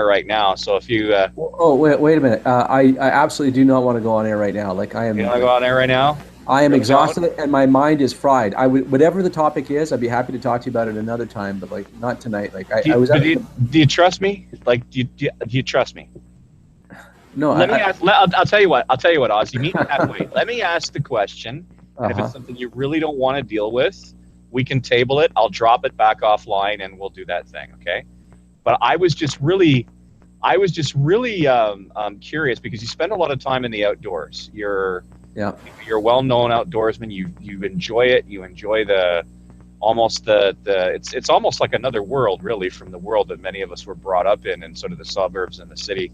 right now. So if you Oh, wait a minute. I absolutely do not want to go on air right now. Like I you am, want to go on there right now, I am really don't. exhausted and my mind is fried. I would, whatever the topic is, I'd be happy to talk to you about it another time, but like not tonight. Like I was But at, do you trust me? Like, do you trust me? no, Let me ask. I'll tell you what. I'll tell you what, Oz. You meet me halfway. Let me ask the question, and if it's uh-huh. something you really don't want to deal with, we can table it. I'll drop it back offline, and we'll do that thing. Okay? But I was just really curious because you spend a lot of time in the outdoors. Yeah. You're a well-known outdoorsman. You enjoy it. You enjoy the almost the it's almost like another world, really, from the world that many of us were brought up in, and sort of the suburbs and the city.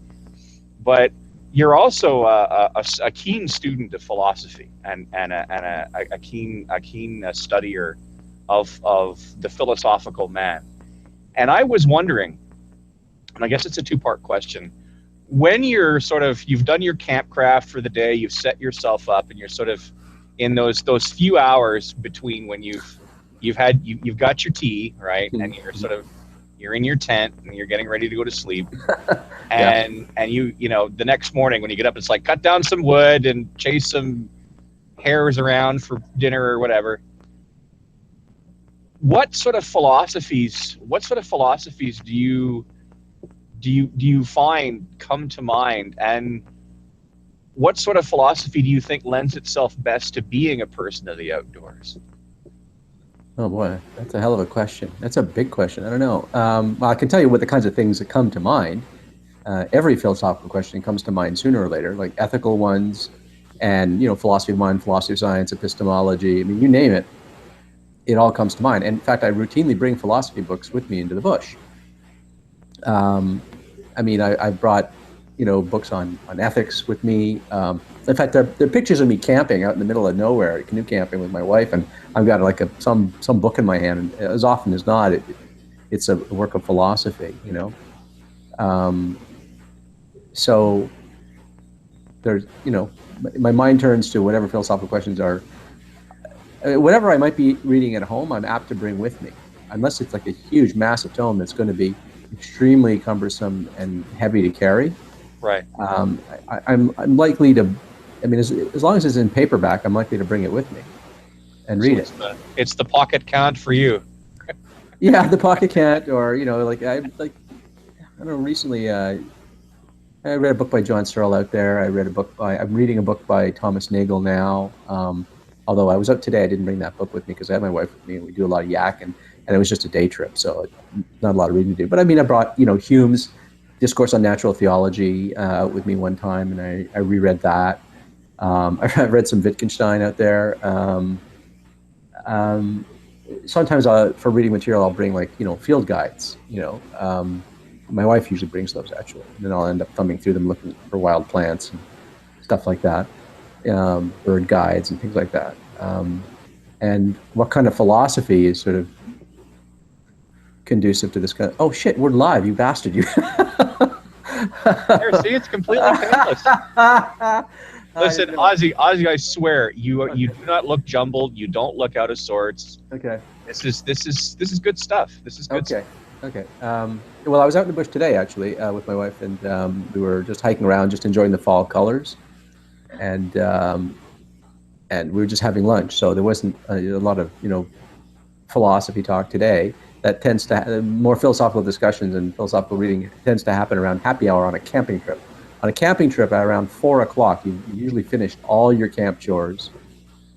But you're also a keen student of philosophy and a keen studier of the philosophical man. And I was wondering, and I guess it's a two-part question. When you're sort of you've done your campcraft for the day, you've set yourself up, and you're sort of in those few hours between when you've got your tea, right, and you're in your tent and you're getting ready to go to sleep, Yeah. and you know the next morning when you get up, it's like cut down some wood and chase some hares around for dinner or whatever. What sort of philosophies do you find come to mind, and what sort of philosophy do you think lends itself best to being a person of the outdoors? Oh boy, that's a hell of a question. That's a big question. I don't know. Well, I can tell you what the kinds of things that come to mind. Every philosophical question comes to mind sooner or later, like ethical ones, and philosophy of mind, philosophy of science, epistemology. I mean, you name it, it all comes to mind. And in fact, I routinely bring philosophy books with me into the bush. Um, I mean, I brought books on ethics with me. In fact, there are pictures of me camping out in the middle of nowhere, canoe camping with my wife, and I've got like some book in my hand. And as often as not, it's a work of philosophy. Um, so there's my mind turns to whatever philosophical questions are. Whatever I might be reading at home, I'm apt to bring with me, unless it's like a huge, massive tome that's going to be extremely cumbersome and heavy to carry. Right. I'm likely to. I mean, as long as it's in paperback, I'm likely to bring it with me and So read it's it. the pocket count for you. Yeah, the Pocket Cat, or like I don't know. Recently, I read a book by John Searle out there. I'm reading a book by Thomas Nagel now. Although I was out today, I didn't bring that book with me because I had my wife with me, and we do a lot of yak, and it was just a day trip, so not a lot of reading to do. But I mean, I brought Hume's Discourse on Natural Theology out with me one time, and I reread that. I've read some Wittgenstein out there. Um, Sometimes for reading material, I'll bring like field guides. My wife usually brings those actually, and then I'll end up thumbing through them looking for wild plants and stuff like that, bird guides and things like that. And what kind of philosophy is sort of conducive to this kind of? Oh shit, we're live, you bastard! You. There, see, it's completely painless. Listen, Ozzy, I swear, you do not look jumbled. You don't look out of sorts. Okay. This is good stuff. This is good Okay. stuff. Okay. Well, I was out in the bush today actually with my wife, and we were just hiking around, just enjoying the fall colors, and we were just having lunch. So there wasn't a lot of philosophy talk today. That tends to more philosophical discussions and philosophical reading tends to happen around happy hour on a camping trip. On a camping trip at around 4 o'clock, you usually finished all your camp chores,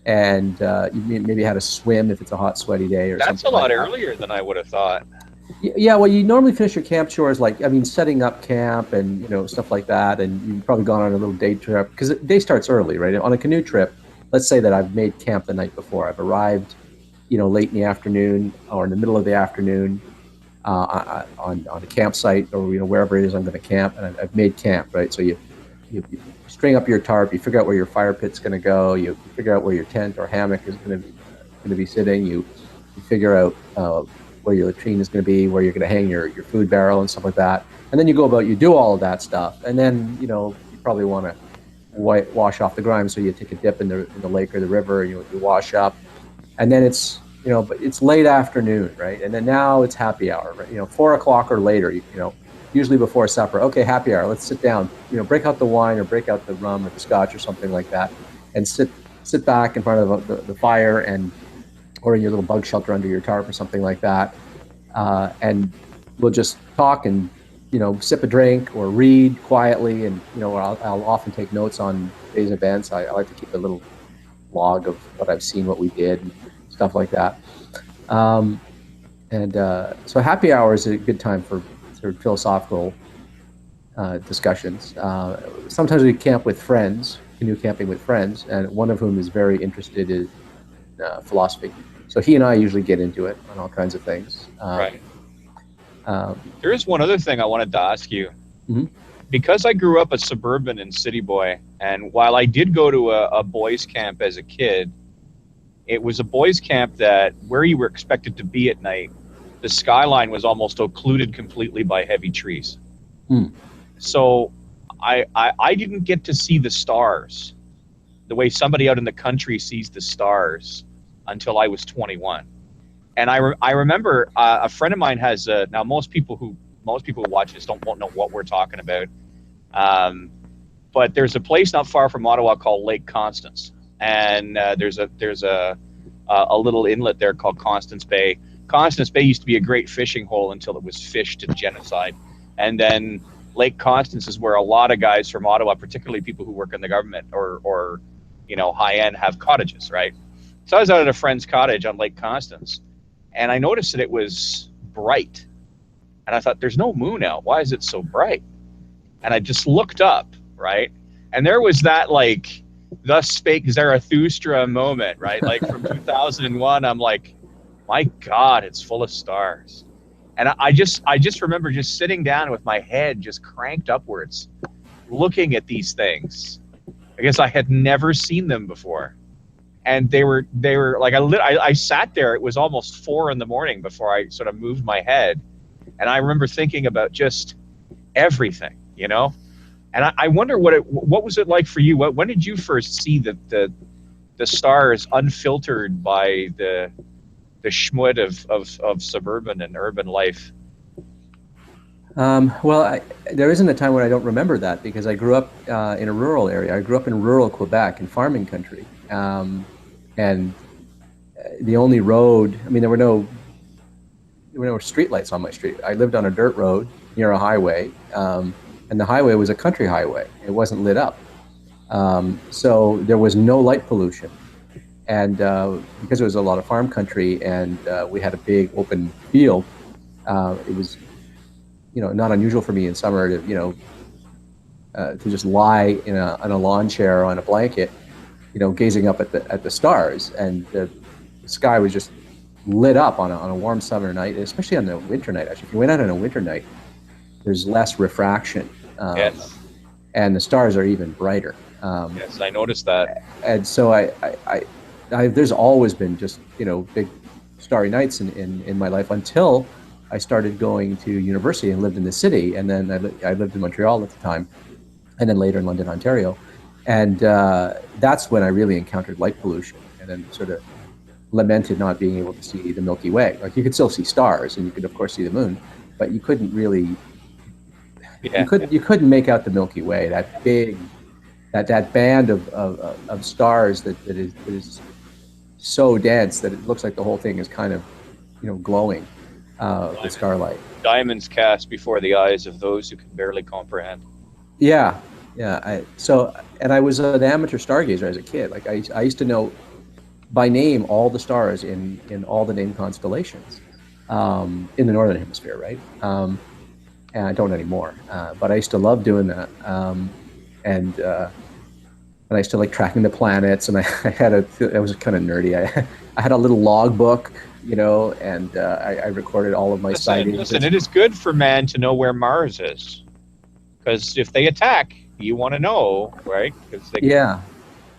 and you maybe had a swim if it's a hot, sweaty day or That's a something like lot that. earlier than I would have thought. Yeah, well, you normally finish your camp chores like I mean, setting up camp and stuff like that, and you've probably gone on a little day trip because the day starts early, right? On a canoe trip, let's say that I've made camp the night before. I've arrived, late in the afternoon or in the middle of the afternoon on a campsite or wherever it is I'm going to camp, and I've made camp, right? So you string up your tarp, you figure out where your fire pit's going to go, you figure out where your tent or hammock is going to be sitting, you figure out where your latrine is going to be, where you're going to hang your food barrel and stuff like that, and then you go about you do all of that stuff, and then you probably want to wash off the grime, so you take a dip in the lake or the river, and you wash up, and then but it's late afternoon, right? And then now it's happy hour, right? 4 o'clock or later, usually before supper. Okay, happy hour. Let's sit down. Break out the wine or break out the rum or the scotch or something like that, and sit back in front of the fire or in your little bug shelter under your tarp or something like that, and we'll just talk and sip a drink or read quietly, and I'll often take notes on today's events. I like to keep a little log of what I've seen, what we did, and stuff like that. So happy hour is a good time for sort of philosophical discussions. Sometimes we camp with friends, canoe camping with friends, and one of whom is very interested in philosophy. So he and I usually get into it on all kinds of things. Right. There is one other thing I wanted to ask you. Mm-hmm. Because I grew up a suburban and city boy, and while I did go to a boys' camp as a kid, it was a boys' camp that where you were expected to be at night, the skyline was almost occluded completely by heavy trees. Mm. So I didn't get to see the stars the way somebody out in the country sees the stars until I was 21. And I remember a friend of mine has now most people who watch this won't know what we're talking about, but there's a place not far from Ottawa called Lake Constance, and there's a little inlet there called Constance Bay. Constance Bay used to be a great fishing hole until it was fished to genocide, and then Lake Constance is where a lot of guys from Ottawa, particularly people who work in the government or high end, have cottages, right? So I was out at a friend's cottage on Lake Constance, and I noticed that it was bright. And I thought, there's no moon out. Why is it so bright? And I just looked up, right? And there was that, like, thus spake Zarathustra moment, right? Like from 2001, I'm like, my God, it's full of stars. And I just remember just sitting down with my head just cranked upwards, looking at these things. I guess I had never seen them before. And they were like, I sat there. It was almost 4 a.m. before I sort of moved my head. And I remember thinking about just everything, And I wonder what was it like for you? When did you first see the stars unfiltered by the schmut of suburban and urban life? Well, there isn't a time when I don't remember that, because I grew up in a rural area. I grew up in rural Quebec, in farming country. And the only road, I mean, there were no streetlights on my street. I lived on a dirt road near a highway, and the highway was a country highway. It wasn't lit up. So there was no light pollution. And because it was a lot of farm country and we had a big open field, it was, not unusual for me in summer to just lie in a lawn chair on a blanket, gazing up at the stars, and the sky was just lit up on a warm summer night, especially on a winter night. Actually, if you went out on a winter night, there's less refraction, Yes. and the stars are even brighter. Yes, I noticed that. And so there's always been just big starry nights in my life until I started going to university and lived in the city, and then I lived in Montreal at the time, and then later in London, Ontario, and that's when I really encountered light pollution, and then sort of lamented not being able to see the Milky Way. Like, you could still see stars, and you could of course see the moon, but you couldn't really. Yeah. You couldn't make out the Milky Way. That big, that band of stars that is so dense that it looks like the whole thing is kind of glowing with starlight. Diamonds cast before the eyes of those who can barely comprehend. Yeah. And I was an amateur stargazer as a kid. Like, I used to know by name all the stars in all the named constellations in the northern hemisphere, right? And I don't anymore, but I used to love doing that. And I used to like tracking the planets, and I was kind of nerdy. I had a little logbook, and I recorded all of my sightings. Listen, it is good for man to know where Mars is, because if they attack, you want to know, right? Yeah.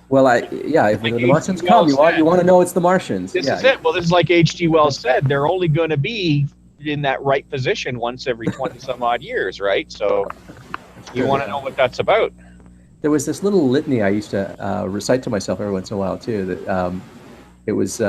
Well, if the Martians come, you want to know it's the Martians. This is it. Well, this is like H.G. Wells said. They're only going to be in that right position once every 20 some odd years, right? So you want to know what that's about. There was this little litany I used to recite to myself every once in a while too. That it was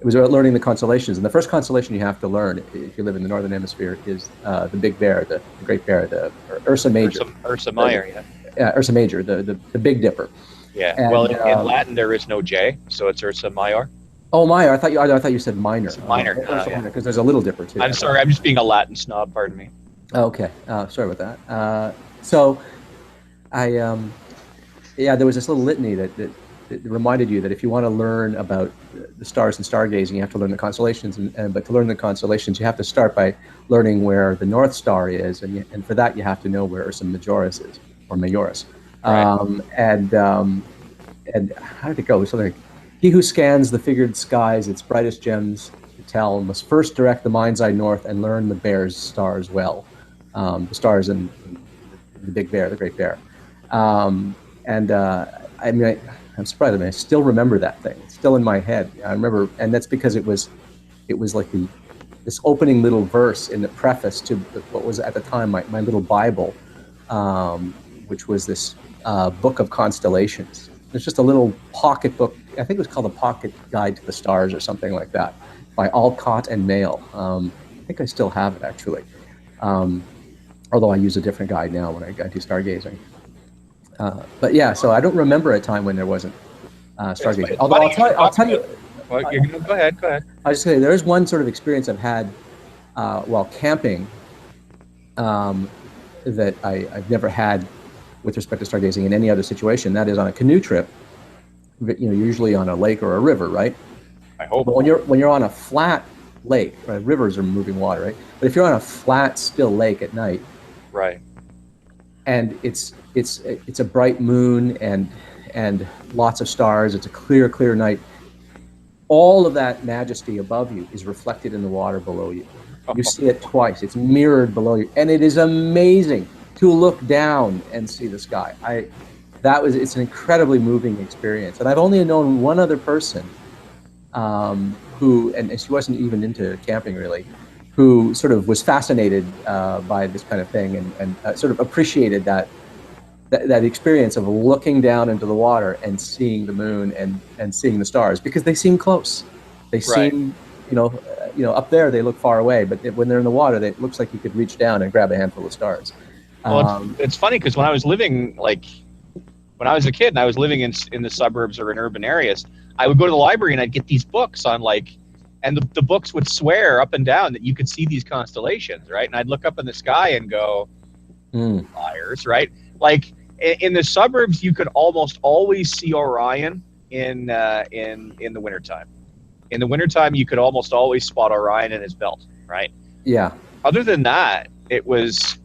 It was about learning the constellations, and the first constellation you have to learn if you live in the northern hemisphere is the Big Bear, the Great Bear, the Ursa Major, Ursa Major, yeah. Ursa Major, the Big Dipper. Yeah. Well, And in Latin there is no J, so it's Ursa Major. oh, Major. I thought you said minor. It's minor. Yeah. Because there's a Little Dipper too. I'm sorry. I'm just being a Latin snob. Pardon me. Okay. Sorry about that. So I yeah, there was this little litany that reminded you that if you want to learn about the stars and stargazing, you have to learn the constellations. But to learn the constellations, you have to start by learning where the North Star is, and for that you have to know where Ursa Majoris is, or Majoris. Right. And how did it go? Something like, he who scans the figured skies, its brightest gems to tell, must first direct the mind's eye north and learn the bear's stars well. The stars in the Big Bear, the Great Bear. I mean, I'm surprised. I mean, I still remember that thing. It's still in my head. I remember, and that's because it was like this opening little verse in the preface to what was at the time my little Bible, which was this book of constellations. It's just a little pocket book. I think it was called a Pocket Guide to the Stars or something like that, by Alcott and Mail. I think I still have it actually, although I use a different guide now when I do stargazing. But yeah, so I don't remember a time when there wasn't stargazing. Although I'll tell you. Well, go ahead. I was just saying, there is one sort of experience I've had while camping that I've never had with respect to stargazing in any other situation. That is on a canoe trip. Usually on a lake or a river, right? I hope. But when you're on a flat lake, right? Rivers are moving water, right? But if you're on a flat, still lake at night, right? And it's a bright moon and lots of stars. It's a clear night. All of that majesty above you is reflected in the water below you. You see it twice. It's mirrored below you, and it is amazing to look down and see the sky. It's an incredibly moving experience. And I've only known one other person who, and she wasn't even into camping really, who sort of was fascinated by this kind of thing and sort of appreciated that experience of looking down into the water and seeing the moon and seeing the stars, because they seem close. They seem, up there they look far away, but when they're in the water, it looks like you could reach down and grab a handful of stars. Well, it's funny because when I was a kid and I was living in the suburbs or in urban areas, I would go to the library and I'd get these books on and the books would swear up and down that you could see these constellations, right? And I'd look up in the sky and go, liars, right? Like in the suburbs, you could almost always see Orion in the wintertime. In the wintertime, you could almost always spot Orion in his belt, right? Yeah. Other than that, it was,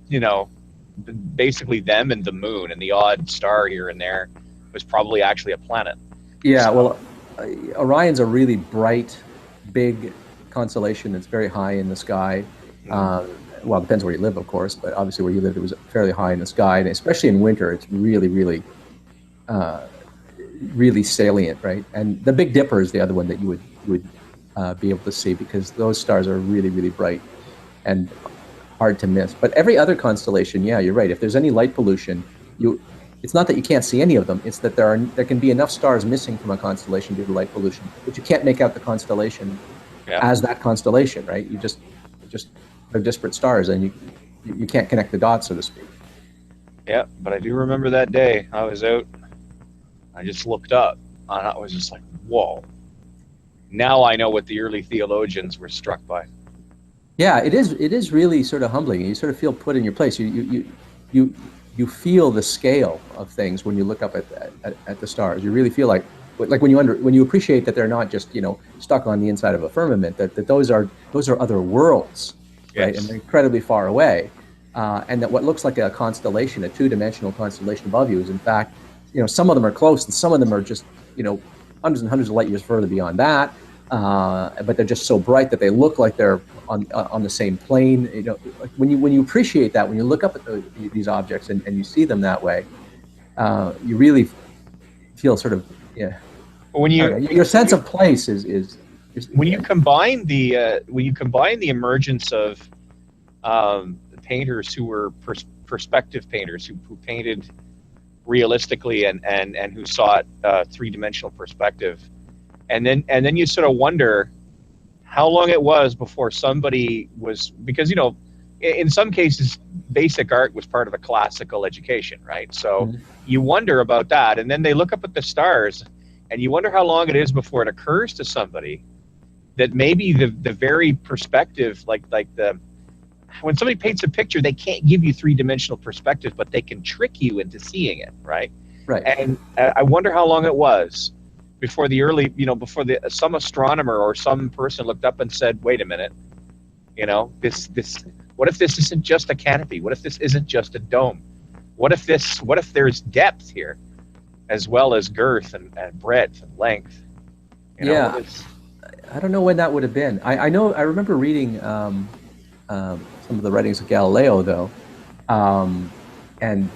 basically them and the moon, and the odd star here and there was probably actually a planet. Yeah, well, Orion's a really bright, big constellation that's very high in the sky. Well, it depends where you live, of course, but obviously where you lived, it was fairly high in the sky, and especially in winter, it's really, really, really salient, right? And the Big Dipper is the other one that you would be able to see, because those stars are really, really bright and hard to miss. But every other constellation, yeah, you're right. If there's any light pollution, it's not that you can't see any of them. It's that there can be enough stars missing from a constellation due to light pollution, but you can't make out the constellation as that constellation, right? You just they're disparate stars, and you can't connect the dots, so to speak. Yeah, but I do remember that day. I was out. I just looked up, and I was just like, "Whoa!" Now I know what the early theologians were struck by. Yeah, it is really sort of humbling. You sort of feel put in your place. You feel the scale of things when you look up at the stars. You really feel like when you appreciate that they're not just stuck on the inside of a firmament. That those are other worlds, right? Yes. And they're incredibly far away. And that what looks like a constellation, a two-dimensional constellation above you, is in fact, some of them are close and some of them are just hundreds and hundreds of light years further beyond that. But they're just so bright that they look like they're on the same plane. When you appreciate that, when you look up at these objects and you see them that way, you really feel sort of your sense of place is when you combine the emergence of painters who were perspective painters who painted realistically and who sought three-dimensional perspective. And then you sort of wonder, how long it was before somebody was, because, in some cases, basic art was part of a classical education, right? So Mhm. you wonder about that. And then they look up at the stars and you wonder how long it is before it occurs to somebody that maybe the very perspective, like the, when somebody paints a picture, they can't give you three-dimensional perspective, but they can trick you into seeing it, right? Right. And I wonder how long it was before the early, before some astronomer or some person looked up and said, "Wait a minute, this. What if this isn't just a canopy? What if this isn't just a dome? What if there's depth here, as well as girth and breadth and length? What Yeah. is?" I don't know when that would have been. I know I remember reading some of the writings of Galileo, though, um, and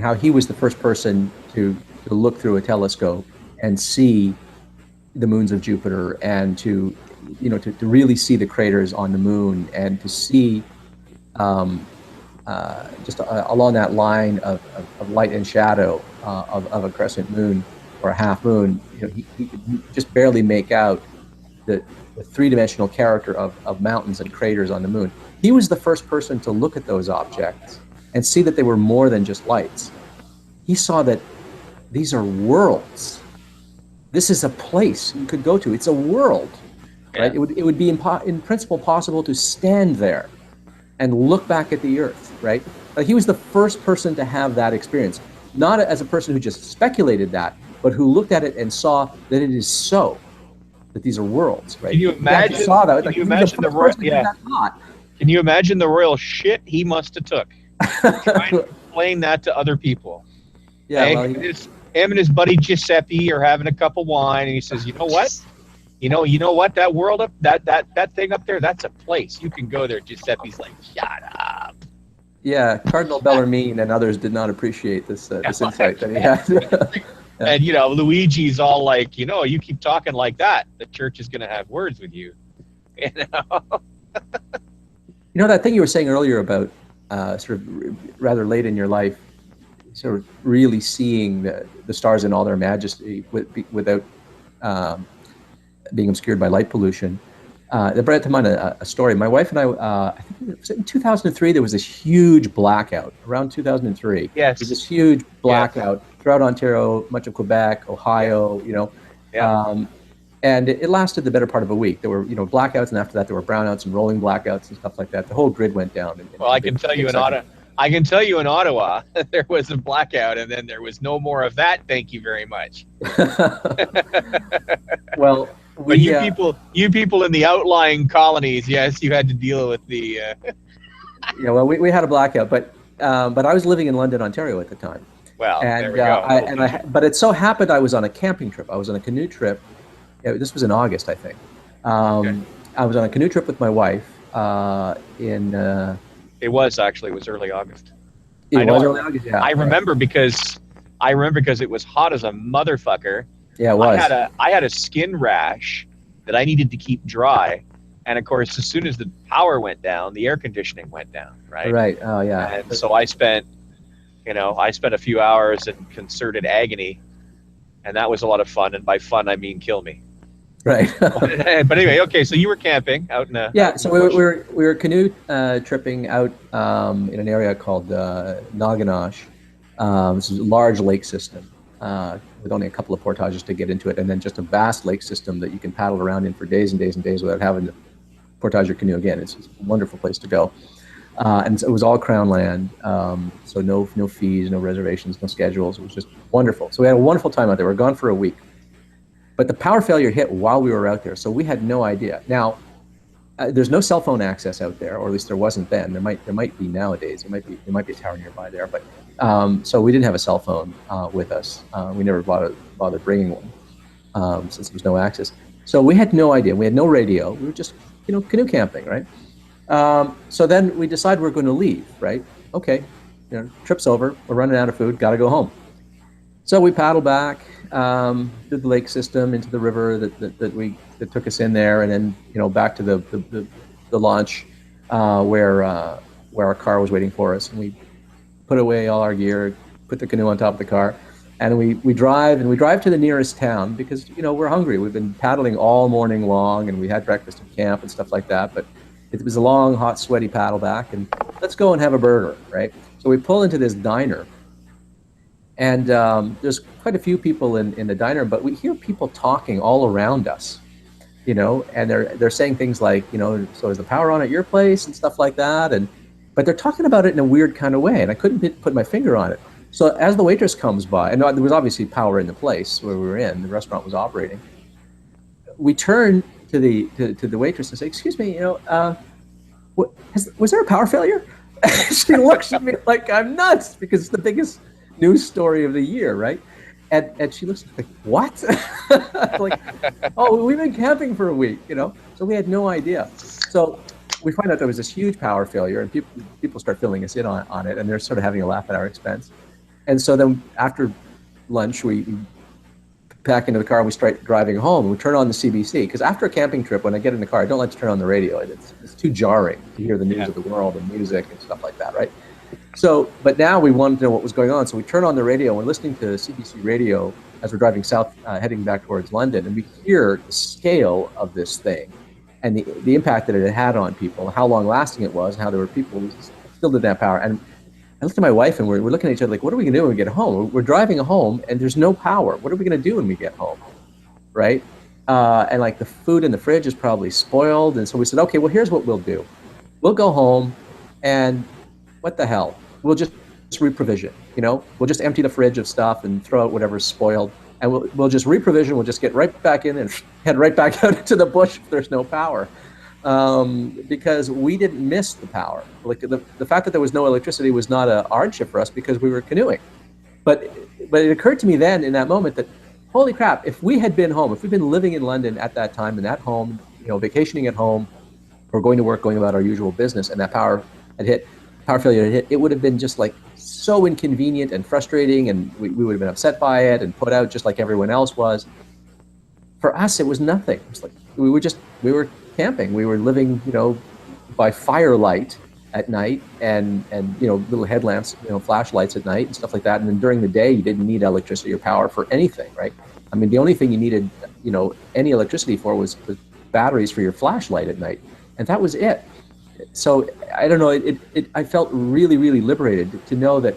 how he was the first person to look through a telescope and see the moons of Jupiter, and to really see the craters on the moon, and to see um, just along that line of light and shadow of a crescent moon or a half moon. He could just barely make out the three-dimensional character of mountains and craters on the moon. He was the first person to look at those objects and see that they were more than just lights. He saw that these are worlds. This is a place you could go to. It's a world, Yeah. right? It would be in principle possible to stand there and look back at the Earth, right? Like, he was the first person to have that experience, not as a person who just speculated that, but who looked at it and saw that it is so, that these are worlds, right? Can you He actually imagine? saw that. Can Like, you he was the imagine the first royal? person to have Yeah. that thought. Can you imagine the royal shit he must have took trying to explain that to other people? Yeah, And well, him and his buddy Giuseppe are having a cup of wine, and he says, "You know what? You know what? That world up, that thing up there, that's a place. You can go there." Giuseppe's like, "Shut up." yeah, Cardinal Bellarmine and others did not appreciate this insight that he had. Yeah. And Luigi's all like, "You keep talking like that, the church is going to have words with you." You know? That thing you were saying earlier about sort of rather late in your life, sort of really seeing the stars in all their majesty without um, being obscured by light pollution. That brought to mind a story. My wife and I think it was in 2003, there was this huge blackout around 2003. There was Yes. this huge Yes. blackout throughout Ontario, much of Quebec, Yeah. Ohio, Yeah. um, and it lasted the better part of a week. There were, blackouts, and after that, there were brownouts and rolling blackouts and stuff like that. The whole grid went down Well, in I big, can tell big you in seconds. Ottawa. I can tell you in Ottawa, there was a blackout, and then there was no more of that. Thank you very much. Well, But we you people in the outlying colonies, yes, you had to deal with the. yeah, well, we had a blackout, but I was living in London, Ontario at the time, Well, there and we go. Little did you. but it so happened I was on a camping trip. I was on a canoe trip. This was in August, I think. Okay. I was on a canoe trip with my wife in It was actually. It was early August. it I know. was early August. Yeah, I yeah, remember because it was hot as a motherfucker. yeah, it I was. had a skin rash that I needed to keep dry, and of course, as soon as the power went down, the air conditioning went down, right? Right. Oh, yeah. And so I spent a few hours in concerted agony, and that was a lot of fun. And by fun, I mean kill me. Right. But anyway, okay. So you were camping out in Yeah. out in So the we were bush. we were, we were canoe tripping out in an area called Naganash. This is a large lake system with only a couple of portages to get into it, and then just a vast lake system that you can paddle around in for days and days and days without having to portage your canoe again. It's a wonderful place to go. And so it was all Crown land, so no fees, no reservations, no schedules. It was just wonderful. So we had a wonderful time out there. We were gone for a week, but the power failure hit while we were out there, so we had no idea. Now, there's no cell phone access out there, or at least there wasn't then. There might be nowadays. There might be a tower nearby there, but so we didn't have a cell phone with us. We never bothered bringing one since there was no access. So we had no idea. We had no radio. We were just canoe camping, right? So then we decide we're going to leave, right? Okay, trip's over. We're running out of food. Got to go home. So we paddle back through the lake system into the river that took us in there, and then back to the launch where our car was waiting for us, and we put away all our gear, put the canoe on top of the car, And we drive to the nearest town because we're hungry. We've been paddling all morning long, and we had breakfast at camp and stuff like that. But it was a long, hot, sweaty paddle back, and let's go and have a burger, right? So we pull into this diner, and there's quite a few people in the diner, but we hear people talking all around us, and they're saying things like, so is the power on at your place and stuff like that, but they're talking about it in a weird kind of way, and I couldn't put my finger on it. So as the waitress comes by, and there was obviously power in the place where we were in, the restaurant was operating. We turn to the waitress and say, "Excuse me, was there a power failure?" She looks at me like I'm nuts because it's the biggest news story of the year, right? And she looks like, "What?" Like, "Oh, we've been camping for a week, So we had no idea. So we find out there was this huge power failure, and people start filling us in on it, and they're sort of having a laugh at our expense. And so then after lunch, we pack into the car and we start driving home. We turn on the CBC because after a camping trip, when I get in the car, I don't like to turn on the radio. It's too jarring to hear the news of the world and music and stuff like that, right? So, but now we wanted to know what was going on. So we turn on the radio and we're listening to CBC radio as we're driving south, heading back towards London. And we hear the scale of this thing and the impact that it had on people, how long lasting it was, and how there were people who still didn't have power. And I looked at my wife and we're looking at each other like, what are we going to do when we get home? We're driving home and there's no power. What are we going to do when we get home? Right? And like the food in the fridge is probably spoiled. And so we said, okay, well, here's what we'll do. We'll go home and what the hell? We'll just reprovision, We'll just empty the fridge of stuff and throw out whatever's spoiled. And we'll just reprovision. We'll just get right back in and head right back out into the bush if there's no power. Because we didn't miss the power. Like the fact that there was no electricity was not a hardship for us because we were canoeing. But it occurred to me then in that moment that, holy crap, if we had been home, if we'd been living in London at that time and at home, vacationing at home, or going to work, going about our usual business, and that power failure had hit, it would have been just like so inconvenient and frustrating, and we would have been upset by it and put out just like everyone else was. For us, it was nothing. It was like we were camping. We were living, by firelight at night and little headlamps, flashlights at night and stuff like that. And then during the day, you didn't need electricity or power for anything, right? I mean, the only thing you needed, any electricity for was batteries for your flashlight at night. And that was it. So I don't know, I felt really, really liberated to know that,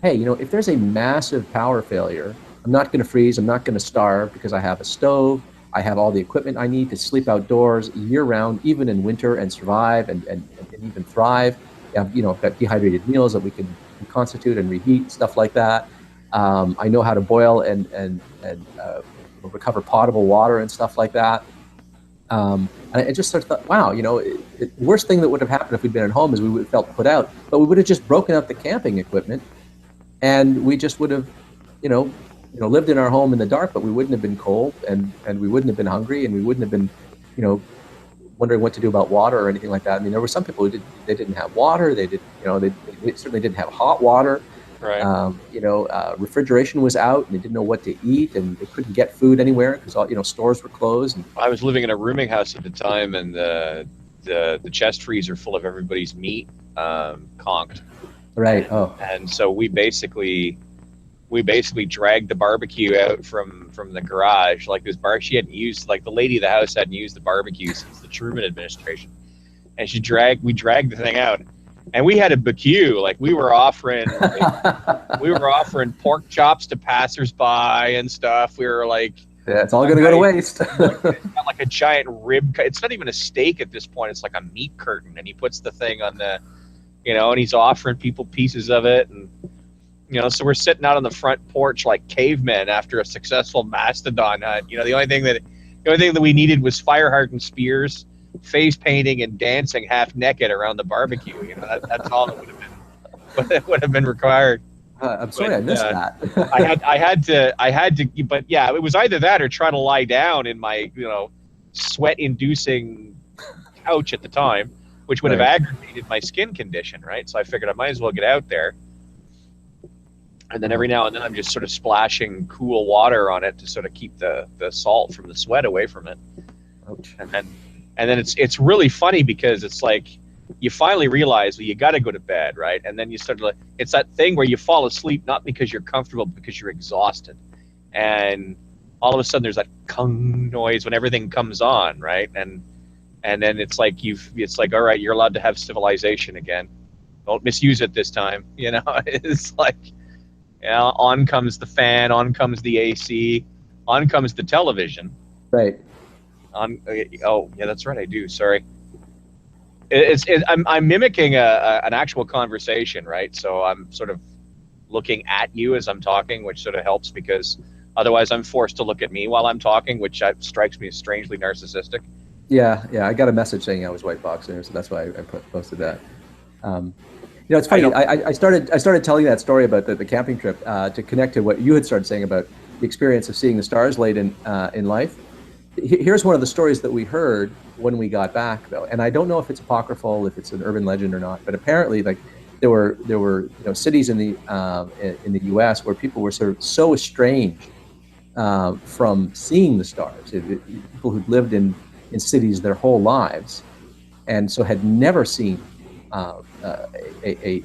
hey, if there's a massive power failure, I'm not going to freeze, I'm not going to starve because I have a stove, I have all the equipment I need to sleep outdoors year-round, even in winter, and survive and even thrive. I've got dehydrated meals that we can reconstitute and reheat, stuff like that. I know how to boil and recover potable water and stuff like that. And I just sort of thought, wow, the worst thing that would have happened if we'd been at home is we would have felt put out, but we would have just broken out the camping equipment, and we just would have, lived in our home in the dark, but we wouldn't have been cold, and we wouldn't have been hungry, and we wouldn't have been, wondering what to do about water or anything like that. I mean, there were some people who didn't have water. They certainly didn't have hot water. Right. Refrigeration was out, and they didn't know what to eat, and they couldn't get food anywhere because all stores were closed. And I was living in a rooming house at the time, and the chest freezer full of everybody's meat conked. Right. Oh. And so we basically dragged the barbecue out from the garage. Like she hadn't used, like the lady of the house hadn't used the barbecue since the Truman administration, and we dragged the thing out. And we had a BQ, like we were offering pork chops to passersby and stuff. We were like, yeah, it's all going to go to waste. It's got like a giant rib. It's not even a steak at this point. It's like a meat curtain, and he puts the thing on the, and he's offering people pieces of it, and so we're sitting out on the front porch like cavemen after a successful mastodon hunt. The only thing that we needed was fire hardened spears, face painting, and dancing half naked around the barbecue. That's all that would have been required. I'm sorry, I missed that. I had to, but yeah, it was either that or try to lie down in my, sweat-inducing couch at the time, which would have aggravated my skin condition, right? So I figured I might as well get out there. And then every now and then I'm just sort of splashing cool water on it to sort of keep the salt from the sweat away from it. Ouch. And then it's really funny because it's like you finally realize, well, you got to go to bed, right? And then you start to, it's that thing where you fall asleep not because you're comfortable, but because you're exhausted. And all of a sudden there's that kung noise when everything comes on, right? And then it's like it's like, all right, you're allowed to have civilization again. Don't misuse it this time. You know, it's like, on comes the fan, on comes the AC, on comes the television. Right. Oh yeah, that's right. I do. Sorry. I'm mimicking an actual conversation, right? So I'm sort of looking at you as I'm talking, which sort of helps because otherwise I'm forced to look at me while I'm talking, which strikes me as strangely narcissistic. Yeah, I got a message saying I was white boxing, so that's why I posted that. It's funny. I started telling that story about the camping trip to connect to what you had started saying about the experience of seeing the stars late in life. Here's one of the stories that we heard when we got back, though, and I don't know if it's apocryphal, if it's an urban legend or not. But apparently, like there were cities in the U.S. where people were sort of so estranged from seeing the stars. People who'd lived in cities their whole lives, and so had never seen a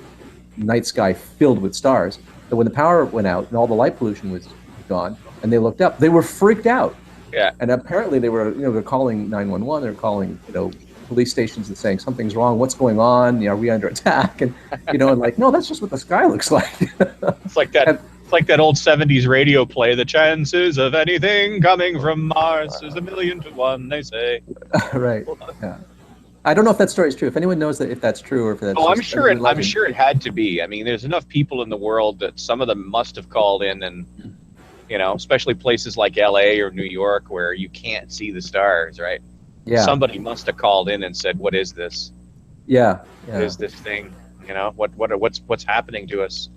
night sky filled with stars. That when the power went out and all the light pollution was gone, and they looked up, they were freaked out. Yeah. And apparently they were, they're calling 911. They're calling, police stations and saying something's wrong. What's going on? Are we under attack? And and like, no, that's just what the sky looks like. It's like that. It's like that old '70s radio play. The chances of anything coming from Mars is 1,000,000 to 1. They say. Right. Yeah. I don't know if that story is true. If anyone knows if that's true or if that's. Oh, I'm sure it had to be. I mean, there's enough people in the world that some of them must have called in and. Especially places like LA or New York where you can't see the stars, right? Yeah. Somebody must have called in and said, "What is this? Yeah. What is this thing? What's happening to us?"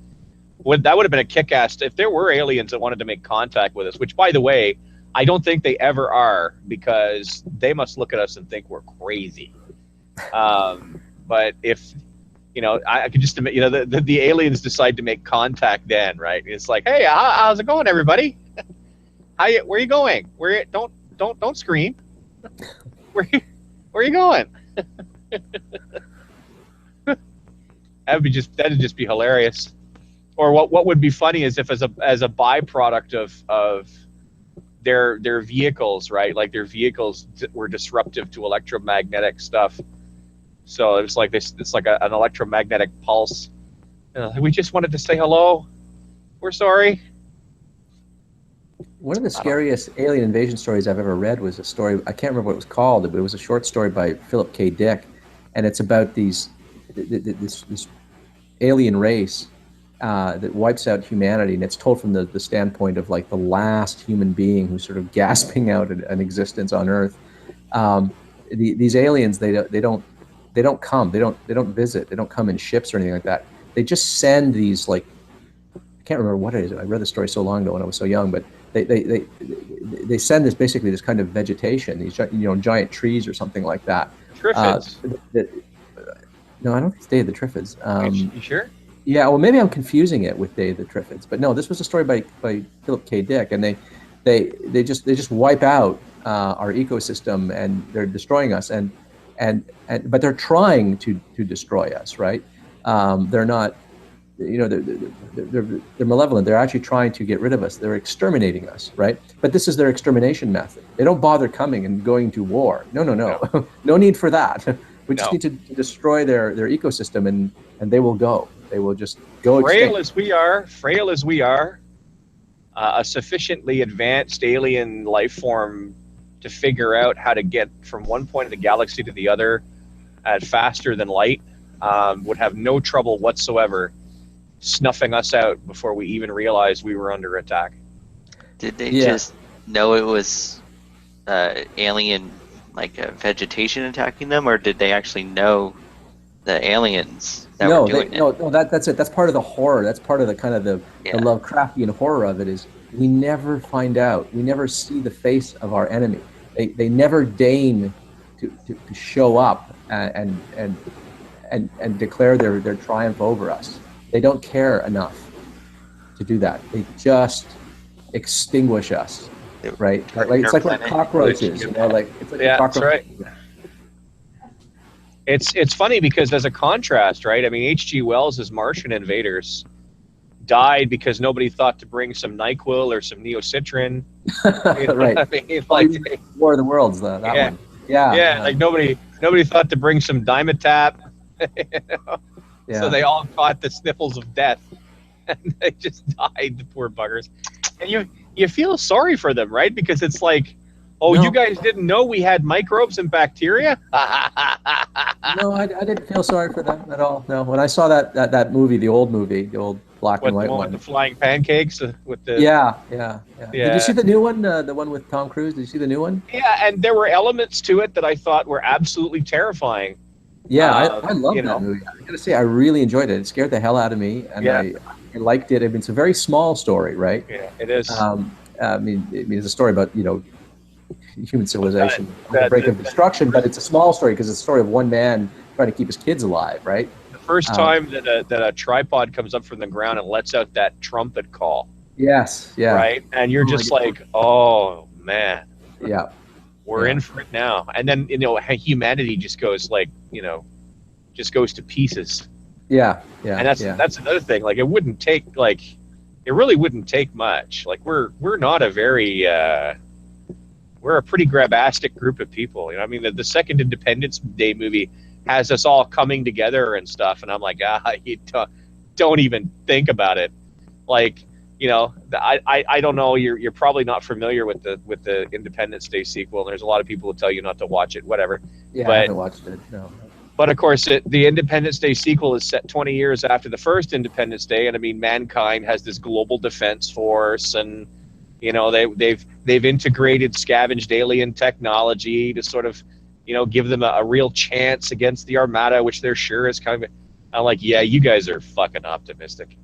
That would have been a kick-ass if there were aliens that wanted to make contact with us. Which, by the way, I don't think they ever are because they must look at us and think we're crazy. But if I could just imagine, the aliens decide to make contact then, right? It's like, hey, how's it going, everybody? Where are you going? Don't scream. Where are you going? That'd just be hilarious. Or what would be funny is if as a byproduct of their vehicles, right? Like their vehicles were disruptive to electromagnetic stuff. So it's like an electromagnetic pulse. We just wanted to say hello. We're sorry. One of the scariest alien invasion stories I've ever read was a story, I can't remember what it was called, but it was a short story by Philip K. Dick, and it's about this alien race that wipes out humanity, and it's told from the standpoint of like the last human being who's sort of gasping out an existence on Earth. These aliens, they don't come. They don't visit. They don't come in ships or anything like that. They just send these, like, I can't remember what it is. I read the story so long ago when I was so young, but they send this kind of vegetation, these giant trees or something like that. Triffids. No, I don't think it's Day of the Triffids. You sure? Yeah, well, maybe I'm confusing it with Day of the Triffids, but no, this was a story by Philip K. Dick, and they just wipe out our ecosystem, and they're destroying us, but they're trying to destroy us, right? They're not, they're malevolent. They're actually trying to get rid of us. They're exterminating us, right? But this is their extermination method. They don't bother coming and going to war. No. No need for that. We just need to destroy their ecosystem, and they will go. They will just go extinct. Frail as we are, a sufficiently advanced alien life form to figure out how to get from one point of the galaxy to the other at faster than light would have no trouble whatsoever snuffing us out before we even realized we were under attack. Did they just know it was alien, vegetation attacking them, or did they actually know the aliens that were doing it? No, that's it. That's part of the horror. That's part of the kind of the Lovecraftian horror of it is we never find out. We never see the face of our enemy. They never deign to show up and declare their triumph over us. They don't care enough to do that. They just extinguish us, right? It's like cockroaches, it's like cockroaches. That's right. It's funny because as a contrast, right? I mean, H.G. Wells' Martian Invaders died because nobody thought to bring some NyQuil or some Neocitrin. You know Right. what I mean? Like, War of the Worlds, that yeah, one. Yeah. yeah. Like nobody thought to bring some Dimetap. You know? So Yeah. they all caught the sniffles of death, and they just died. The poor buggers. And you feel sorry for them, right? Because it's like, oh, No. you guys didn't know we had microbes and bacteria? No, I didn't feel sorry for them at all. No, when I saw that movie, the old black and What, the white one with one. the flying pancakes with the Yeah. Did you see yeah. the new one? The one with Tom Cruise? Did you see the new one? Yeah, and there were elements to it that I thought were absolutely terrifying. Yeah, I love You that know, movie. I gotta say, I really enjoyed it. It scared the hell out of me, and yeah, I liked it. I mean, it's a very small story, right? yeah, it is. I mean, it's a story about human That, civilization on the that, brink of that destruction, but it's a small story because it's a story of one man trying to keep his kids alive, right? the first Um, time that a tripod comes up from the ground and lets out that trumpet call, yes, yeah, right? And you're oh my just God. like, oh man, Yeah, we're yeah, in for it now. And then humanity just goes like just goes to pieces. yeah, And yeah, yeah. that's another thing. Like it really wouldn't take much. Like we're not a very we're a pretty grabastic group of people. I mean, the second Independence Day movie has us all coming together and stuff, and I'm like, you don't even think about it. Like, I don't know. You're probably not familiar with the Independence Day sequel. And there's a lot of people who tell you not to watch it, whatever. Yeah, I But haven't watched it. No. but of course, the Independence Day sequel is set 20 years after the first Independence Day, and I mean, mankind has this global defense force, and they've integrated scavenged alien technology to sort of give them a real chance against the Armada, which they're sure is kind of. I'm like, yeah, you guys are fucking optimistic.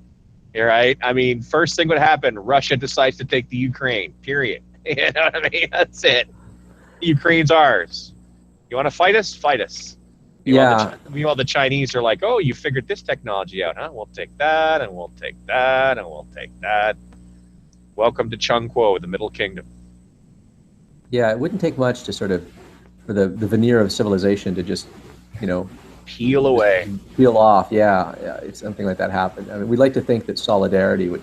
You're right. I mean, first thing would happen, Russia decides to take the Ukraine. Period. You know what I mean? That's it. Ukraine's ours. You want to fight us? Fight us. Yeah, Meanwhile, the Chinese are like, oh, you figured this technology out, huh? We'll take that, and we'll take that, and we'll take that. Welcome to Chung Kuo, the Middle Kingdom. yeah. It wouldn't take much to sort of for the veneer of civilization to just, you know, Peel away. peel off. Yeah, if something like that happened. I mean, we'd like to think that solidarity would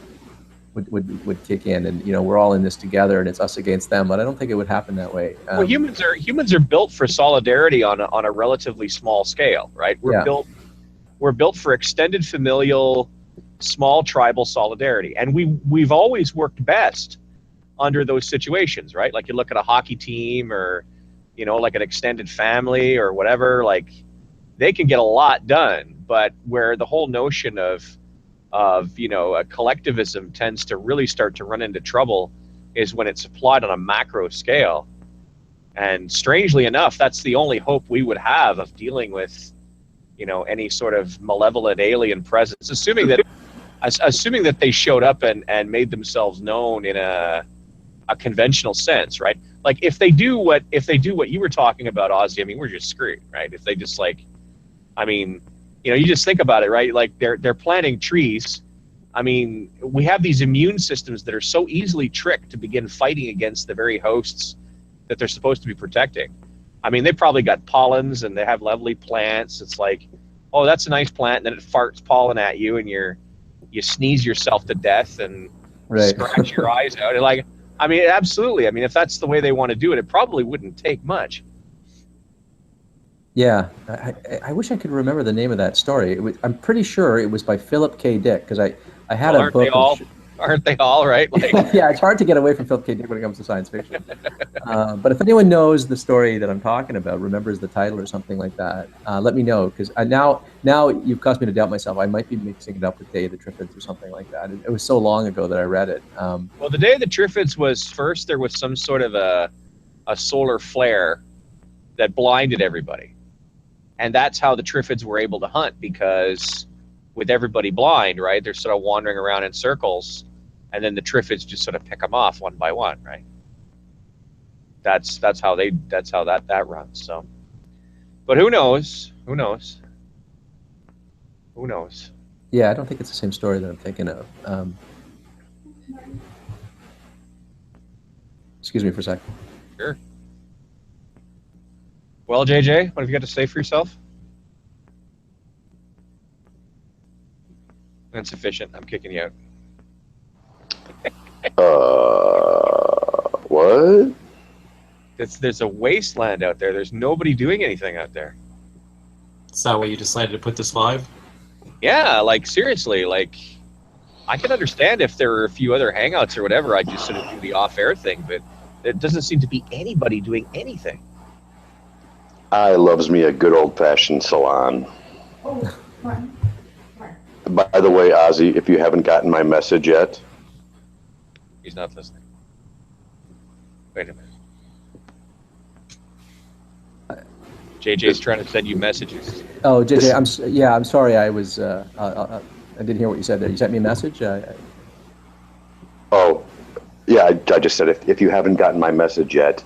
kick in, and we're all in this together, and it's us against them. But I don't think it would happen that way. Well, humans are built for solidarity on a relatively small scale, right? We're built for extended familial, small tribal solidarity, and we've always worked best under those situations, right? Like you look at a hockey team, or like an extended family or whatever. Like they can get a lot done, but where the whole notion of a collectivism tends to really start to run into trouble is when it's applied on a macro scale. And strangely enough, that's the only hope we would have of dealing with any sort of malevolent alien presence, assuming that they showed up and made themselves known in a conventional sense, right? Like if they do what you were talking about, Ozzy, I mean, we're just screwed, right? If they just you just think about it, right? Like they're planting trees. I mean, we have these immune systems that are so easily tricked to begin fighting against the very hosts that they're supposed to be protecting. I mean, they probably got pollens and they have lovely plants. It's like, oh, that's a nice plant, and then it farts pollen at you, and you sneeze yourself to death and scratch your eyes out. And like, I mean, absolutely. I mean, if that's the way they want to do it, it probably wouldn't take much. Yeah, I wish I could remember the name of that story. I'm pretty sure it was by Philip K. Dick, because I had a book. Aren't they all right? Like, yeah, it's hard to get away from Philip K. Dick when it comes to science fiction. But if anyone knows the story that I'm talking about, remembers the title or something like that, let me know, because now you've caused me to doubt myself. I might be mixing it up with Day of the Triffids or something like that. It was so long ago that I read it. Well, the Day of the Triffids was first. There was some sort of a solar flare that blinded everybody. And that's how the Triffids were able to hunt, because with everybody blind, right, they're sort of wandering around in circles, and then the Triffids just sort of pick them off one by one, right? That's how that runs. So, but who knows? Who knows? Who knows? Yeah, I don't think it's the same story that I'm thinking of. Excuse me for a second. Sure. Well, JJ, what have you got to say for yourself? Insufficient. I'm kicking you out. What? There's a wasteland out there. There's nobody doing anything out there. Is that why you decided to put this live? Yeah, like seriously, like I can understand if there were a few other hangouts or whatever. I just sort of do the off-air thing, but there doesn't seem to be anybody doing anything. I loves me a good old-fashioned salon. By the way, Ozzy, if you haven't gotten my message yet, He's not listening. Wait a minute. JJ's trying to send you messages. Oh, JJ, I'm sorry. I was I didn't hear what you said there. You sent me a message. oh, yeah, I just said if you haven't gotten my message yet,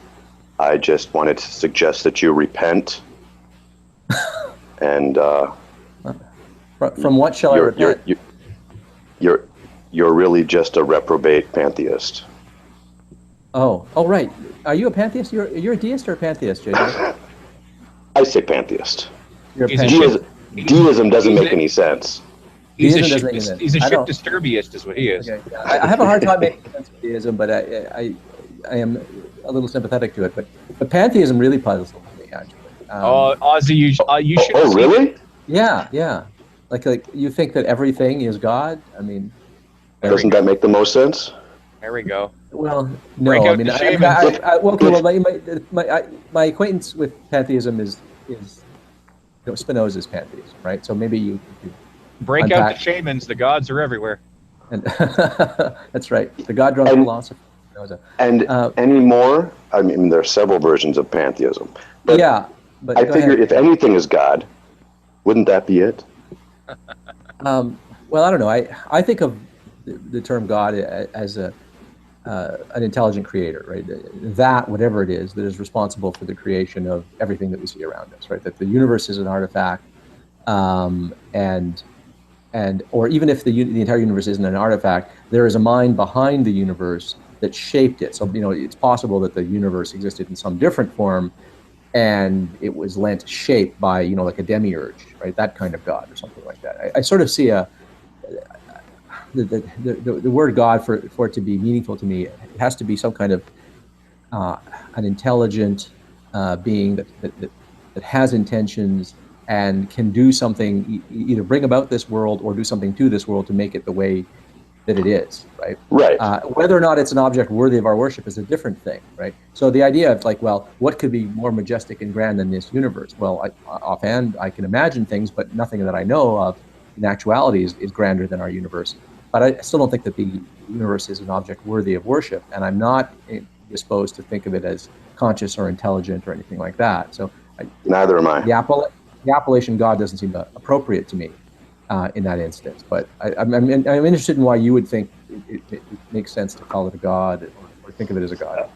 I just wanted to suggest that you repent. And from what shall I repent? You're really just a reprobate pantheist. Oh, right. Are you a pantheist? You're a deist or a pantheist, JJ? I say pantheist. You're a He's a pantheist. Deism doesn't make any sense. He's a Deism ship, doesn't make sense. he's a I ship don't- disturbiest is what he is. Okay. I have a hard time making sense of deism, but I am a little sympathetic to it. But pantheism really puzzles me, actually. Ozzy, you should. Oh, really? Yeah. Like you think that everything is God? I mean, Doesn't that make the most sense? There we go. well, Break no. out I mean, the shamans. my acquaintance with pantheism is Spinoza's pantheism, right? So maybe you Break out unpack- the shamans. The gods are everywhere. and that's right. The God-drunk And- philosopher Spinoza. And anymore, I mean, there are several versions of pantheism. But Yeah, but I go figure ahead. if anything is God, wouldn't that be it? Well, I don't know. I think of the term God as an intelligent creator, right? That, whatever it is, that is responsible for the creation of everything that we see around us, right? That the universe is an artifact, or even if the entire universe isn't an artifact, there is a mind behind the universe that shaped it. So, it's possible that the universe existed in some different form, and it was lent shape by, like a demiurge, right? That kind of God or something like that. I sort of see the word God for it to be meaningful to me, it has to be some kind of an intelligent being that has intentions and can do something, either bring about this world or do something to this world to make it the way that it is, right? Right. Whether or not it's an object worthy of our worship is a different thing, right? So the idea of what could be more majestic and grand than this universe? Well, offhand, I can imagine things, but nothing that I know of in actuality is grander than our universe. But I still don't think that the universe is an object worthy of worship, and I'm not disposed to think of it as conscious or intelligent or anything like that. So Neither am I. the appellation God doesn't seem appropriate to me in that instance. But I'm interested in why you would think it makes sense to call it a God or think of it as a God.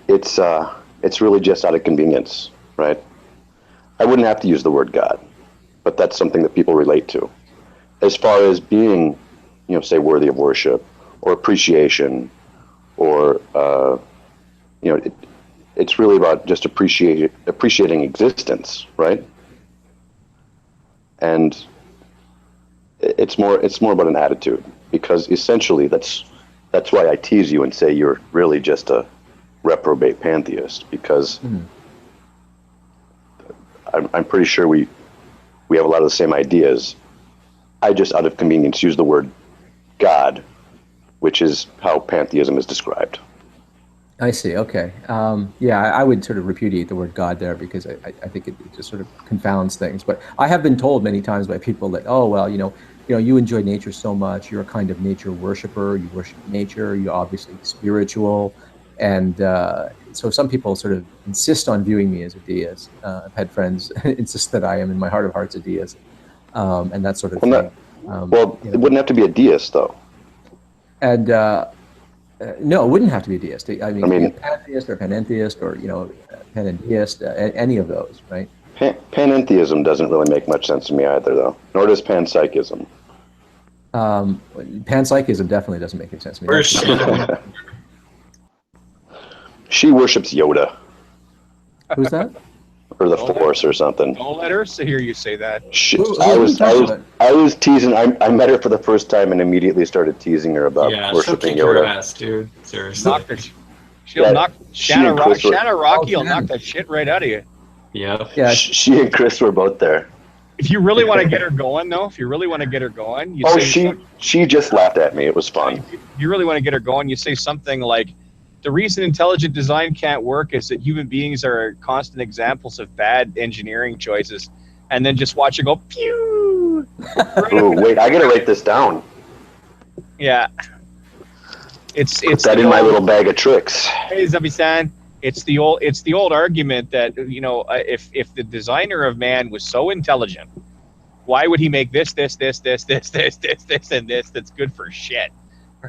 It's really just out of convenience, right? I wouldn't have to use the word God, but that's something that people relate to. As far as being, say, worthy of worship or appreciation, or it's really about just appreciating existence, right? And it's more about an attitude, because essentially that's why I tease you and say you're really just a reprobate pantheist, because I'm pretty sure we have a lot of the same ideas. I just, out of convenience, use the word God, which is how pantheism is described. I see. Okay. I would sort of repudiate the word God there, because I think it just sort of confounds things. But I have been told many times by people that, you enjoy nature so much. You're a kind of nature worshiper. You worship nature. You're obviously spiritual. And so some people sort of insist on viewing me as a deist. I've had friends insist that I am, in my heart of hearts, a deist, and that sort of thing. It wouldn't have to be a deist, though. And no, it wouldn't have to be a deist. I mean, a pantheist or panentheist or panendeist, any of those, right? Panentheism doesn't really make much sense to me either, though. Nor does panpsychism. Panpsychism definitely doesn't make any sense to me. Where's she? She worships Yoda. Who's that? or the Don't Force or something. Don't let her hear you say that. Who are you talking about? I was teasing. I met her for the first time and immediately started teasing her about Yeah, she'll worshiping kick your Yoda. ass, dude. Seriously. Knock her. She'll Yeah, knock she and Chris were- Shanna Rocky Oh, will knock Shanna. that shit right out of you. Yep. Yeah. She and Chris were both there. If you really want to get her going, though, if you really want to get her going, you Oh, say she just laughed at me. It was fun. if you really want to get her going, you say something like, "The reason intelligent design can't work is that human beings are constant examples of bad engineering choices," and then just watch her go pew. Ooh, wait, I gotta write this down. Yeah. It's Put that in my little bag of tricks. Hey, Zabi-san. It's the old argument that, you know, if the designer of man was so intelligent, why would he make this, and this that's good for shit,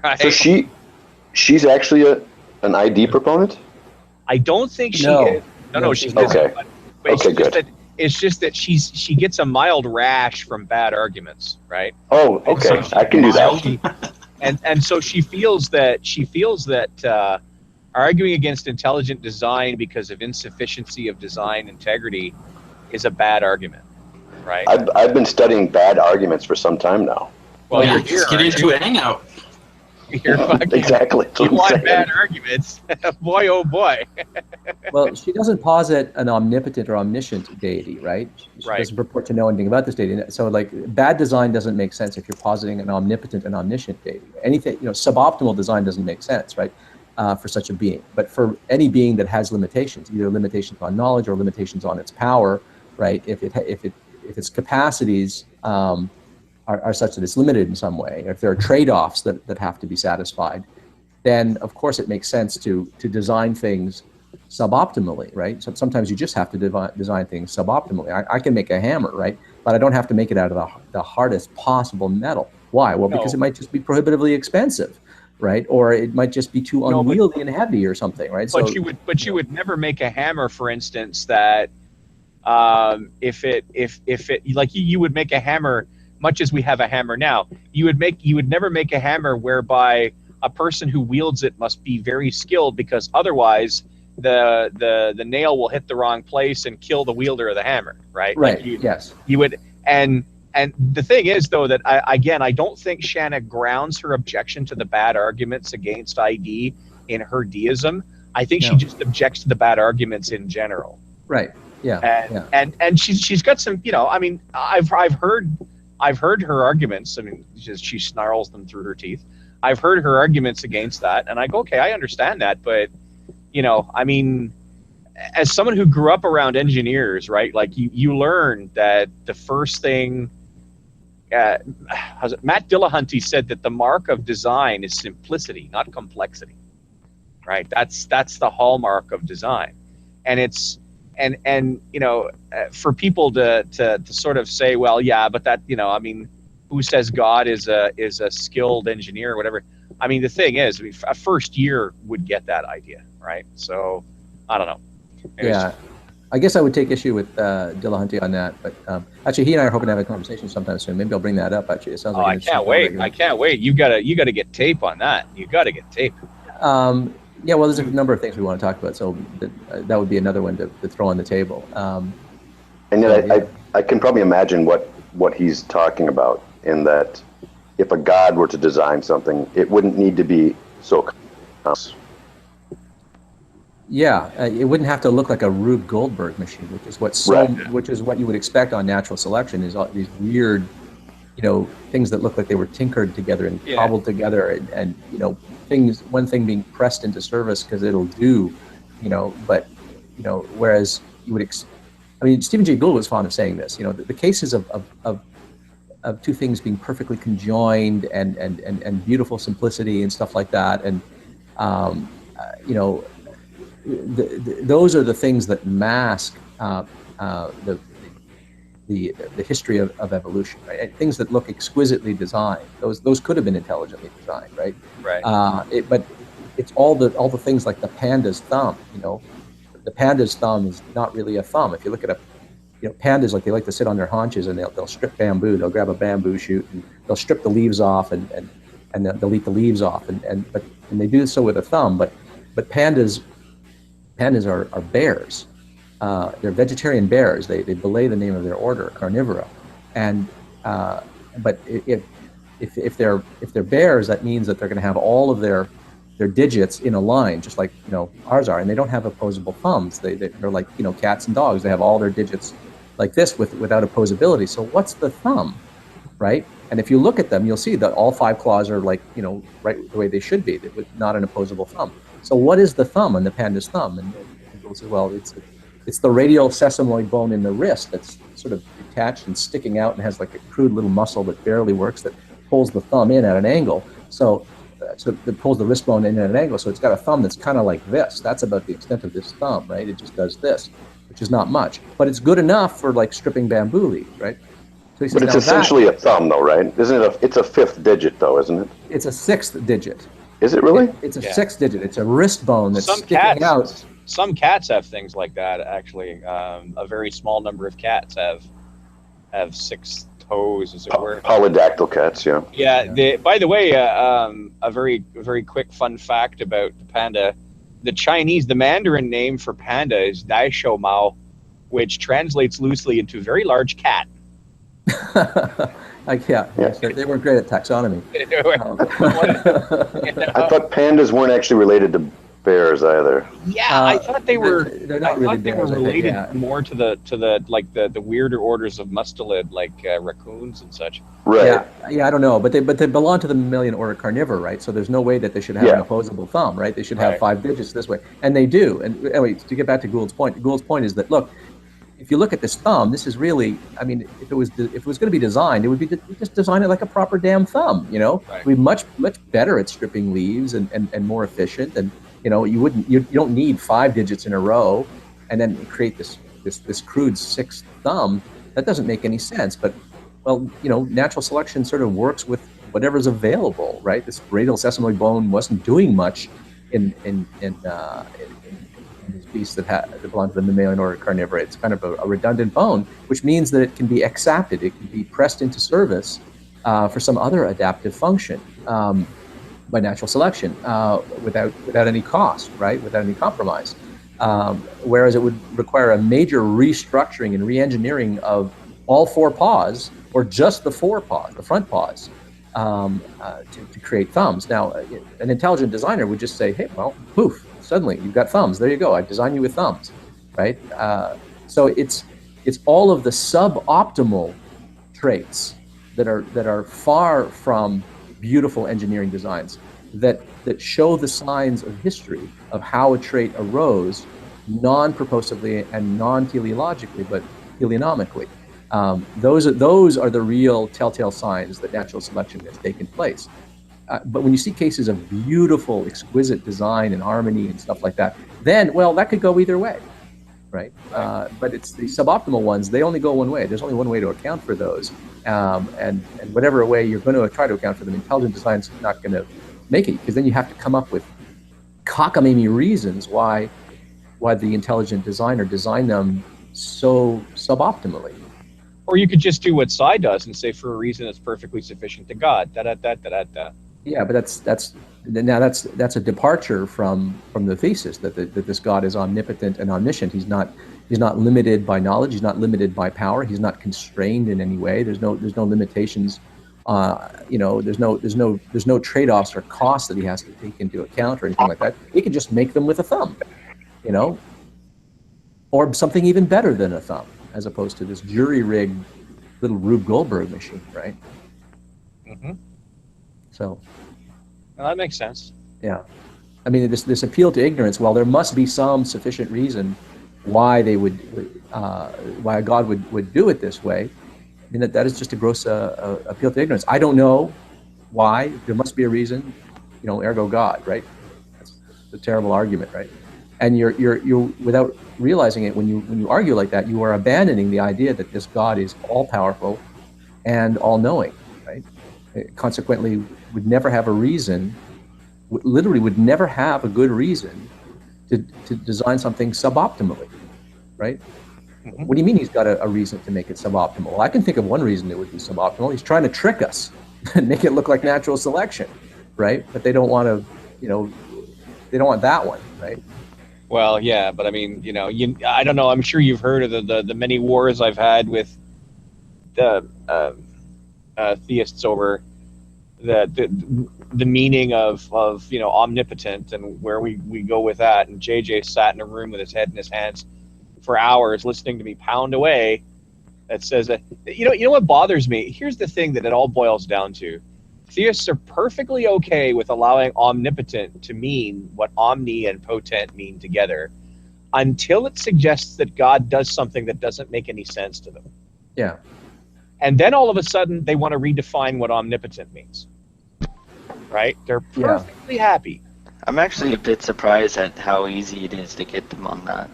right? So she's actually an ID proponent? I don't think she No. is. No, No, she's she's not. Okay. But Okay, it's just good. that it's just that she gets a mild rash from bad arguments, right? Oh, okay. I can do that. And so she feels that arguing against intelligent design because of insufficiency of design integrity is a bad argument, right? I've been studying bad arguments for some time now. Well, Yeah, you're just here. get into a hangout. You're fucking, Exactly. That's you what I'm want saying. bad arguments, boy, oh boy. Well, she doesn't posit an omnipotent or omniscient deity, right? She Right. doesn't purport to know anything about this deity. So, like, bad design doesn't make sense if you're positing an omnipotent and omniscient deity. Anything, you know, suboptimal design doesn't make sense, right, for such a being. But for any being that has limitations, either limitations on knowledge or limitations on its power, right? If its capacities are such that it's limited in some way, if there are trade-offs that have to be satisfied, then of course it makes sense to design things suboptimally, right? So sometimes you just have to design things suboptimally. I can make a hammer, right? But I don't have to make it out of the hardest possible metal. Why? Well, because No. it might just be prohibitively expensive, right? Or it might just be too unwieldy and heavy or something, right? But So you would never make a hammer, for instance, that if it like you would make a hammer, much as we have a hammer now, you would never make a hammer whereby a person who wields it must be very skilled, because otherwise the nail will hit the wrong place and kill the wielder of the hammer, right? right, Like yes. you would, and the thing is, though, that I don't think Shanna grounds her objection to the bad arguments against ID in her deism. I think she No. just objects to the bad arguments in general. Right, yeah, yeah. And she's got some, you know, I mean, I've heard her arguments. I mean, she snarls them through her teeth. I've heard her arguments against that, and I go, okay, I understand that, but, you know, I mean, as someone who grew up around engineers, right? Like you learn that the first thing, Matt Dillahunty said that the mark of design is simplicity, not complexity, right? That's the hallmark of design, and it's and you know, for people to sort of say, well, yeah, but that, you know, I mean, who says God is a skilled engineer or whatever? I mean, the thing is, a first year would get that idea, right? So, I don't know. Yeah, I guess I would take issue with Dillahunty on that, but actually, he and I are hoping to have a conversation sometime soon. Maybe I'll bring that up. Actually, it sounds like I can't wait. I can't wait. You gotta get tape on that. You gotta get tape. Yeah, well, there's a number of things we want to talk about, so that would be another one to throw on the table. And yet, I can probably imagine what he's talking about, in that if a god were to design something, it wouldn't need to be so complex. Yeah, it wouldn't have to look like a Rube Goldberg machine, which is what you would expect on natural selection, is all these weird, you know, things that look like they were tinkered together and cobbled together, and you know, one thing being pressed into service because it'll do, you know, but, you know, whereas you would, I mean, Stephen Jay Gould was fond of saying this, you know, the cases of two things being perfectly conjoined and beautiful simplicity and stuff like that, and you know, those are the things that mask the history of evolution, right? Things that look exquisitely designed, those could have been intelligently designed, right? Right. But it's all the things like the panda's thumb. You know, the panda's thumb is not really a thumb. If you look at you know, pandas, like, they like to sit on their haunches, and they'll strip bamboo. They'll grab a bamboo shoot and they'll strip the leaves off and they'll eat the leaves off, and they do so with a thumb. But pandas are bears, they're vegetarian bears. They belay the name of their order, carnivora, and but if they're bears, that means that they're going to have all of their digits in a line, just like ours are, and they don't have opposable thumbs. They're like cats and dogs. They have all their digits like this without opposability. So what's the thumb, right? And if you look at them, you'll see that all 5 claws are like right the way they should be, with not an opposable thumb. So what is the thumb on the panda's thumb? And people say, well, it's the radial sesamoid bone in the wrist that's sort of detached and sticking out and has like a crude little muscle that barely works that pulls the thumb in at an angle. So it pulls the wrist bone in at an angle. So it's got a thumb that's kind of like this. That's about the extent of this thumb, right? It just does this, which is not much, but it's good enough for like stripping bamboo leaves, right? So he says, but it's essentially a thumb, though, right? Isn't it? It's a 5th digit, though, isn't it? It's a 6th digit. Is it really? It's a 6th digit. It's a wrist bone that's sticking out. Some cats have things like that. Actually, a very small number of cats have 6 toes, as it were. Polydactyl cats, yeah. Yeah. By the way, a very quick fun fact about the panda: the Mandarin name for panda is Dai Shou Mao, which translates loosely into very large cat. They weren't great at taxonomy. I thought pandas weren't actually related to bears either. Yeah, I thought they were. They're not really bears. They were related more to the weirder orders of mustelid, like raccoons and such. Right. Yeah, I don't know, but they belong to the mammalian order Carnivora, right? So there's no way that they should have an opposable thumb, right? They should have 5 digits this way, and they do. And anyway, to get back to Gould's point is that, look, if you look at this thumb, this is really, I mean, if it was going to be designed, it would be just design it like a proper damn thumb, Right. It would be much better at stripping leaves and more efficient, and you don't need 5 digits in a row and then create this crude 6th thumb. That doesn't make any sense. But natural selection sort of works with whatever's available, right? This radial sesamoid bone wasn't doing much in these beasts that belong to the mammalian order Carnivora. It's kind of a redundant bone, which means that it can be exapted. It can be pressed into service for some other adaptive function by natural selection without any cost, right? Without any compromise. Whereas it would require a major restructuring and re-engineering of all 4 paws, or just the 4 paws, the front paws, to create thumbs. Now, an intelligent designer would just say, hey, well, poof, suddenly you've got thumbs. There you go. I designed you with thumbs, right? So it's all of the suboptimal traits that are far from beautiful engineering designs that show the signs of history of how a trait arose non-purposively and non-teleologically, but teleonomically. Those are the real telltale signs that natural selection has taken place. But when you see cases of beautiful, exquisite design and harmony and stuff like that, then, well, that could go either way, right? But it's the suboptimal ones, they only go one way. There's only one way to account for those. And whatever way you're going to try to account for them, intelligent design's not going to make it, because then you have to come up with cockamamie reasons why the intelligent designer designed them so suboptimally. Or you could just do what Psi does and say, for a reason that's perfectly sufficient to God. Da-da-da-da-da-da. Yeah, but that's a departure from the thesis that this God is omnipotent and omniscient. He's not limited by knowledge. He's not limited by power. He's not constrained in any way. There's no limitations. There's no trade-offs or costs that he has to take into account or anything like that. He can just make them with a thumb, or something even better than a thumb, as opposed to this jury-rigged little Rube Goldberg machine, right? Mm-hmm. So, well, that makes sense. Yeah, I mean, this appeal to ignorance. Well, there must be some sufficient reason why why God would do it this way. I mean, that is just a gross appeal to ignorance. I don't know why. There must be a reason. Ergo God, right? That's a terrible argument, right? And you're without realizing it, when you argue like that, you are abandoning the idea that this God is all powerful and all knowing, right? Consequently, would never have a reason, literally would never have a good reason to design something suboptimally, right? Mm-hmm. What do you mean he's got a reason to make it suboptimal? Well, I can think of one reason it would be suboptimal. He's trying to trick us and make it look like natural selection, right? But they don't want to, they don't want that one, right? Well, yeah, but I mean, I don't know. I'm sure you've heard of the many wars I've had with the theists over the meaning of omnipotent and where we go with that. And JJ sat in a room with his head in his hands for hours listening to me pound away. That says that you know what bothers me. Here's the thing that it all boils down to. Theists are perfectly okay with allowing omnipotent to mean what omni and potent mean together until it suggests that God does something that doesn't make any sense to them. Yeah. And then all of a sudden they want to redefine what omnipotent means. Right? They're perfectly happy. I'm actually a bit surprised at how easy it is to get them on that.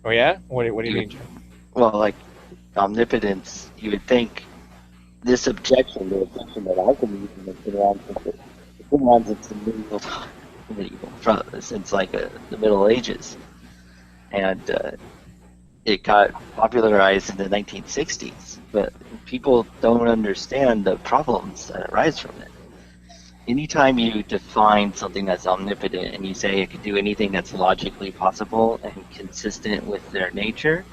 Oh yeah? What do you mean, Jim? Well, like omnipotence, you would think this objection, the objection that I can use, has been around since the medieval, since like the Middle Ages, and it got popularized in the 1960s. But people don't understand the problems that arise from it. Anytime you define something that's omnipotent and you say it can do anything that's logically possible and consistent with their nature,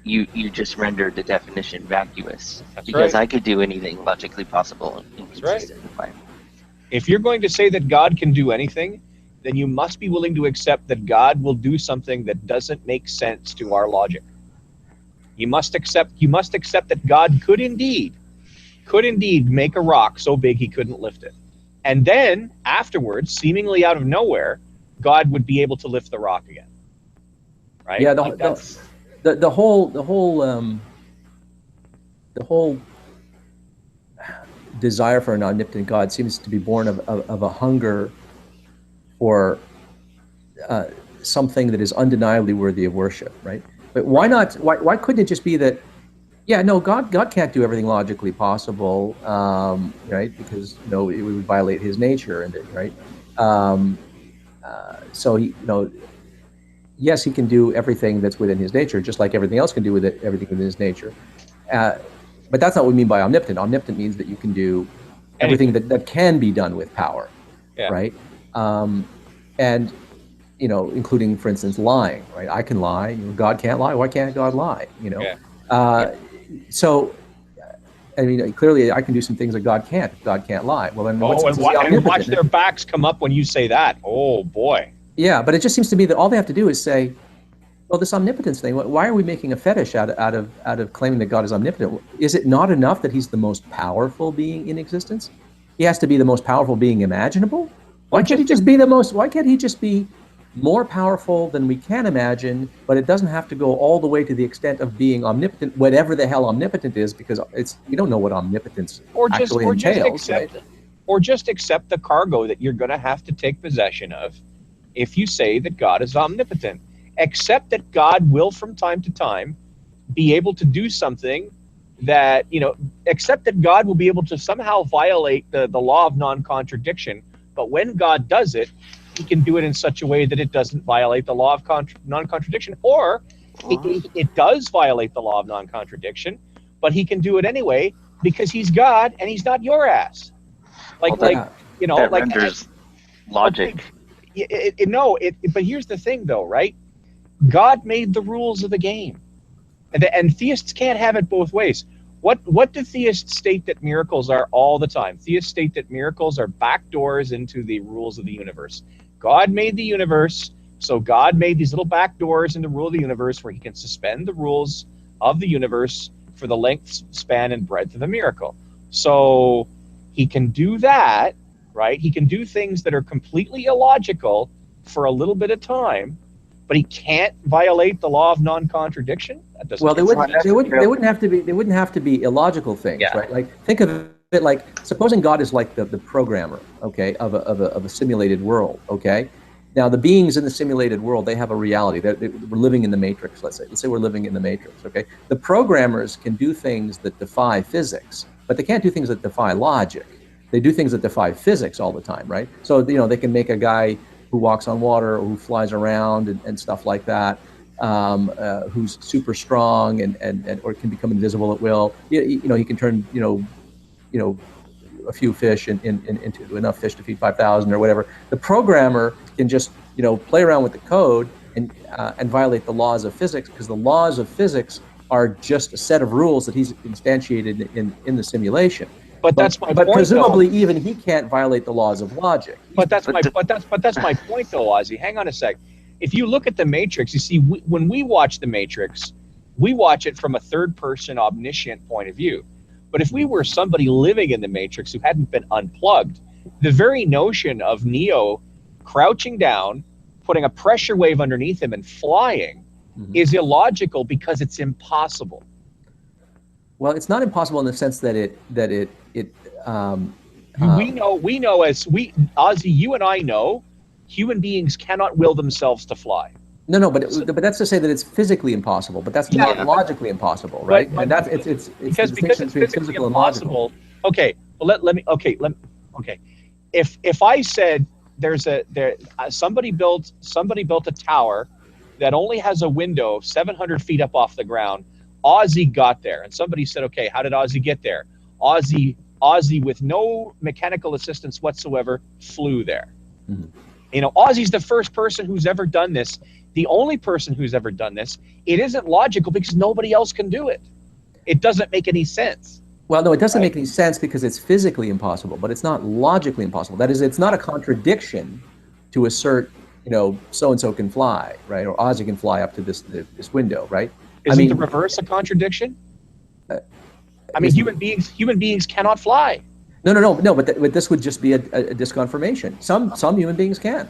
you just rendered the definition vacuous. That's because right. I could do anything logically possible and consistent with mine. If you're going to say that God can do anything, then you must be willing to accept that God will do something that doesn't make sense to our logic. You must accept that God could indeed make a rock so big he couldn't lift it. And then afterwards, seemingly out of nowhere, God would be able to lift the rock again. Right? Yeah, the whole desire for an omnipotent God seems to be born of a hunger for something that is undeniably worthy of worship, right? But why not? Why couldn't it just be that? Yeah, no, God can't do everything logically possible, right? Because it would violate His nature, and right. So He, yes, He can do everything that's within His nature, just like everything else can do with it, everything within His nature. But that's not what we mean by omnipotent. Omnipotent means that you can do everything that can be done with power, right? And including, for instance, lying, right? I can lie. God can't lie. Why can't God lie? So, I mean, clearly, I can do some things that God can't. God can't lie. Well, then watch their backs come up when you say that. Oh boy. Yeah, but it just seems to me that all they have to do is say, well, this omnipotence thing. Why are we making a fetish out of claiming that God is omnipotent? Is it not enough that He's the most powerful being in existence? He has to be the most powerful being imaginable. Why can't He just be the most? Why can't He just be more powerful than we can imagine? But it doesn't have to go all the way to the extent of being omnipotent, whatever the hell omnipotent is, because we don't know what omnipotence actually entails, right? Or just accept the cargo that you're going to have to take possession of if you say that God is omnipotent. Accept that God will, from time to time, be able to do something that, accept that God will be able to somehow violate the law of non-contradiction, but when God does it, He can do it in such a way that it doesn't violate the law of non-contradiction, or it does violate the law of non-contradiction, but He can do it anyway because He's God and He's not your ass. That renders logic. But here's the thing, though, right? God made the rules of the game, and theists can't have it both ways. What do theists state that miracles are all the time? Theists state that miracles are backdoors into the rules of the universe. God made the universe, so God made these little back doors in the rule of the universe where He can suspend the rules of the universe for the length, span, and breadth of the miracle. So He can do that, right? He can do things that are completely illogical for a little bit of time, but He can't violate the law of non-contradiction. That doesn't. Well, they wouldn't have to be illogical things, right? Like, think of it like, supposing God is like the programmer, okay, of a simulated world, okay. Now the beings in the simulated world, they have a reality. We're living in the Matrix. Let's say we're living in the Matrix, okay. The programmers can do things that defy physics, but they can't do things that defy logic. They do things that defy physics all the time, right? So they can make a guy who walks on water or who flies around and stuff like that, who's super strong and or can become invisible at will. He can turn a few fish into enough fish to feed 5,000 or whatever. The programmer can just play around with the code and violate the laws of physics, because the laws of physics are just a set of rules that he's instantiated in the simulation. But that's my but point, presumably though. even he can't violate the laws of logic. But that's my point, though, Ozzy. Hang on a sec. If you look at the Matrix, you see, when we watch the Matrix, we watch it from a third-person omniscient point of view. But if we were somebody living in the Matrix who hadn't been unplugged, the very notion of Neo crouching down, putting a pressure wave underneath him and flying is illogical because it's impossible. Well, it's not impossible in the sense that we know as Ozzy, you and I know, human beings cannot will themselves to fly. No, but that's to say that it's physically impossible, but that's not logically impossible, right? And that's it's because it's physically impossible. Okay, well let me. If I said somebody built a tower that only has a window 700 feet up off the ground. Ozzy got there, and somebody said, "Okay, how did Ozzy get there?" Ozzy with no mechanical assistance whatsoever flew there. Ozzy's the first person who's ever done this. The only person who's ever done this. It isn't logical because nobody else can do it. It doesn't make any sense. Well, no, it doesn't make any sense because it's physically impossible, but it's not logically impossible. That is, it's not a contradiction to assert, so-and-so can fly, right? Or Ozzy can fly up to this window, right? Isn't the reverse a contradiction? Human beings cannot fly. No, but this would just be a disconfirmation. Some human beings can,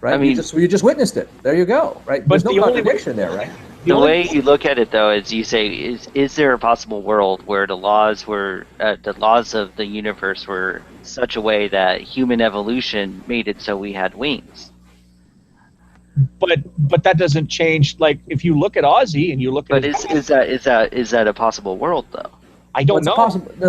right? You just witnessed it. There you go, right? But there's no contradiction there, right? The way you look at it, though, is you say, is there a possible world where the laws of the universe were such a way that human evolution made it so we had wings? But that doesn't change. Like if you look at Ozzy and you look at. But is that a possible world, though? I don't know.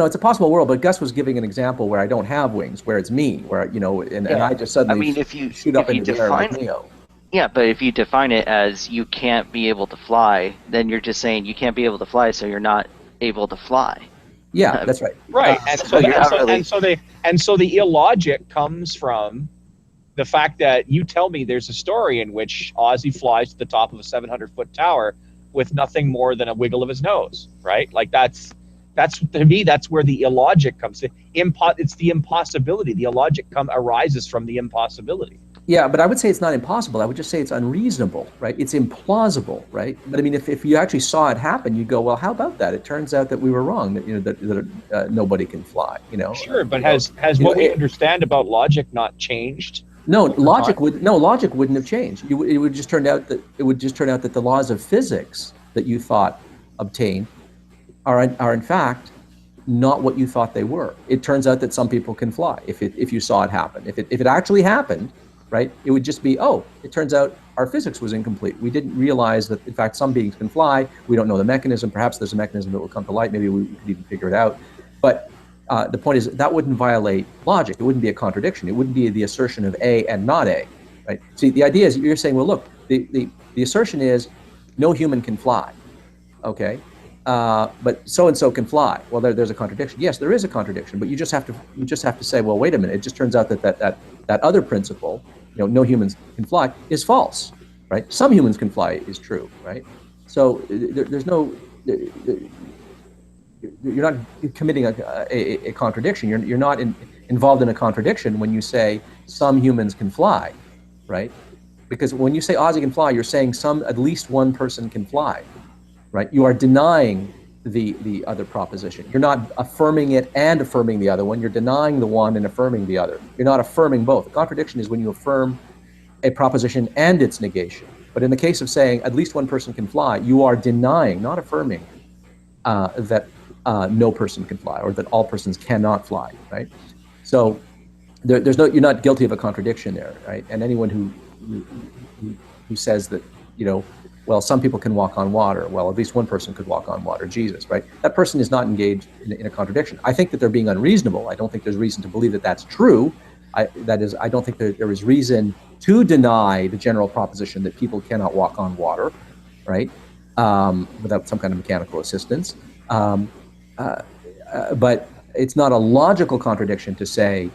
It's a possible world, but Gus was giving an example where I don't have wings, where it's me, where and I just suddenly shoot up into the air like Neo. Yeah, but if you define it as you can't be able to fly, then you're just saying you can't be able to fly, so you're not able to fly. Yeah, that's right. Right, and so the illogic comes from the fact that you tell me there's a story in which Ozzy flies to the top of a 700-foot tower with nothing more than a wiggle of his nose, right? Like that's to me, that's where the illogic comes in. It's the impossibility. The illogic arises from the impossibility. Yeah, but I would say it's not impossible. I would just say it's unreasonable, right? It's implausible, right? But I mean, if you actually saw it happen, you go, well, how about that? It turns out that we were wrong. That nobody can fly. Sure, but has what we understand about logic not changed? No, logic wouldn't have changed. It would just turn out that the laws of physics that you thought obtained are in fact not what you thought they were. It turns out that some people can fly if you saw it happen. If it actually happened, right, it would just be, it turns out our physics was incomplete. We didn't realize that, in fact, some beings can fly. We don't know the mechanism. Perhaps there's a mechanism that will come to light. Maybe we could even figure it out. But the point is that wouldn't violate logic. It wouldn't be a contradiction. It wouldn't be the assertion of A and not A, right? See, the idea is you're saying, well, look, the assertion is no human can fly, okay? But so-and-so can fly. Well, there's a contradiction. Yes, there is a contradiction, but you just have to say, well, wait a minute. It just turns out that other principle, no humans can fly, is false, right? Some humans can fly is true, right? So there's no, you're not committing a contradiction. You're not involved in a contradiction when you say some humans can fly, right? Because when you say Ozzy can fly, you're saying at least one person can fly, right? You are denying the other proposition. You're not affirming it and affirming the other one. You're denying the one and affirming the other. You're not affirming both. A contradiction is when you affirm a proposition and its negation. But in the case of saying at least one person can fly, you are denying, not affirming, that no person can fly or that all persons cannot fly, right? So you're not guilty of a contradiction there, right? And anyone who says that, well, some people can walk on water. Well, at least one person could walk on water, Jesus, right? That person is not engaged in a contradiction. I think that they're being unreasonable. I don't think there's reason to believe that that's true. I don't think that there is reason to deny the general proposition that people cannot walk on water, right? Without some kind of mechanical assistance. But it's not a logical contradiction to say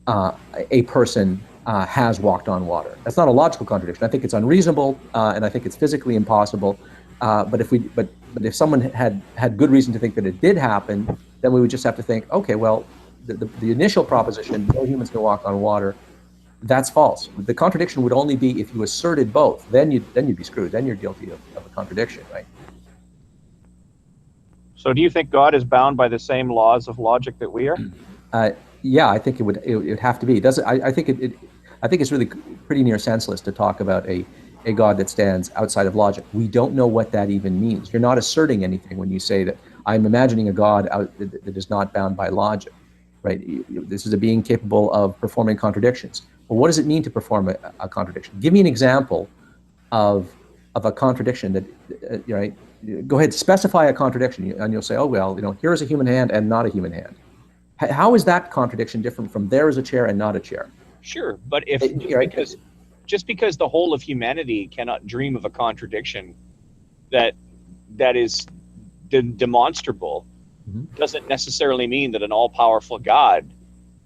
a person has walked on water. That's not a logical contradiction. I think it's unreasonable, and I think it's physically impossible. But if someone had good reason to think that it did happen, then we would just have to think, okay, well, the initial proposition, no humans can walk on water, that's false. The contradiction would only be if you asserted both. Then you'd be screwed. Then you're guilty of a contradiction, right? So do you think God is bound by the same laws of logic that we are? Yeah, I think it would have to be. I think it's really pretty near senseless to talk about a God that stands outside of logic. We don't know what that even means. You're not asserting anything when you say that I'm imagining a God that is not bound by logic, right? This is a being capable of performing contradictions. Well, what does it mean to perform a contradiction? Give me an example of a contradiction that, right? Go ahead, specify a contradiction, and you'll say, oh, well, here is a human hand and not a human hand. How is that contradiction different from there is a chair and not a chair? Sure, but just because the whole of humanity cannot dream of a contradiction that is demonstrable, doesn't necessarily mean that an all-powerful God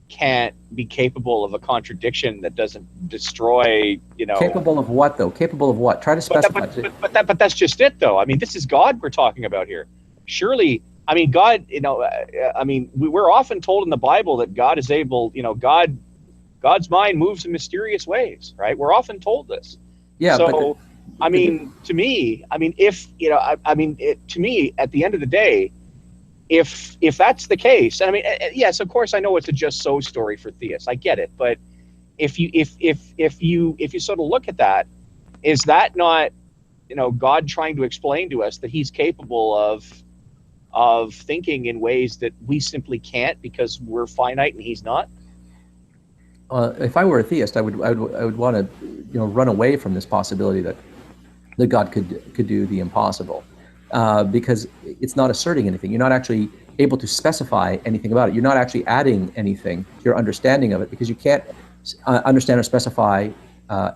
can't be capable of a contradiction that doesn't destroy, Capable of what, though? Capable of what? Try to specify. But that's just it, though. I mean, this is God we're talking about here. Surely, I mean, God, we're often told in the Bible that God is able, God's mind moves in mysterious ways, right? We're often told this. Yeah. So, to me, to me, at the end of the day, if that's the case, and yes, of course, I know it's a just so story for theists. I get it, but if you sort of look at that, is that not, God trying to explain to us that He's capable of thinking in ways that we simply can't because we're finite and He's not? If I were a theist, I would want to run away from this possibility that God could do the impossible, because it's not asserting anything. You're not actually able to specify anything about it. You're not actually adding anything to your understanding of it because you can't understand or specify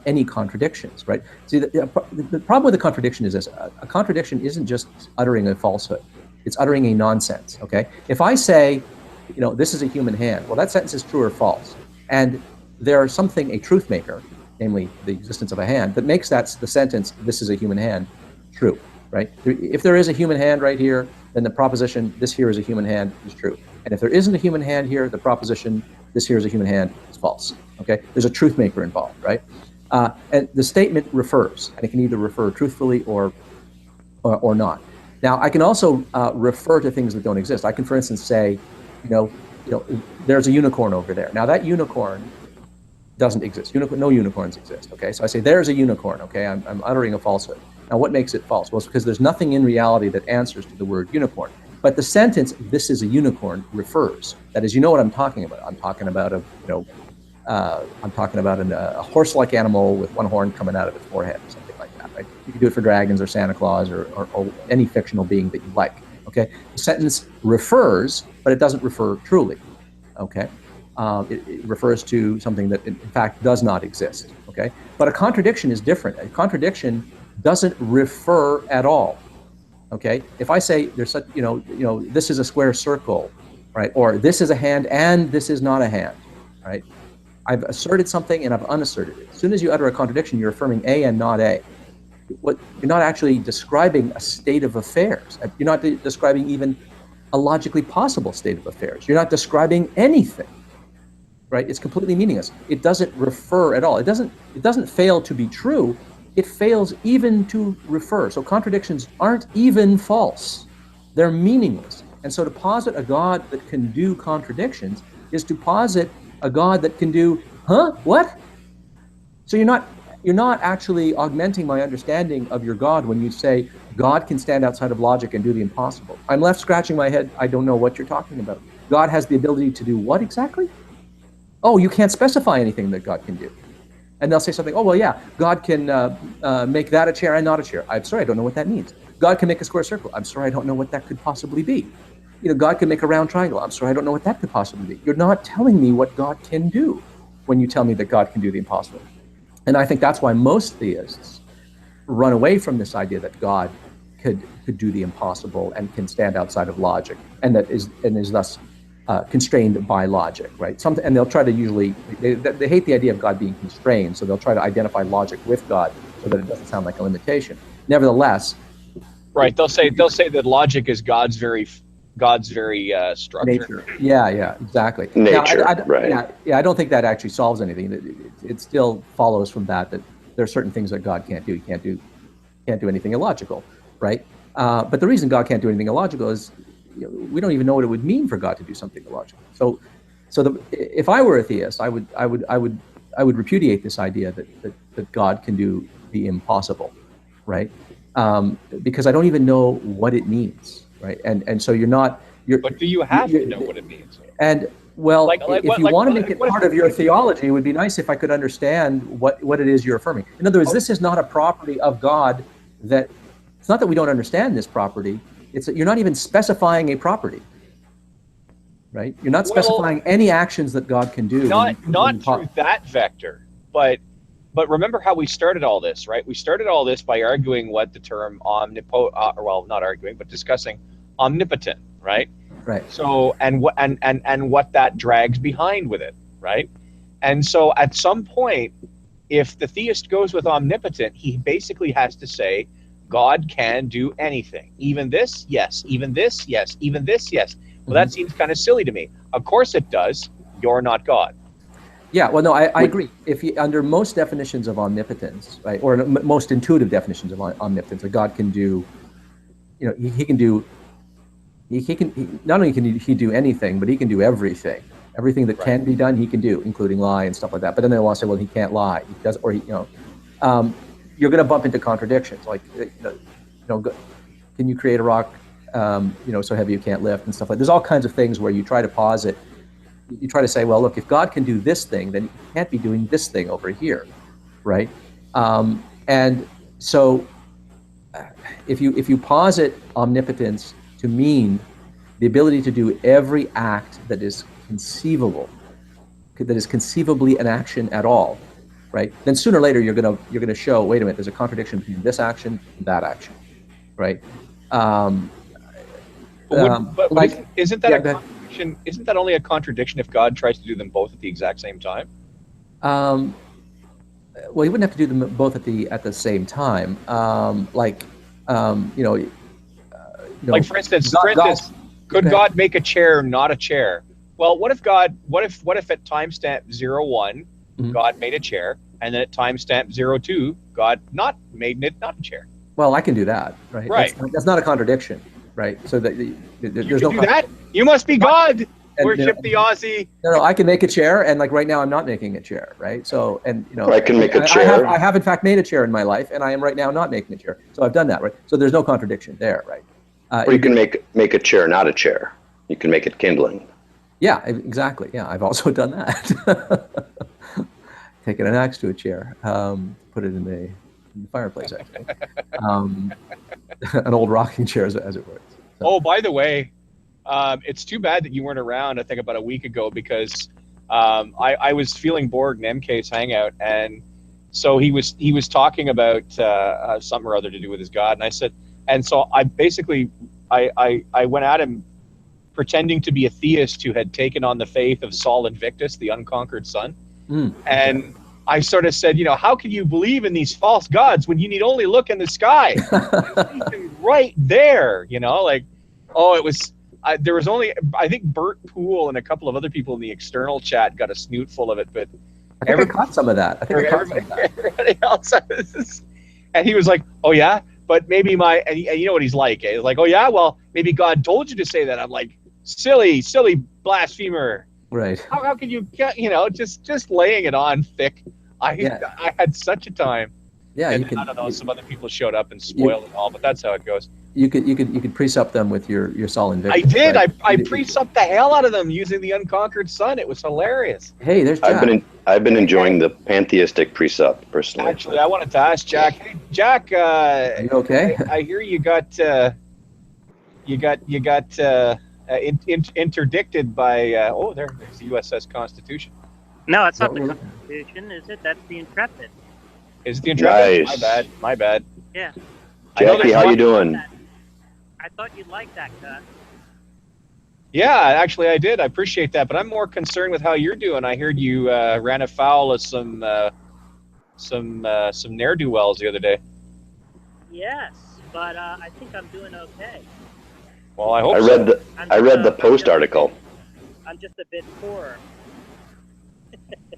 any contradictions, right? See, the problem with a contradiction is this: a contradiction isn't just uttering a falsehood; it's uttering a nonsense. Okay, if I say, this is a human hand, well, that sentence is true or false. And there's something, a truth maker, namely the existence of a hand, that makes the sentence, this is a human hand, true, right? If there is a human hand right here, then the proposition, this here is a human hand, is true. And if there isn't a human hand here, the proposition, this here is a human hand, is false, okay? There's a truth maker involved, right? And the statement refers, and it can either refer truthfully or not. Now, I can also refer to things that don't exist. I can, for instance, say, there's a unicorn over there. Now that unicorn doesn't exist. No unicorns exist. Okay, so I say there's a unicorn. Okay, I'm uttering a falsehood. Now what makes it false? Well, it's because there's nothing in reality that answers to the word unicorn. But the sentence "this is a unicorn" refers. That is, what I'm talking about. I'm talking about a horse-like animal with one horn coming out of its forehead, or something like that. Right? You can do it for dragons or Santa Claus or any fictional being that you like. Okay, the sentence refers, but it doesn't refer truly. Okay, it refers to something that in fact does not exist. Okay, but a contradiction is different. A contradiction doesn't refer at all. Okay, if I say there's such, this is a square circle, right, or this is a hand and this is not a hand, right? I've asserted something and I've unasserted it. As soon as you utter a contradiction, you're affirming A and not A. You're not actually describing a state of affairs. You're not describing even a logically possible state of affairs. You're not describing anything, right? It's completely meaningless. It doesn't refer at all. It doesn't fail to be true. It fails even to refer. So contradictions aren't even false. They're meaningless. And so to posit a God that can do contradictions is to posit a God that can do, what? So you're not actually augmenting my understanding of your God when you say God can stand outside of logic and do the impossible. I'm left scratching my head. I don't know what you're talking about. God has the ability to do what exactly? Oh, you can't specify anything that God can do. And they'll say something, oh, well, yeah, God can make that a chair and not a chair. I'm sorry, I don't know what that means. God can make a square circle. I'm sorry, I don't know what that could possibly be. God can make a round triangle. I'm sorry, I don't know what that could possibly be. You're not telling me what God can do when you tell me that God can do the impossible. And I think that's why most theists run away from this idea that God could do the impossible and can stand outside of logic, and is thus constrained by logic, right? And they'll try to usually, they hate the idea of God being constrained, so they'll try to identify logic with God so that it doesn't sound like a limitation. Nevertheless, right? They'll say that logic is God's very structure. Nature. Yeah, exactly. Nature, now, right? Yeah, I don't think that actually solves anything. It still follows from that there are certain things that God can't do. He can't do anything illogical, right? But the reason God can't do anything illogical is we don't even know what it would mean for God to do something illogical. So if I were a theist, I would repudiate this idea that God can do the impossible, right? Because I don't even know what it means, right? And so But do you have to know what it means? And well, if you want to make it part of your theology, it would be nice if I could understand what it is you're affirming. In other words, this is not a property of God that, it's not that we don't understand this property, it's that you're not even specifying a property, right? You're not specifying any actions that God can do. Not through that vector, but remember how we started all this, right? We started all this by arguing what the term not arguing, but discussing omnipotent, right? Right. So and what that drags behind with it, right? And so at some point, if the theist goes with omnipotent, he basically has to say, God can do anything. Even this, yes. Even this, yes. Even this, yes. Well, that seems kind of silly to me. Of course it does. You're not God. Yeah, well, no, I agree. If you, under most definitions of omnipotence, right, or most intuitive definitions of omnipotence, that God can do, he can do. Not only can he do anything, but he can do everything. Everything that can be done, he can do, including lie and stuff like that. But then they want to say, well, he can't lie. He does, or you're going to bump into contradictions. Like, can you create a rock, so heavy you can't lift and stuff like that. There's all kinds of things where you try to posit. You try to say, well, look, if God can do this thing, then he can't be doing this thing over here, right? And so, if you posit omnipotence to mean the ability to do every act that is conceivable, that is conceivably an action at all, right? Then sooner or later you're gonna show, wait a minute, there's a contradiction between this action and that action, right? Isn't that a contradiction? Isn't that only a contradiction if God tries to do them both at the exact same time? Well, he wouldn't have to do them both at the same time. Like for instance, could God make a chair not a chair? Well, what if at timestamp 01, God made a chair, and then at timestamp 02, God made it not a chair? Well, I can do that, right? Right. That's not a contradiction, right? So that there's no. Do that? You must be God. Worship the Aussie. No, I can make a chair, and like right now, I'm not making a chair, right? So, I can make a chair. I have in fact made a chair in my life, and I am right now not making a chair. So I've done that, right? So there's no contradiction there, right? Or you can make a chair not a chair. You can make it kindling. Yeah, exactly. Yeah, I've also done that. Taken an axe to a chair, put it in the fireplace, actually. An old rocking chair, as it were. So. Oh, by the way, it's too bad that you weren't around, I think, about a week ago, because I was feeling bored in MK's Hangout, and so he was talking about something or other to do with his God, and I said, and so I basically I went at him pretending to be a theist who had taken on the faith of Sol Invictus, the unconquered sun, and I sort of said, how can you believe in these false gods when you need only look in the sky? Right there, it was. There was only, I think, Bert Poole and a couple of other people in the external chat got a snoot full of it, but I think I caught some of that. Everybody else, and he was like, "Oh yeah, but maybe and you know what he's like? He's like, "Oh yeah, well maybe God told you to say that." I'm like, "Silly blasphemer!" Right? How can you just laying it on thick? I had such a time. Yeah, and I don't know. Some other people showed up and spoiled it all, but that's how it goes. You could pre-sup them with your Sol Invictus. I did. Right? I pre-supped the hell out of them using the unconquered sun. It was hilarious. Hey, there's Jack. I've been enjoying the pantheistic pre-sup personally. Actually, I wanted to ask Jack. Hey, Jack. Are you okay? I hear you got interdicted by. There's the USS Constitution. No, it's not the Constitution, is it? That's the Intrepid. Is it the Intrepid? Nice. My bad. Yeah. Jackie, how you doing? I thought you'd like that, Gus. Yeah, actually, I did. I appreciate that, but I'm more concerned with how you're doing. I heard you ran afoul of some ne'er do wells the other day. Yes, but I think I'm doing okay. Well, I hope I so. read the I read the Post article. I'm just a bit poorer.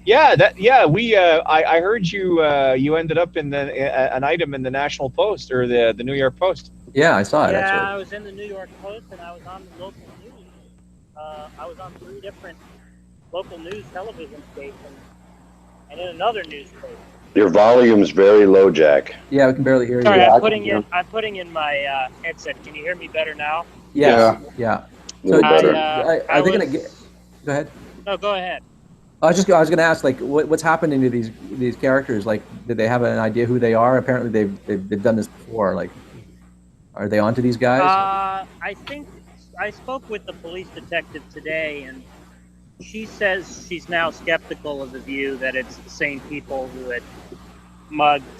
Yeah, we. I heard you. You ended up in an item in the National Post or the New York Post. Yeah, I saw it Yeah, actually. I was in the New York Post and I was on the local news. I was on 3 different local news television stations and in another newspaper. Your volume's very low, Jack. Yeah, we can barely hear Sorry, you. I'm putting in my headset. Can you hear me better now? Yes. Yeah. A little better. Are they going to get? Go ahead. No, go ahead. I was going to ask, like, what's happening to these characters? Like, did they have an idea who they are? Apparently, they've done this before. Like, are they onto these guys? I think I spoke with the police detective today, and she says she's now skeptical of the view that it's the same people who had mugged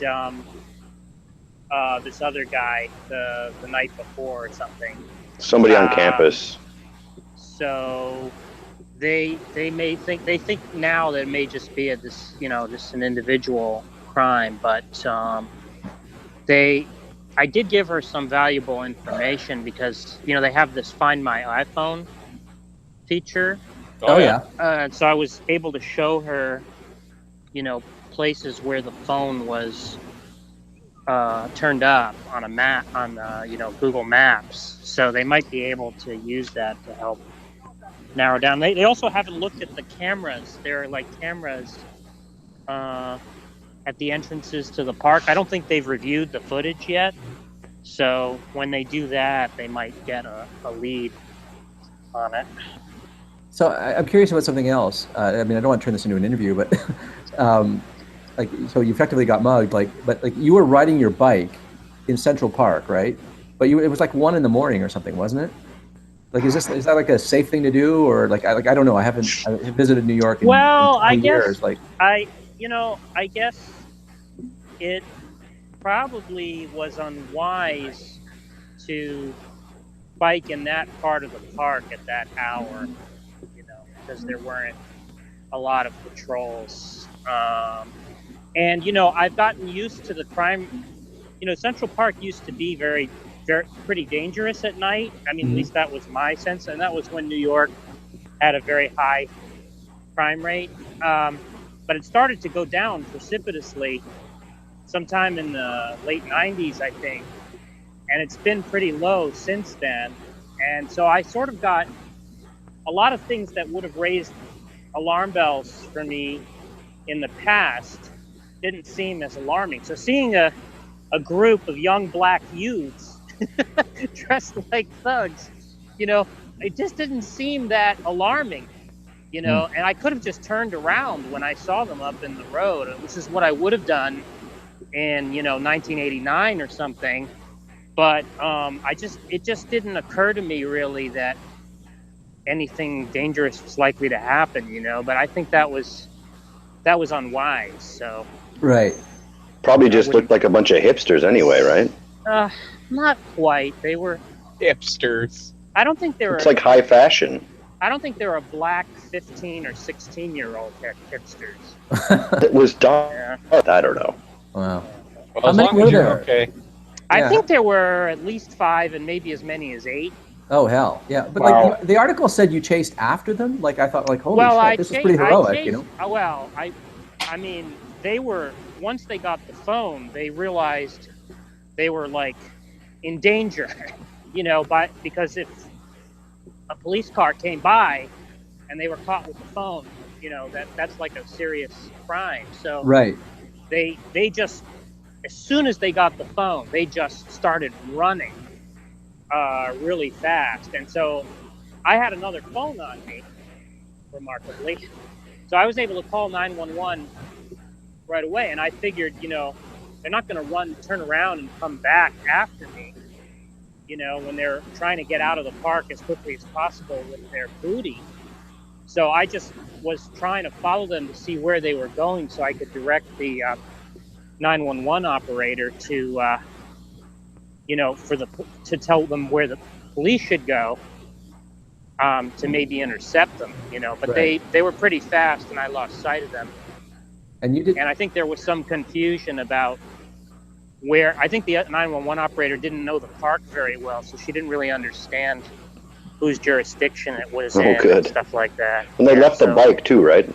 this other guy the night before or something. Somebody on campus. So they may think now that it may just be just an individual crime, but I did give her some valuable information because they have this Find My iPhone feature. Oh yeah. And so I was able to show her, places where the phone was turned up on a map on Google Maps. So they might be able to use that to help narrow down. They also haven't looked at the cameras. There are like cameras at the entrances to the park. I don't think they've reviewed the footage yet. So when they do that, they might get a lead on it. So I'm curious about something else. I mean, I don't want to turn this into an interview, but so you effectively got mugged. But you were riding your bike in Central Park, right? But it was like 1 a.m. or something, wasn't it? Like, is that like a safe thing to do, or I don't know. I haven't visited New York in, well, in 20 years. I guess it probably was unwise to bike in that part of the park at that hour, because there weren't a lot of patrols. And I've gotten used to the crime. Central Park used to be pretty dangerous at night. I mean, at least that was my sense, and that was when New York had a very high crime rate. But it started to go down precipitously sometime in the late 90s, I think. And it's been pretty low since then. And so I sort of got a lot of things that would have raised alarm bells for me in the past didn't seem as alarming. So seeing a group of young black youths dressed like thugs, it just didn't seem that alarming, and I could have just turned around when I saw them up in the road. This is what I would have done in, 1989 or something. But it just didn't occur to me really that anything dangerous was likely to happen, but I think that was unwise. So Right. Probably just looked like a bunch of hipsters anyway, right? Not quite. They were hipsters. I don't think they were. It's like high fashion. I don't think they were black 15 or 16-year-old hipsters. It was dark. Yeah. I don't know. Wow. Well, How many were there? Okay. I think there were at least 5 and maybe as many as 8. Oh hell, yeah! But like the article said, you chased after them. Like I thought, like holy shit, this is pretty heroic, I mean, they were once they got the phone, they realized they were like in danger, because if a police car came by and they were caught with the phone, that's like a serious crime. So right, they just as soon as they got the phone, they just started running. Really fast, and so I had another phone on me, remarkably, so I was able to call 911 right away. And I figured, they're not going to turn around and come back after me, when they're trying to get out of the park as quickly as possible with their booty. So I just was trying to follow them to see where they were going, so I could direct the 911 operator to. To tell them where the police should go. to maybe intercept them, you know. But Right. they were pretty fast, and I lost sight of them. And you did. And I think there was some confusion about where. I think the 911 operator didn't know the park very well, so she didn't really understand whose jurisdiction it was Oh, in good. and stuff like that. And they Yeah, left the so- bike too, right?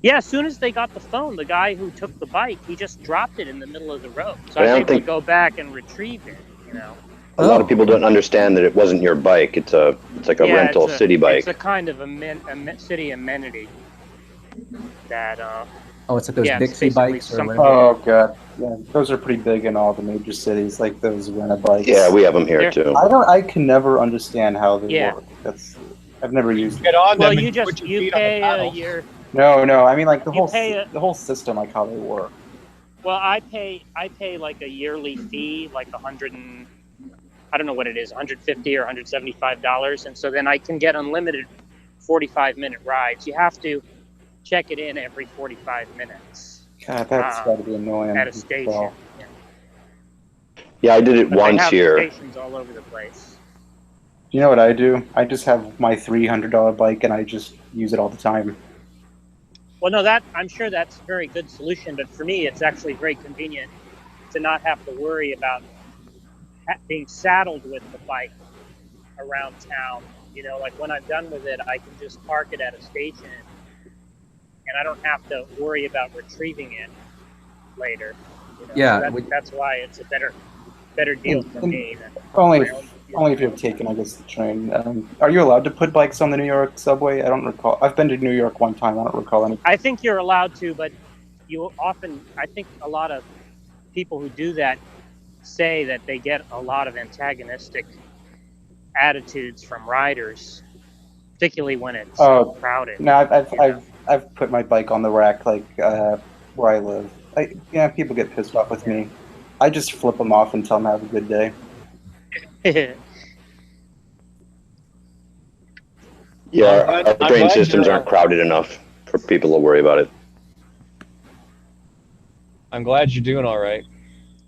Yeah, as soon as they got the phone, the guy who took the bike, he just dropped it in the middle of the road. So But I I was don't able to think- go back and retrieve it, you know. A lot Oh. of people don't understand that it wasn't your bike. It's like a rental it's city bike. It's a kind of city amenity that, Oh, it's like those yeah, it's Bixie basically bikes or some- whatever. Oh god, yeah, those are pretty big in all the major cities, like those rent bikes. Yeah, we have them here They're- too. I can never understand how they Yeah. work. I've never used them. Get on well, them you and just, put your you feet on the pay paddles. your, No, I mean like the You whole pay the whole system, like how they work. well, I pay like a yearly fee, like I don't know what it is, $150 or $175. And so then I can get unlimited 45-minute rides. You have to check it in every 45 minutes God, that's got to be annoying. at a station. Well, Yeah. Yeah, I did it But they once have here. stations all over the place. you know what I do? I just have my $300 bike and I just use it all the time. Well, no, I'm sure that's a very good solution, but for me, it's actually very convenient to not have to worry about being saddled with the bike around town. You know, like when I'm done with it, I can just park it at a station, and I don't have to worry about retrieving it later. You know? Yeah, So that's why it's a better deal for me. Than Only my if, own- only if you've taken, I guess, the train. Are you allowed to put bikes on the New York subway? I don't recall. I've been to New York one time. I don't recall any. I think you're allowed to, but I think a lot of people who do that say that they get a lot of antagonistic attitudes from riders, particularly when it's Oh, crowded. No, I've put my bike on the rack, like where I live. Yeah, people get pissed off with me. I just flip them off and tell them have a good day. Yeah, I'm our glad train you're- systems aren't crowded enough for people to worry about it. I'm glad you're doing all right.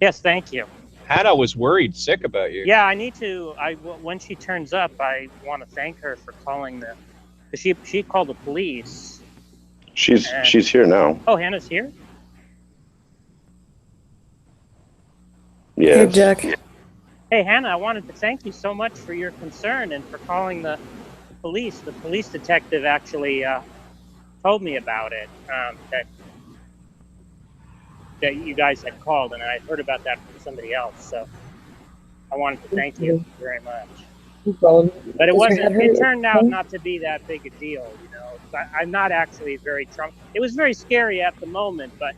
Yes, thank you. Hannah was worried sick about you. Yeah, I need to. When she turns up, I want to thank her for calling she called the police. She's here now. Oh, Hannah's here? Yes. Hey, Jack. Hey, Hannah, I wanted to thank you so much for your concern and for calling the police. The police detective actually told me about it, that you guys had called, and I heard about that from somebody else. So I wanted to thank you very much. No problem. But it Does your wasn't. head hurt It or turned out something? not to be that big a deal, you know. I'm not actually very It was very scary at the moment, but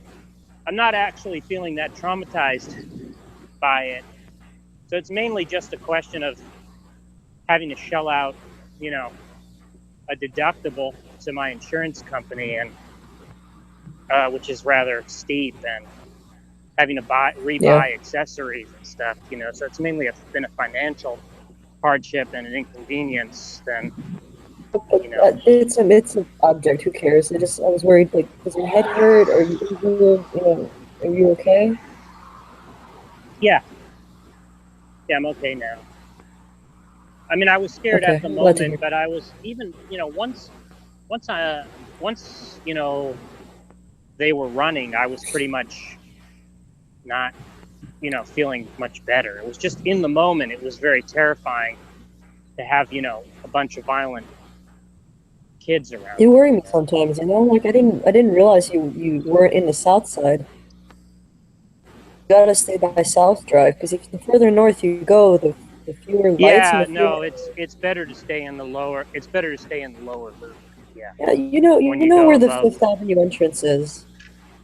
I'm not actually feeling that traumatized by it. So it's mainly just a question of having to shell out, you know, a deductible to my insurance company, and which is rather steep, and having to rebuy accessories and stuff, you know. So it's mainly been a financial hardship and an inconvenience than, you know. It's an object. Who cares? I was worried. Like, does your head hurt? Are you okay? Yeah, I'm okay now. I mean, I was scared Okay, at the glad to hear. moment, but I was even, you know, once you know, they were running, I was pretty much not, you know, feeling much better. It was just in the moment, it was very terrifying to have, you know, a bunch of violent kids around. You worry me sometimes. You know, like I didn't realize you weren't in the South Side. You gotta stay by South Drive because the further north you go, the fewer lights. Yeah, and the no, fewer... it's better to stay in the lower. It's better to stay in the lower loop. Yeah. Yeah, you know When you know go where the above- Fifth Avenue entrance is.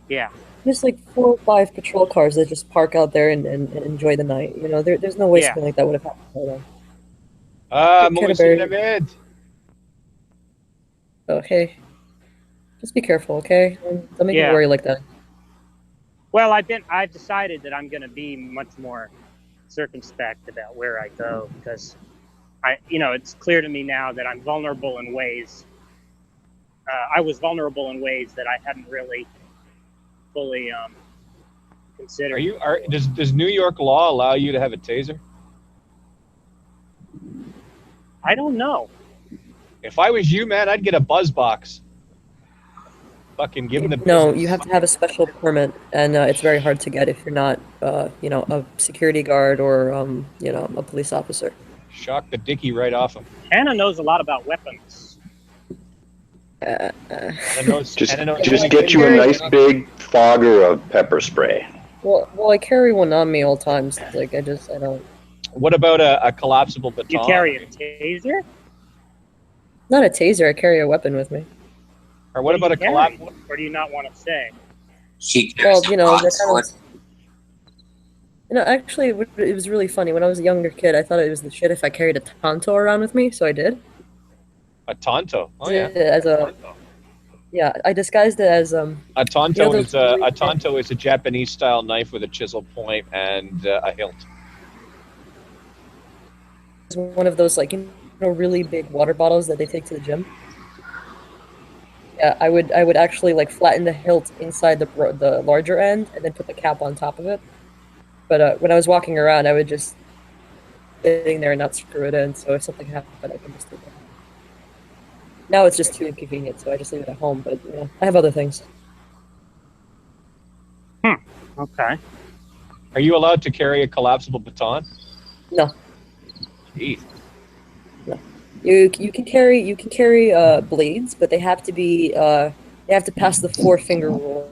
Yeah. There's like 4 or 5 patrol cars that just park out there and enjoy the night. You know, there's no way Yeah. something like that would have happened by them. Monsieur Canterbury. David. Oh, hey. Just be careful, okay? Don't make me Yeah. worry like that. Well, I've decided that I'm going to be much more circumspect about where I go, because it's clear to me now that I'm vulnerable in ways. I was vulnerable in ways that I hadn't really fully considered. Does New York law allow you to have a taser? I don't know. If I was you, man, I'd get a buzz box. Fucking give them the No, business. you have to have a special permit, and it's very hard to get if you're not, a security guard or, a police officer. Shock the dicky right off him. Hannah knows a lot about weapons. Hannah knows, Just Hannah knows just many get you a things. nice big fogger of pepper spray. Well, I carry one on me all times. Like, I don't. What about a collapsible baton? You carry a taser? Not a taser. I carry a weapon with me. Or what about a collapsible? Or do you not want to say? She Well, carries that a kind broadsword. of. Actually, it was really funny. When I was a younger kid, I thought it was the shit if I carried a Tonto around with me, so I did. A Tonto. Oh yeah. Yeah, I disguised it as A Tonto You know those is a really- Tonto is a Japanese style knife with a chisel point and a hilt. one of those really big water bottles that they take to the gym. Yeah, I would actually flatten the hilt inside the larger end and then put the cap on top of it. But when I was walking around, I would just sitting there and not screw it in. So if something happened, I can just do that. Now it's just too inconvenient, so I just leave it at home. But I have other things. Okay. Are you allowed to carry a collapsible baton? No. Jeez. You can carry blades, but they have to be they have to pass the 4-finger rule.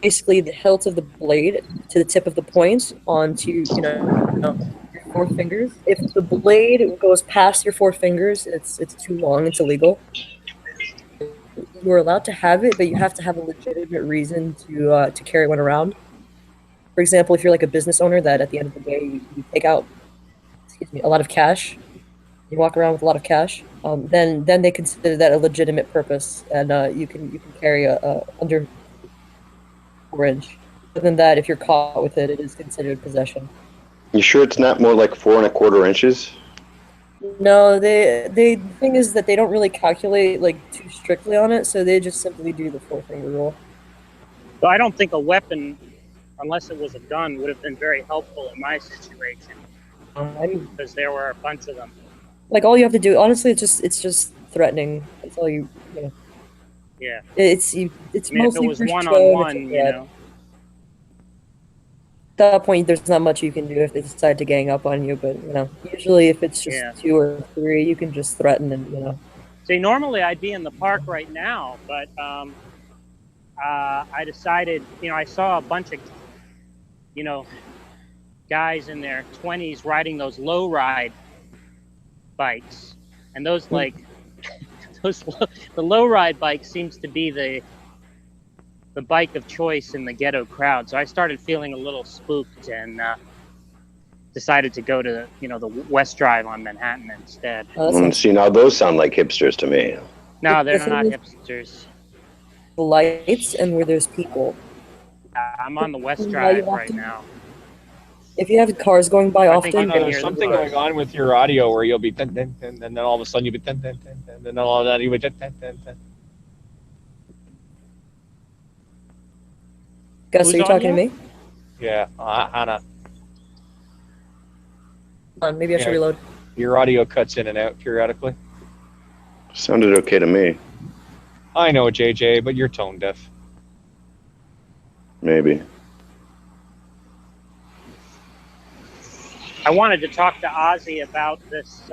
Basically, the hilt of the blade to the tip of the point onto your 4 fingers. If the blade goes past your 4 fingers, it's too long. It's illegal. You are allowed to have it, but you have to have a legitimate reason to carry one around. For example, if you're like a business owner that at the end of the day you take out a lot of cash. You walk around with a lot of cash, then they consider that a legitimate purpose, and you can carry a under 4-inch. Other than that, if you're caught with it, it is considered possession. You sure it's not more like 4 1/4 inches? No, the thing is that they don't really calculate too strictly on it, so they just simply do the 4-finger rule. So I don't think a weapon, unless it was a gun, would have been very helpful in my situation because there were a bunch of them. All you have to do, honestly, it's just threatening. That's all you know. Yeah. It's I mean, if mostly it was for show, one-on-one, it's At that point, there's not much you can do if they decide to gang up on you. But usually if it's just 2 or 3, you can just threaten and See, normally I'd be in the park right now, but I decided, I saw a bunch of, guys in their 20s riding those low ride bikes, and those the low ride bike seems to be the bike of choice in the ghetto crowd. So I started feeling a little spooked and decided to go to the West Drive on Manhattan instead. See, now those sound like hipsters to me. No, they're not hipsters. the lights and where there's people. I'm on the West Yeah, Drive you have right to- now. If you have cars going by I think often, I can There's hear something the going on with your audio where you'll be dun, dun, dun, and then all of a sudden you'll be dun, dun, dun, dun, and then all of that you'll be dun, dun, dun, dun. Gus, Who's are you on talking to you? me? Yeah, Hannah, Hold on, maybe I should Yeah. reload. your audio cuts in and out periodically. Sounded okay to me. I know, JJ, but you're tone deaf. Maybe. I wanted to talk to Ozzy about this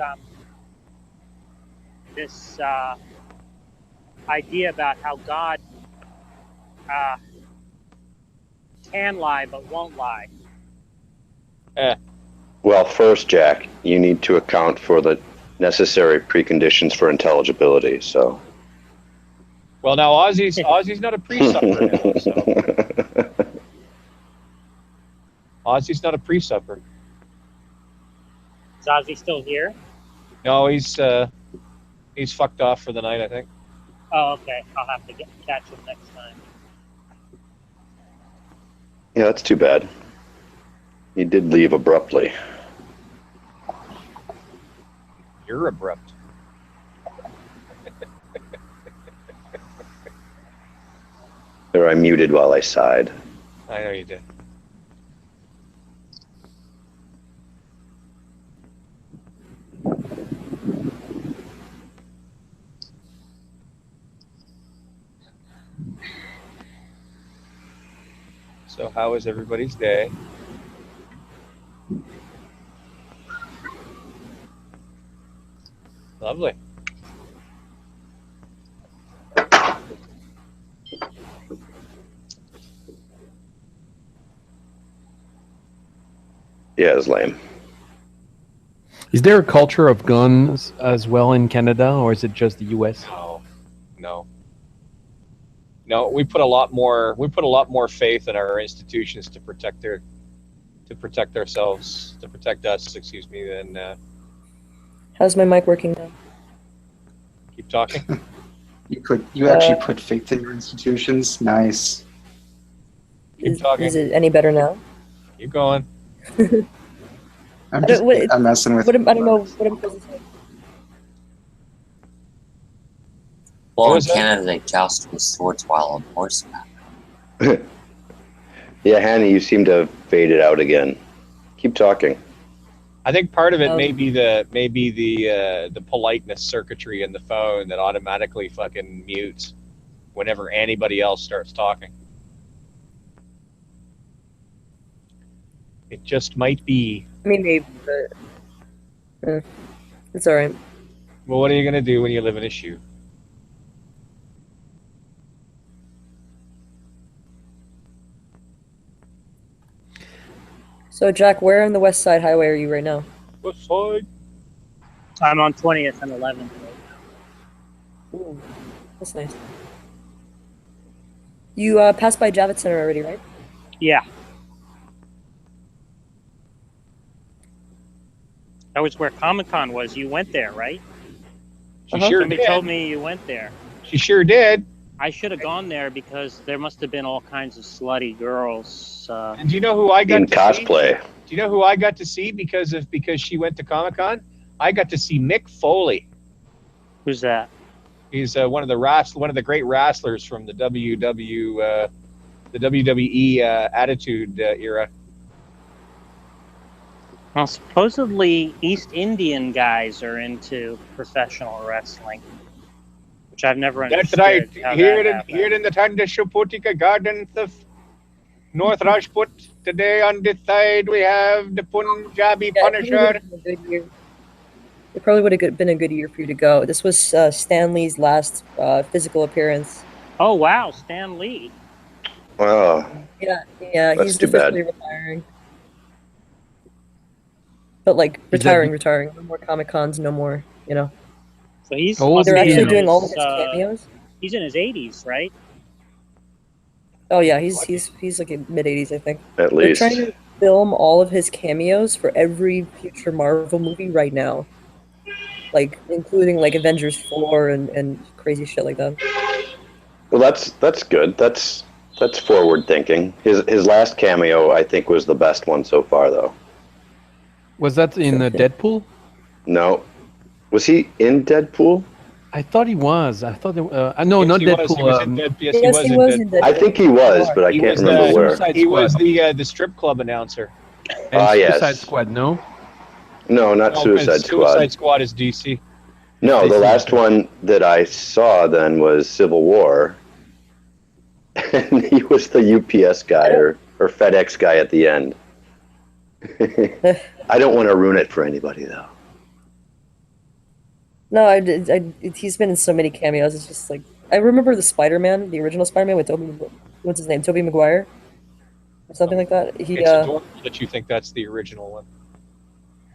idea about how God can lie but won't lie. Well, first, Jack, you need to account for the necessary preconditions for intelligibility. So. Well, now Ozzy's not a pre-supper now, so Ozzy's not a pre-supper. Is Ozzy still here? No, he's fucked off for the night, I think. Oh, okay. I'll have to catch him next time. Yeah, that's too bad. He did leave abruptly. You're abrupt. Or I muted while I sighed. I know you did. So how was everybody's day? Lovely. Yeah, it's lame. Is there a culture of guns as well in Canada, or is it just the U.S.? No. We put a lot more faith in our institutions to protect ourselves, to protect us. Excuse me. Than How's my mic working now? keep talking. You actually put faith in your institutions. Nice. Keep talking. Is it any better now? Keep going. I'm messing with. I don't know what I'm supposed to say. Well, in Canada, they joust with swords while on horseback. Yeah, Hanny, you seem to have faded out again. Keep talking. I think part of it may be the politeness circuitry in the phone that automatically fucking mutes whenever anybody else starts talking. It just might be. I mean, maybe, but it's all right. Well, what are you gonna do when you live in a shoe? So, Jack, where on the West Side Highway are you right now? West Side. I'm on 20th and 11th right now. Ooh, that's nice. You passed by Javits Center already, right? Yeah. That was where Comic-Con was. You went there, right? Somebody told me you went there. She sure did. I should have gone there because there must have been all kinds of slutty girls. And do you know who I got in to cosplay? see? Do you know who I got to see because she went to Comic-Con? I got to see Mick Foley. Who's that? He's one of the great wrestlers from the WWE Attitude Era. Well, supposedly East Indian guys are into professional wrestling, which I've never understood. That's right. How Here that in the Tandashuputika Gardens of North Rajput, today on this side we have the Punjabi Punisher. It probably would have been a good year for you to go. This was Stan Lee's last physical appearance. Oh wow, Stan Lee. Oh, Yeah, That's he's too bad. officially retiring. But like retiring. No more Comic Cons, no more. So he's. They're actually doing all of his cameos. He's in his 80s, right? Oh yeah, he's like in mid-80s, I think. at least. They're trying to film all of his cameos for every future Marvel movie right now, like including like Avengers 4 and crazy shit like that. Well, that's good. That's forward thinking. His last cameo, I think, was the best one so far, though. Was that in Deadpool? No, was he in Deadpool? I thought he was. I thought no, Yes, not he was. Deadpool. He was in Deadpool. Yes, Yes, he he was was in in Deadpool. Deadpool. I think he was, but I can't remember where. Suicide He was Squad. the strip club announcer. Ah, yes. Suicide Squad, no? No, not No, Suicide Squad. Suicide Squad is DC. No, the DC. last one that I saw then was Civil War. And he was the UPS guy or FedEx guy at the end. I don't want to ruin it for anybody, though. No, he's been in so many cameos. It's just like I remember the Spider-Man, the original Spider-Man with what's his name, Tobey Maguire, or something like that. He It's adorable that you think that's the original one.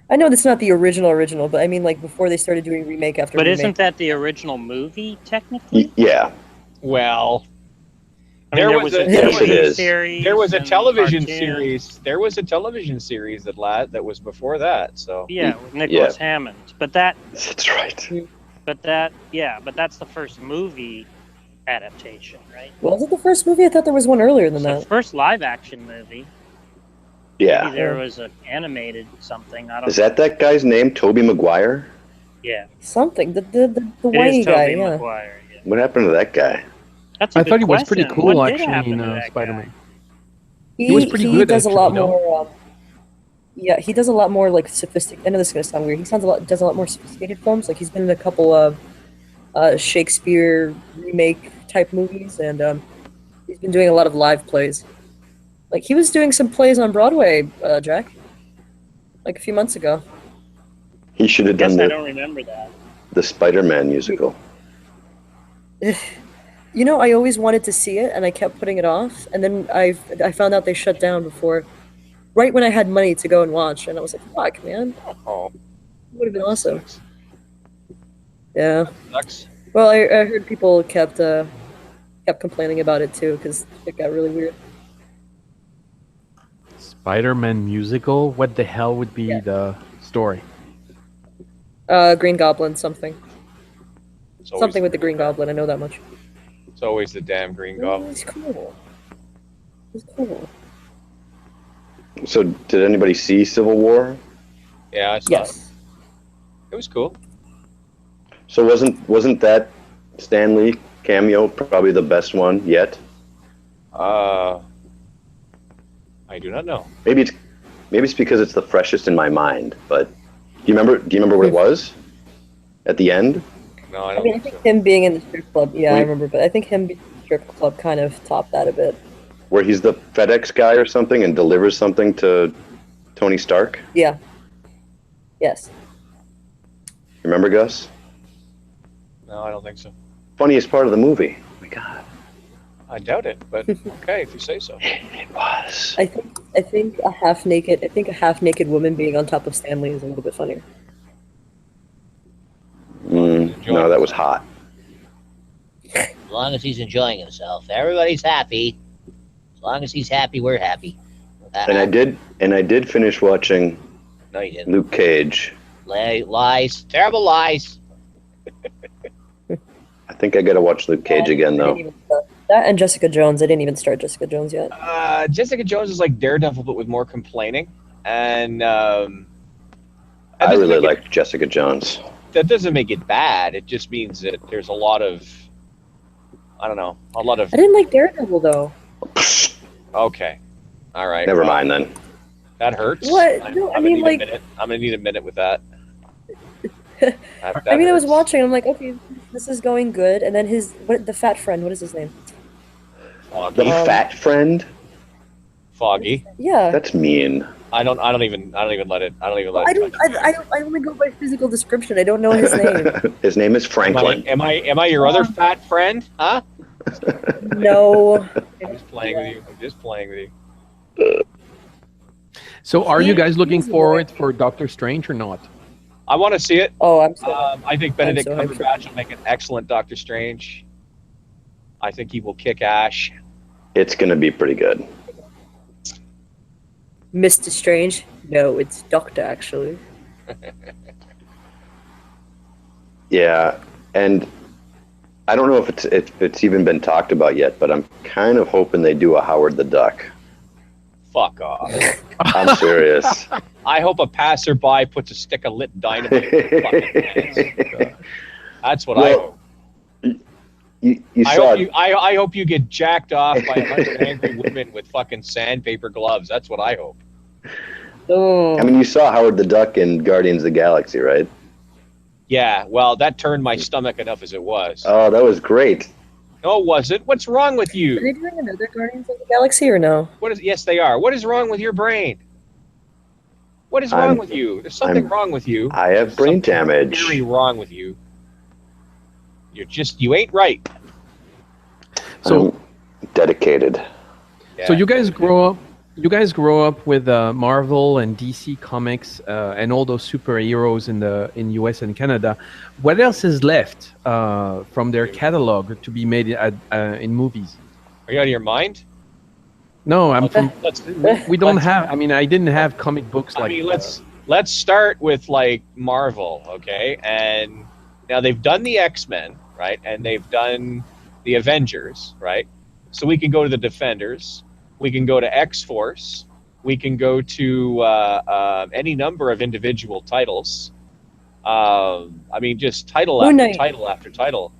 I know that's not the original, but I mean like before they started doing remake after But remake. isn't that the original movie technically? Yeah. Well, I mean, there was a Yes, it TV is. series. there was a and television cartoon. series. There was a television series that was before that. So Yeah, with Nicholas Hammond. But That's right. but that's the first movie adaptation, right? Was it the first movie? I thought there was one earlier than So that. the first live action movie. Yeah. Maybe there was an animated something. I don't Is that guy's name, Tobey Maguire? Yeah. Something. The It whitey is guy, Tobey yeah. Maguire, yeah. What happened to that guy? That's a I good thought he was pretty question. cool What did actually happen in to that Spider-Man. guy? He was pretty good, does a actually, lot no? more. Yeah, he does a lot more like sophisticated. I know this is gonna sound weird. He does a lot more sophisticated films. Like he's been in a couple of Shakespeare remake type movies, and he's been doing a lot of live plays. Like he was doing some plays on Broadway, Jack. Like a few months ago. He should have done Guess I don't remember that. the Spider-Man musical. You know, I always wanted to see it, and I kept putting it off. And then I found out they shut down before, right when I had money to go and watch. And I was like, "Fuck, man, Oh, would have been awesome." Yeah. sucks. Well, I heard people kept complaining about it too because it got really weird. Spider-Man musical? What the hell would be Yeah. the story? Green Goblin, something It's always, with the Green Goblin. I know that much. It's always the damn Green Goblin. He's cool. He's cool. So, did anybody see Civil War? Yeah, I saw it. Yes. It was cool. So wasn't that Stan Lee cameo probably the best one yet? I do not know. Maybe it's because it's the freshest in my mind. But do you remember what it was at the end? No, I I don't mean, I think think so. him being in the strip club, yeah, I Wait. remember, but I think him being in the strip club kind of topped that a bit. Where he's the FedEx guy or something and delivers something to Tony Stark? Yeah. Yes. Remember, Gus? No, I don't think so. Funniest part of the movie. Oh my God. I doubt it, but okay, if you say so. It was. I think a half naked woman being on top of Stanley is a little bit funnier. No, that was hot. As long as he's enjoying himself, everybody's happy. As long as he's happy, we're happy. And I did finish watching No, you didn't. Luke Cage. Lies. Terrible lies. I think I gotta watch Luke Cage again I though. didn't even start. That and Jessica Jones. I didn't even start Jessica Jones yet. Jessica Jones is like Daredevil, but with more complaining. And I really liked Jessica Jones. that doesn't make it bad. It just means that there's a lot of, I don't know, a lot of. I didn't like Daredevil though. Okay, all right. Never well, mind then. That hurts. What? No, I mean, like, I'm gonna need a minute with that. I mean, I was watching. I'm like, okay, this is going good. And then the fat friend. What is his name? Foggy. The fat friend? Foggy. Yeah. That's mean. I don't even let it. I only go by physical description. I don't know his name. His name is Franklin. Am I your other fat friend? Huh? No. I'm just playing with you. So, are you guys looking forward for Doctor Strange or not? I want to see it. Oh, I'm so. I think Benedict I'm so hyped for Cumberbatch will make an excellent Doctor Strange. I think he will kick ass. It's gonna be pretty good. Mr. Strange? No, it's Doctor actually. Yeah, and I don't know if it's even been talked about yet, but I'm kind of hoping they do a Howard the Duck. Fuck off. I'm serious. I hope a passerby puts a stick of lit dynamite in your fucking pants. That's what I hope. You saw I hope you get jacked off by 100 angry women with fucking sandpaper gloves. That's what I hope. Oh. I mean, you saw Howard the Duck in Guardians of the Galaxy, right? Yeah, well, that turned my stomach enough as it was. Oh, that was great. No, it wasn't. What's wrong with Are you? they doing another Guardians of the Galaxy or no? Yes, they are. What is wrong with your brain? What is wrong with you? There's something wrong with you. I have brain damage. Very wrong with you. You ain't right. So I'm dedicated. Yeah. So you guys grow up with Marvel and DC comics and all those superheroes in US and Canada. What else is left from their catalog to be made in movies? Are you out of your mind? No, we don't let's- have. I mean, I didn't have comic books like. I mean, let's start with like Marvel, okay? And now they've done the X-Men, right? And they've done the Avengers, right? So we can go to the Defenders. We can go to X-Force. We can go to any number of individual titles. I mean, just title after title after title.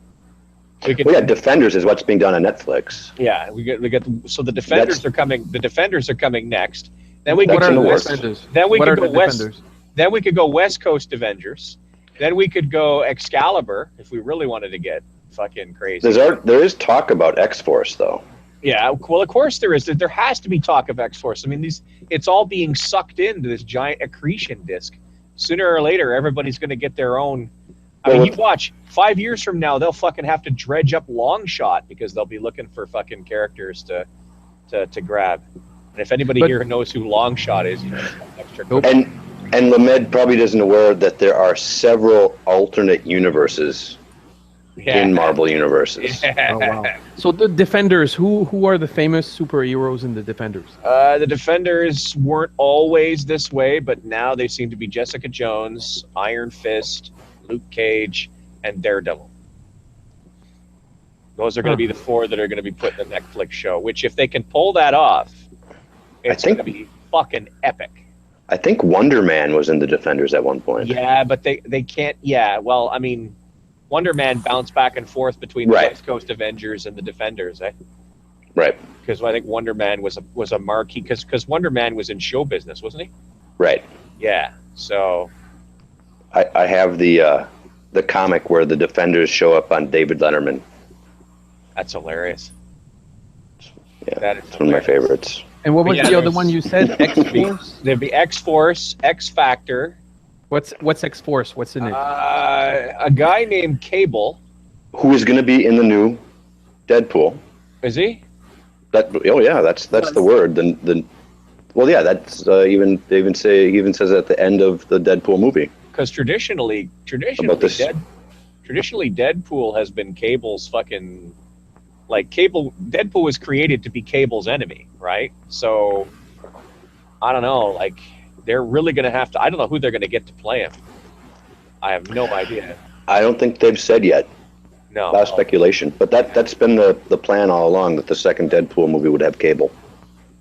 Defenders is what's being done on Netflix. Yeah, we get. So the Defenders are coming. The Defenders are coming next. Then we What could are go the West. Defenders? Then we What could are go the West. Defenders? Then we could go West Coast Avengers. Then we could go Excalibur if we really wanted to get fucking crazy. There is talk about X-Force though. Yeah, well, of course there is. There has to be talk of X-Force. I mean, it's all being sucked into this giant accretion disk. Sooner or later, everybody's going to get their own. I mean, you watch. 5 years from now, they'll fucking have to dredge up Longshot because they'll be looking for fucking characters to grab. And if anybody here knows who Longshot is, you know, extra. And Lamed probably doesn't aware that there are several alternate universes in Marvel universes. Yeah. Oh, wow. So the Defenders, who are the famous superheroes in the Defenders? The Defenders weren't always this way, but now they seem to be Jessica Jones, Iron Fist, Luke Cage, and Daredevil. Those are going to be the four that are going to be put in the Netflix show, which if they can pull that off, it's going to be fucking epic. I think Wonder Man was in the Defenders at one point. Yeah, but they can't. Yeah, well, I mean, Wonder Man bounced back and forth between the West Coast Avengers and the Defenders, eh? Right. Because I think Wonder Man was a marquee. Because Wonder Man was in show business, wasn't he? Right. Yeah. So. I have the comic where the Defenders show up on David Letterman. That's hilarious. Yeah, that is it's one of my favorites. And what was the other one you said? X-Force? There'd be X-Force, X-Factor. What's X-Force? What's in it? A guy named Cable. Who is going to be in the new Deadpool. Is he? That's the word. Well, yeah, that's he even says at the end of the Deadpool movie. Because traditionally, Deadpool has been Cable's fucking. Like Deadpool was created to be Cable's enemy, right? So, I don't know. Like, they're really going to have to. I don't know who they're going to get to play him. I have no idea. I don't think they've said yet. No. A lot of speculation, but that's been the plan all along, that the second Deadpool movie would have Cable.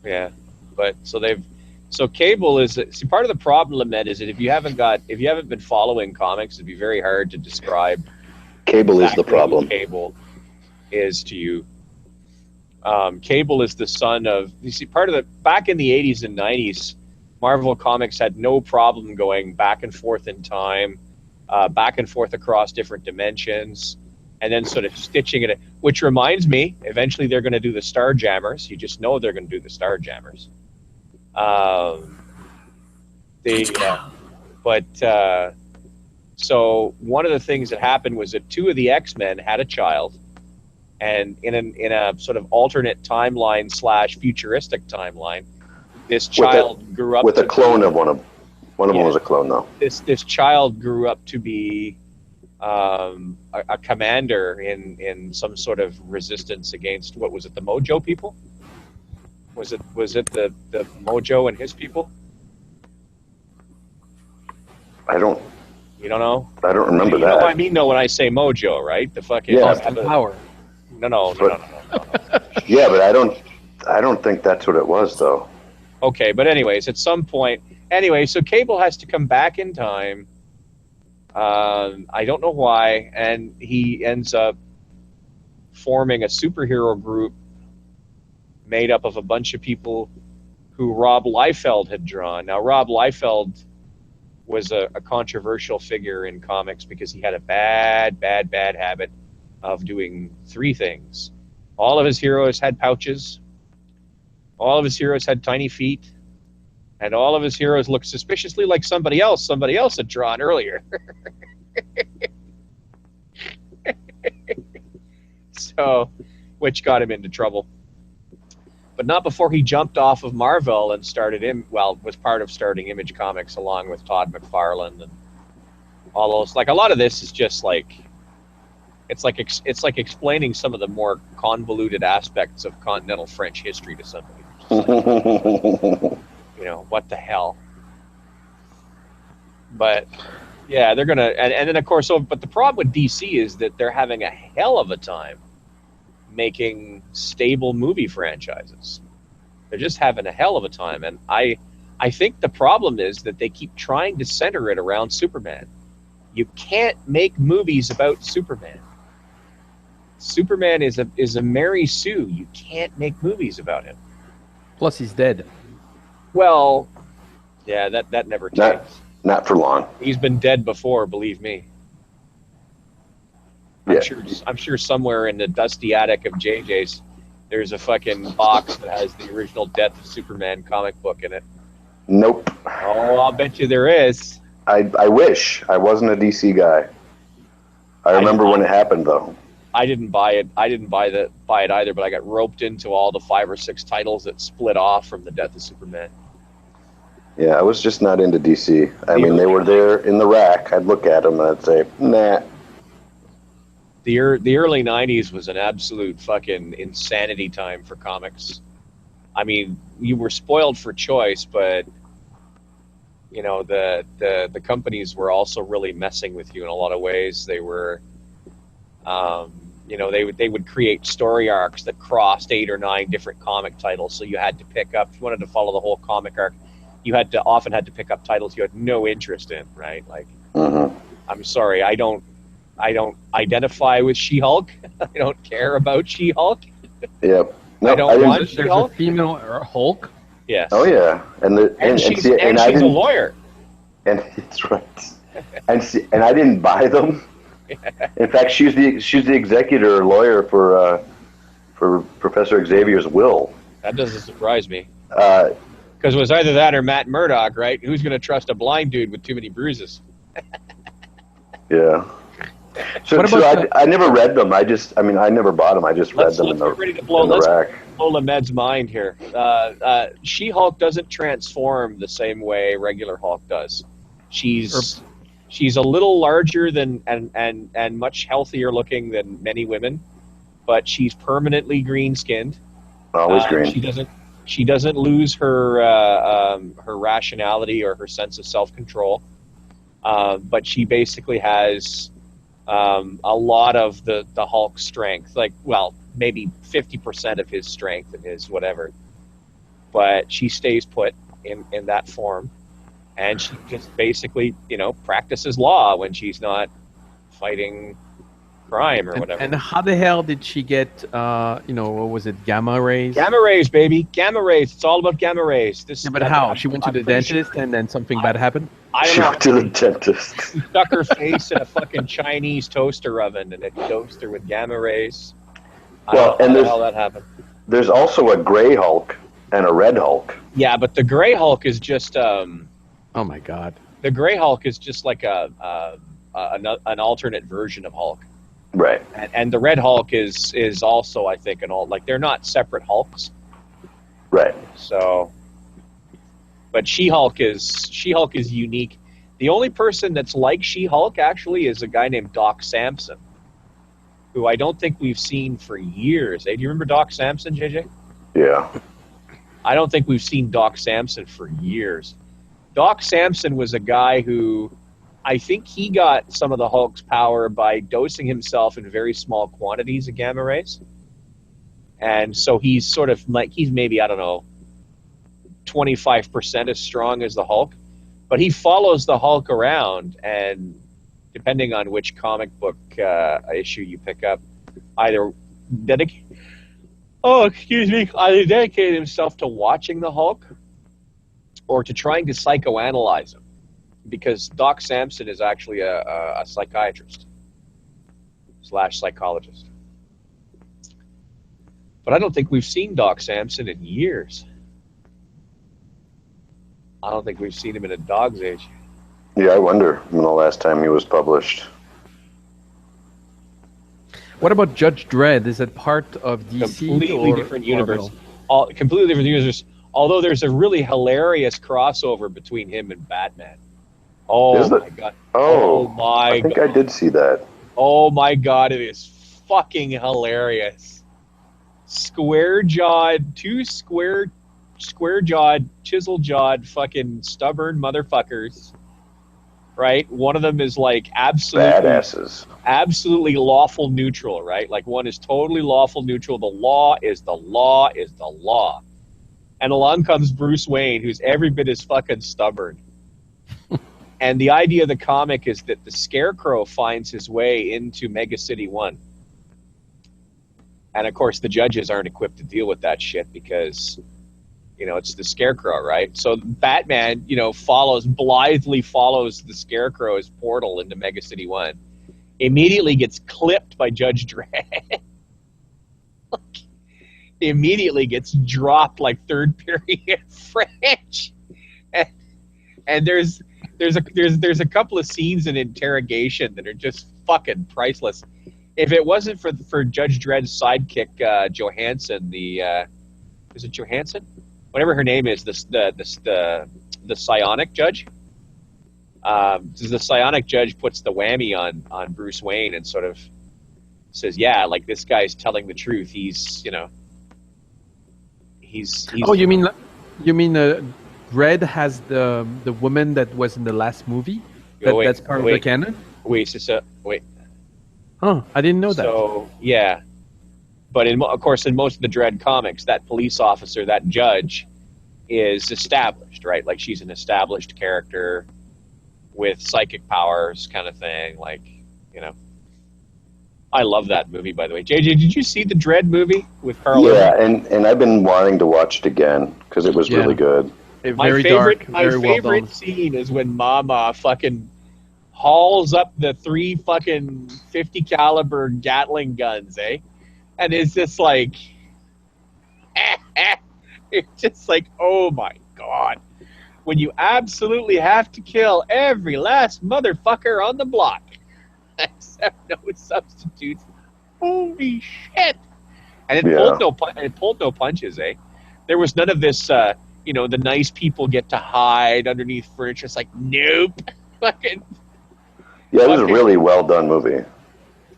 Yeah, but so Cable is part of the problem, Lamed, is that if you haven't been following comics, it'd be very hard to describe. Cable is the problem. Cable is to you. Cable is the son of, you see, back in the 80s and 90s, Marvel Comics had no problem going back and forth in time, back and forth across different dimensions, and then sort of stitching it. Which reminds me, eventually they're going to do the Starjammers. You just know they're going to do the Starjammers. So one of the things that happened was that two of the X-Men had a child. And in a sort of alternate timeline / futuristic timeline, this child grew up with a clone of one of them. One of them was a clone, though. This child grew up to be a commander in some sort of resistance against, what was it, the Mojo people? Was it the Mojo and his people? I don't. You don't know? I don't remember that. You know what I mean, though, when I say Mojo, right? The fucking power. No. Yeah, but I don't think that's what it was, though. Okay, but anyways, at some point, so Cable has to come back in time. I don't know why, and he ends up forming a superhero group made up of a bunch of people who Rob Liefeld had drawn. Now, Rob Liefeld was a controversial figure in comics because he had a bad habit of doing three things. All of his heroes had pouches, all of his heroes had tiny feet, and all of his heroes looked suspiciously like somebody else had drawn earlier. So, which got him into trouble. But not before he jumped off of Marvel and was part of starting Image Comics along with Todd McFarlane and all those. Like, a lot of this is just like, it's like explaining some of the more convoluted aspects of continental French history to somebody. You know, what the hell? But yeah, they're gonna, and then of course, but the problem with DC is that they're having a hell of a time making stable movie franchises. They're just having a hell of a time, and I think the problem is that they keep trying to center it around Superman. You can't make movies about Superman. Superman is a Mary Sue. You can't make movies about him. Plus, he's dead. Well, yeah, that never changed. Not for long. He's been dead before, believe me. I'm sure somewhere in the dusty attic of JJ's, there's a fucking box that has the original Death of Superman comic book in it. Nope. Oh, I'll bet you there is. I wish I wasn't a DC guy. I remember when it happened, though. I didn't buy it. I didn't buy it either, but I got roped into all the 5 or 6 titles that split off from the Death of Superman. Yeah, I was just not into DC. I mean, they were there in the rack. I'd look at them and I'd say, nah. The early 90s was an absolute fucking insanity time for comics. I mean, you were spoiled for choice, but you know, the companies were also really messing with you in a lot of ways. They were, you know, they would create story arcs that crossed 8 or 9 different comic titles. So you had to pick up, if you wanted to follow the whole comic arc, you often had to pick up titles you had no interest in, right? Like, I'm sorry, I don't identify with She-Hulk. I don't care about She-Hulk. Yep. No, I don't want There's She-Hulk. a female Hulk. Yes. Oh yeah, and she's see, and I a didn't, lawyer. And that's right. And I didn't buy them. In fact, she's the executor or lawyer for Professor Xavier's will. That doesn't surprise me. Because it was either that or Matt Murdock, right? Who's going to trust a blind dude with too many bruises? Yeah. So I never read them. I never bought them. I just read them in the rack. Blow Lamed's mind here. She-Hulk doesn't transform the same way regular Hulk does. She's a little larger than and much healthier looking than many women, but she's permanently green-skinned. Always green. She doesn't lose her her rationality or her sense of self-control, but she basically has a lot of the Hulk strength, like, well, maybe 50% of his strength and his whatever, but she stays put in that form, and she just basically, you know, practices law when she's not fighting crime or whatever. And how the hell did she get, you know, what was it, gamma rays? Gamma rays, baby, gamma rays. It's all about gamma rays. But how? She went to the dentist and then something bad happened? I don't know. She went to the dentist. She stuck her face in a fucking Chinese toaster oven and it dosed her with gamma rays. Well, and how that happened. There's also a gray Hulk and a red Hulk. Yeah, but the gray Hulk is just oh my god. The gray Hulk is just like an an alternate version of Hulk. Right. And the red Hulk is also, I think, they're not separate Hulks. Right. So, but She-Hulk is unique. The only person that's like She-Hulk actually is a guy named Doc Samson, who I don't think we've seen for years. Hey, do you remember Doc Samson, JJ? Yeah. I don't think we've seen Doc Samson for years. Doc Samson was a guy who, I think he got some of the Hulk's power by dosing himself in very small quantities of gamma rays. And so he's sort of like, he's maybe, I don't know, 25% as strong as the Hulk. But he follows the Hulk around, and depending on which comic book issue you pick up, either dedicate himself to watching the Hulk or to trying to psychoanalyze him, because Doc Samson is actually a psychiatrist / psychologist. But I don't think we've seen Doc Samson in years. I don't think we've seen him in a dog's age. Yeah, I wonder when the last time he was published. What about Judge Dredd? Is it part of DC? Completely different universe. Completely different universe. Although there's a really hilarious crossover between him and Batman. Oh my god. Oh my god. I think I did see that. Oh my god, it is fucking hilarious. Two square-jawed, chisel-jawed, fucking stubborn motherfuckers. Right? One of them is like badasses. Absolutely lawful neutral, right? Like one is totally lawful neutral. The law is the law is the law. And along comes Bruce Wayne, who's every bit as fucking stubborn. And the idea of the comic is that the Scarecrow finds his way into Mega City 1. And of course, the judges aren't equipped to deal with that shit because, you know, it's the Scarecrow, right? So Batman, you know, blithely follows the Scarecrow's portal into Mega City 1. Immediately gets clipped by Judge Dredd. immediately gets dropped like third period French. And there's a couple of scenes in interrogation that are just fucking priceless. If it wasn't for Judge Dredd's sidekick Johansson, is it Johansson? Whatever her name is, the psionic judge. The psionic judge puts the whammy on Bruce Wayne and sort of says, "Yeah, like this guy's telling the truth. He's Oh, you mean Dredd has the woman that was in the last movie? That's part of the canon? Wait. Oh, I didn't know that. So, yeah. But of course, in most of the Dredd comics, that police officer, that judge, is established, right? Like she's an established character with psychic powers kind of thing. Like, you know. I love that movie, by the way. JJ, did you see the Dredd movie with Carl? Yeah, and I've been wanting to watch it again because it was really good. My favorite scene is when Mama fucking hauls up the 3 fucking 50 caliber Gatling guns, and it's just like, it's just like, oh my god, when you absolutely have to kill every last motherfucker on the block. Except no substitutes. Holy shit! And it pulled no punches, There was none of this, the nice people get to hide underneath furniture. It's like, nope. Fucking. Yeah, it was a really well done movie. It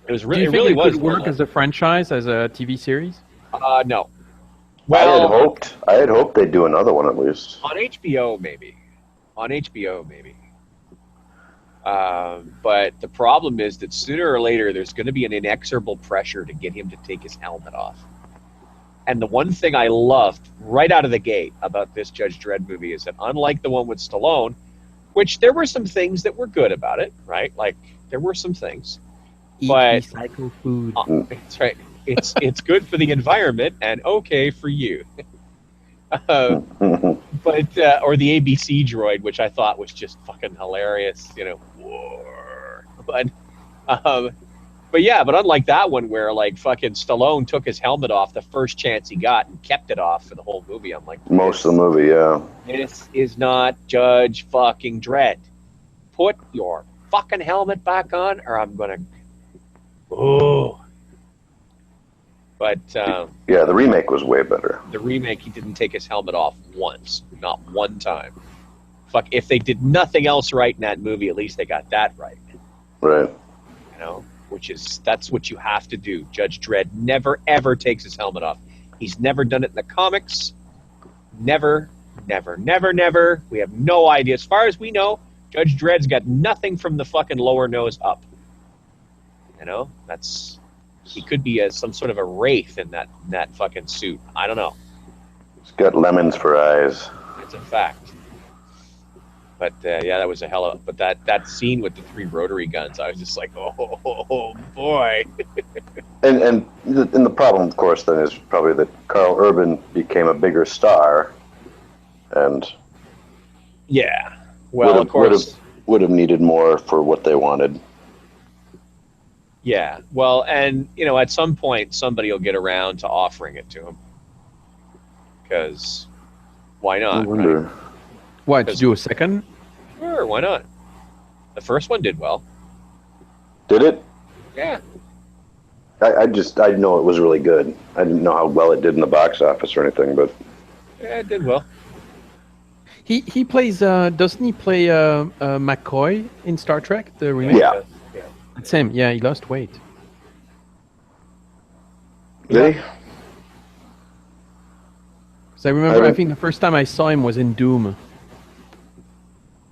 was really. Do you think it could work as a franchise, as a TV series? No. Well, I had hoped they'd do another one at least. On HBO, maybe. But the problem is that sooner or later there's going to be an inexorable pressure to get him to take his helmet off. And the one thing I loved right out of the gate about this Judge Dredd movie is that unlike the one with Stallone, which there were some things that were good about it, right? Like there were some things. But recycle food. That's right. It's good for the environment and okay for you. But or the ABC droid, which I thought was just fucking hilarious, war. But unlike that one where like fucking Stallone took his helmet off the first chance he got and kept it off for the whole movie, I'm like, most of the movie, yeah. This is not Judge fucking Dredd. Put your fucking helmet back on, or I'm gonna. Oh. But yeah, the remake was way better. The remake, he didn't take his helmet off once, not one time. Fuck, if they did nothing else right in that movie, at least they got that right. Right. That's what you have to do. Judge Dredd never ever takes his helmet off. He's never done it in the comics. Never. We have no idea. As far as we know, Judge Dredd's got nothing from the fucking lower nose up. He could be some sort of a wraith in that fucking suit. I don't know. He's got lemons for eyes. It's a fact. But yeah, that was a hell of. But that scene with the 3 rotary guns, I was just like, oh boy. and the problem, of course, then is probably that Carl Urban became a bigger star, and yeah, well, of course, would have needed more for what they wanted. Yeah, well, and at some point somebody will get around to offering it to him, because why not? Right? What, to do a second? Sure, why not? The first one did well. Did it? Yeah. I know it was really good. I didn't know how well it did in the box office or anything, but yeah, it did well. He plays. Doesn't he play McCoy in Star Trek? The remake. Yeah. It's him. Yeah, he lost weight. Did he? Because I remember, I think the first time I saw him was in Doom.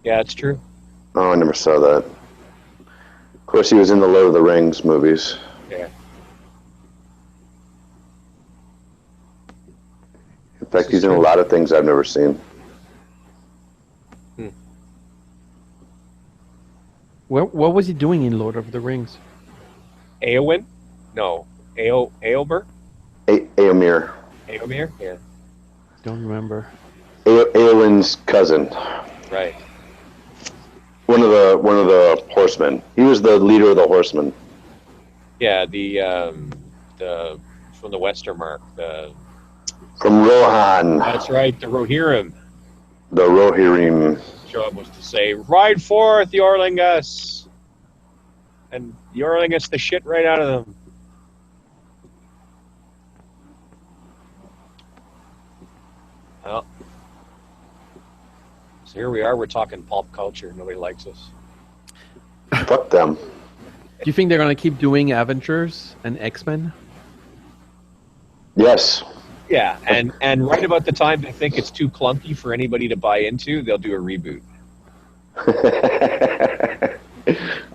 Yeah, it's true. Oh, I never saw that. Of course, he was in the Lord of the Rings movies. Yeah. In fact, he's in a lot of things I've never seen. What was he doing in Lord of the Rings? Eowyn? No. Eomer? Eomer. Eomer? Yeah. Don't remember. Eowyn's cousin. Right. One of the horsemen. He was the leader of the horsemen. Yeah, the from the Westermark, the From Rohan. That's right, the Rohirrim. The Rohirrim. Job was to say, "Ride forth, Yorlingus," and Yorlingus the shit right out of them. Well, so here we are. We're talking pulp culture. Nobody likes us. Fuck them. Do you think they're gonna keep doing Avengers and X-Men? Yes. Yeah, and right about the time they think it's too clunky for anybody to buy into, they'll do a reboot.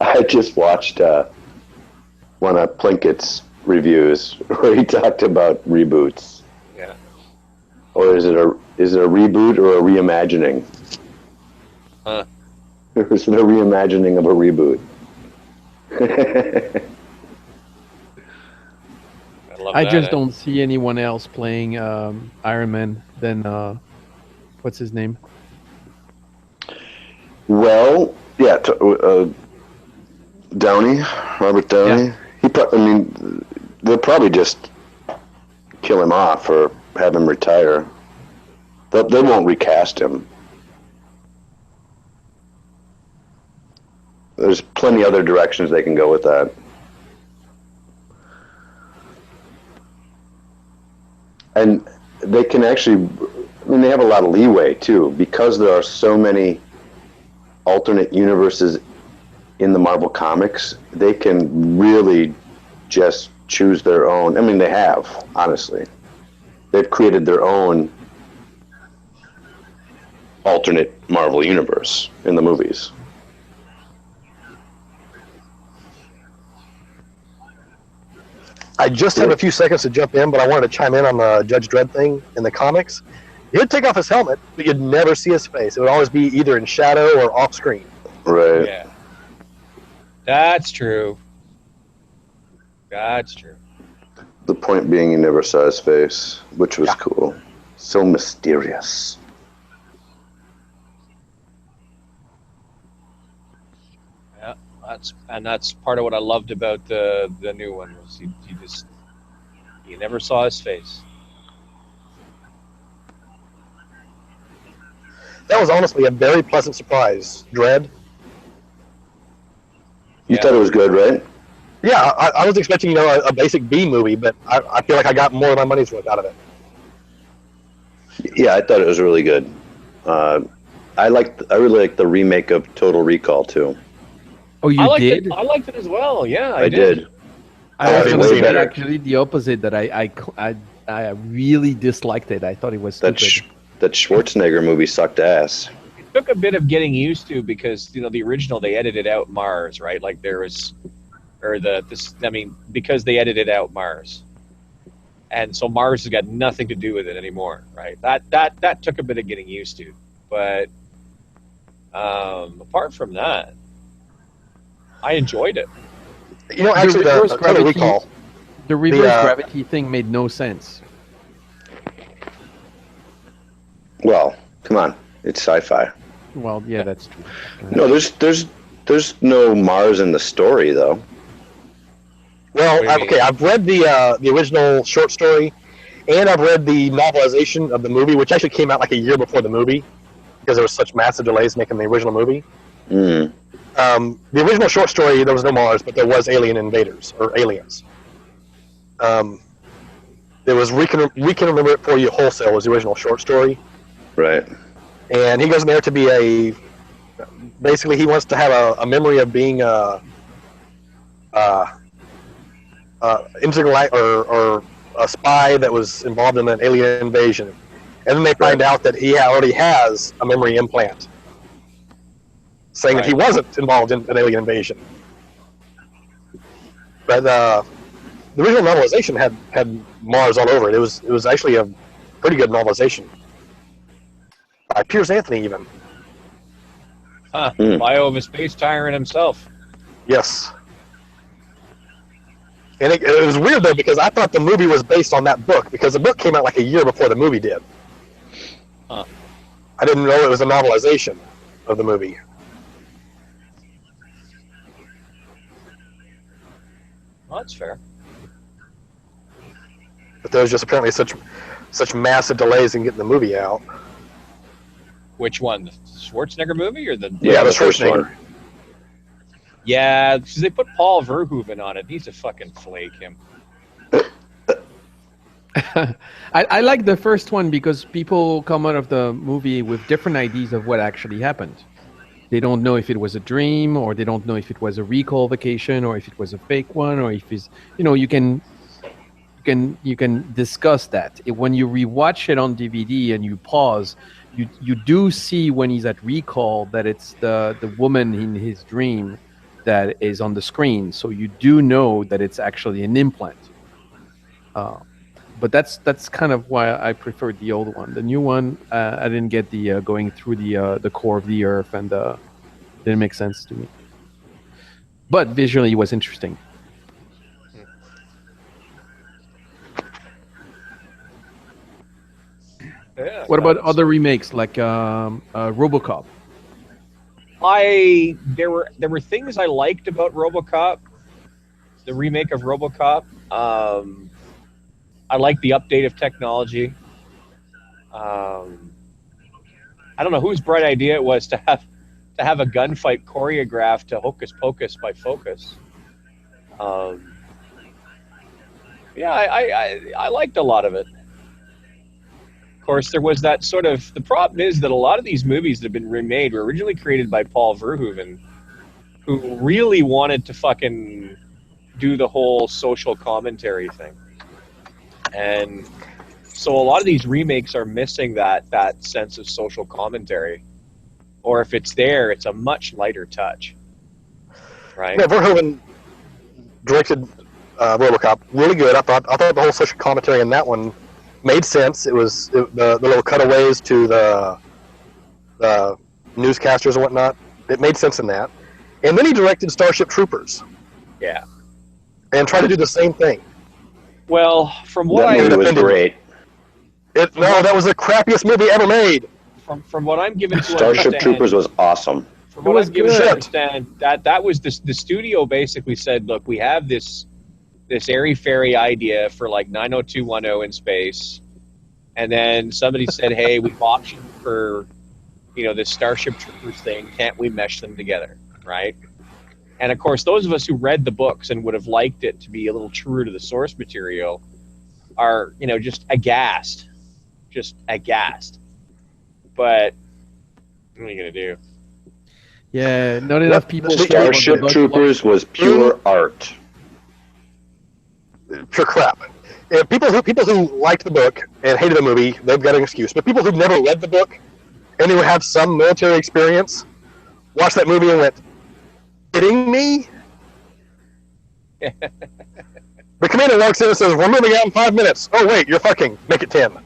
I just watched one of Plinkett's reviews where he talked about reboots. Yeah. Or is it a reboot or a reimagining? Huh. Or is it a reimagining of a reboot? I just don't see anyone else playing Iron Man than what's his name? Well, yeah, Downey, Robert Downey. Yeah. They'll probably just kill him off or have him retire. They won't recast him. There's plenty other directions they can go with that. And they can actually, they have a lot of leeway too, because there are so many alternate universes in the Marvel Comics. They can really just choose their own. I mean, they have, honestly. They've created their own alternate Marvel universe in the movies. I just have a few seconds to jump in, but I wanted to chime in on the Judge Dredd thing in the comics. He'd take off his helmet, but you'd never see his face. It would always be either in shadow or off screen. Right. Yeah. That's true. That's true. The point being, you never saw his face, which was cool. So mysterious. Yeah, that's part of what I loved about the new one was you never saw his face. That was honestly a very pleasant surprise. Dredd. You thought it was good, right? Yeah, I was expecting a basic B movie, but I feel like I got more of my money's worth out of it. Yeah, I thought it was really good. I really liked the remake of Total Recall too. Oh, you did? I liked it as well. Yeah, I did. I was way better. actually the opposite. That I really disliked it. I thought it was stupid. That Schwarzenegger movie sucked ass. It took a bit of getting used to because the original they edited out Mars, right? Like there was, because they edited out Mars, and so Mars has got nothing to do with it anymore, right? That took a bit of getting used to, but apart from that, I enjoyed it. Actually, the Total Recall, the reverse gravity thing made no sense. Well, come on, it's sci-fi. Well, yeah, that's true. No, there's no Mars in the story though. Well, I've read the original short story, and I've read the novelization of the movie, which actually came out like a year before the movie, because there was such massive delays making the original movie. Mm. The original short story, there was no Mars, but there was alien invaders or aliens. There was we can remember it for you wholesale was the original short story. Right. And he goes in there to be basically he wants to have a memory of being intergalactic or a spy that was involved in an alien invasion, and then they find out that he already has a memory implant, saying that he wasn't involved in an alien invasion. But the original novelization had Mars all over it. It was actually a pretty good novelization by Piers Anthony, even. Bio of a space tyrant himself. Yes. And it was weird, though, because I thought the movie was based on that book, because the book came out like a year before the movie did. Huh. I didn't know it was a novelization of the movie. Well, that's fair. But there was just apparently such massive delays in getting the movie out. Which one? The Schwarzenegger movie or the the Schwarzenegger? One? Yeah, because they put Paul Verhoeven on it. He's a fucking flake, him. I like the first one because people come out of the movie with different ideas of what actually happened. They don't know if it was a dream, or they don't know if it was a recall vacation, or if it was a fake one, or if it's, you can discuss that. When you rewatch it on DVD and you pause, you do see when he's at recall that it's the woman in his dream that is on the screen. So you do know that it's actually an implant. But that's kind of why I preferred the old one. The new one, I didn't get the going through the core of the Earth, and didn't make sense to me. But visually, it was interesting. Yeah, what about other remakes like RoboCop? There were things I liked about RoboCop, the remake of RoboCop. I like the update of technology. I don't know whose bright idea it was to have a gunfight choreographed to Hocus Pocus by Focus. Yeah, I liked a lot of it. Of course, there was that sort of... The problem is that a lot of these movies that have been remade were originally created by Paul Verhoeven, who really wanted to fucking do the whole social commentary thing. And so a lot of these remakes are missing that sense of social commentary. Or if it's there, it's a much lighter touch. Right? Yeah, Verhoeven directed RoboCop really good. I thought the whole social commentary in that one made sense. It was the little cutaways to the newscasters and whatnot. It made sense in that. And then he directed Starship Troopers. Yeah. And tried to do the same thing. Well, from what that movie was great. That was the crappiest movie ever made. From what I'm given to Starship Troopers was awesome. From what I'm given to understand, that was the studio basically said, look, we have this airy-fairy idea for like 90210 in space, and then somebody said, hey, we've optioned for this Starship Troopers thing, can't we mesh them together, right? And of course, those of us who read the books and would have liked it to be a little truer to the source material are, just aghast. But what are you going to do? Yeah, not enough people... Starship Troopers was pure art. Pure crap. And people who liked the book and hated the movie, they've got an excuse. But people who've never read the book and who have some military experience watched that movie and went, kidding me? The commander walks in and says, we're moving out in 5 minutes. Oh, wait, you're fucking. Make it 10.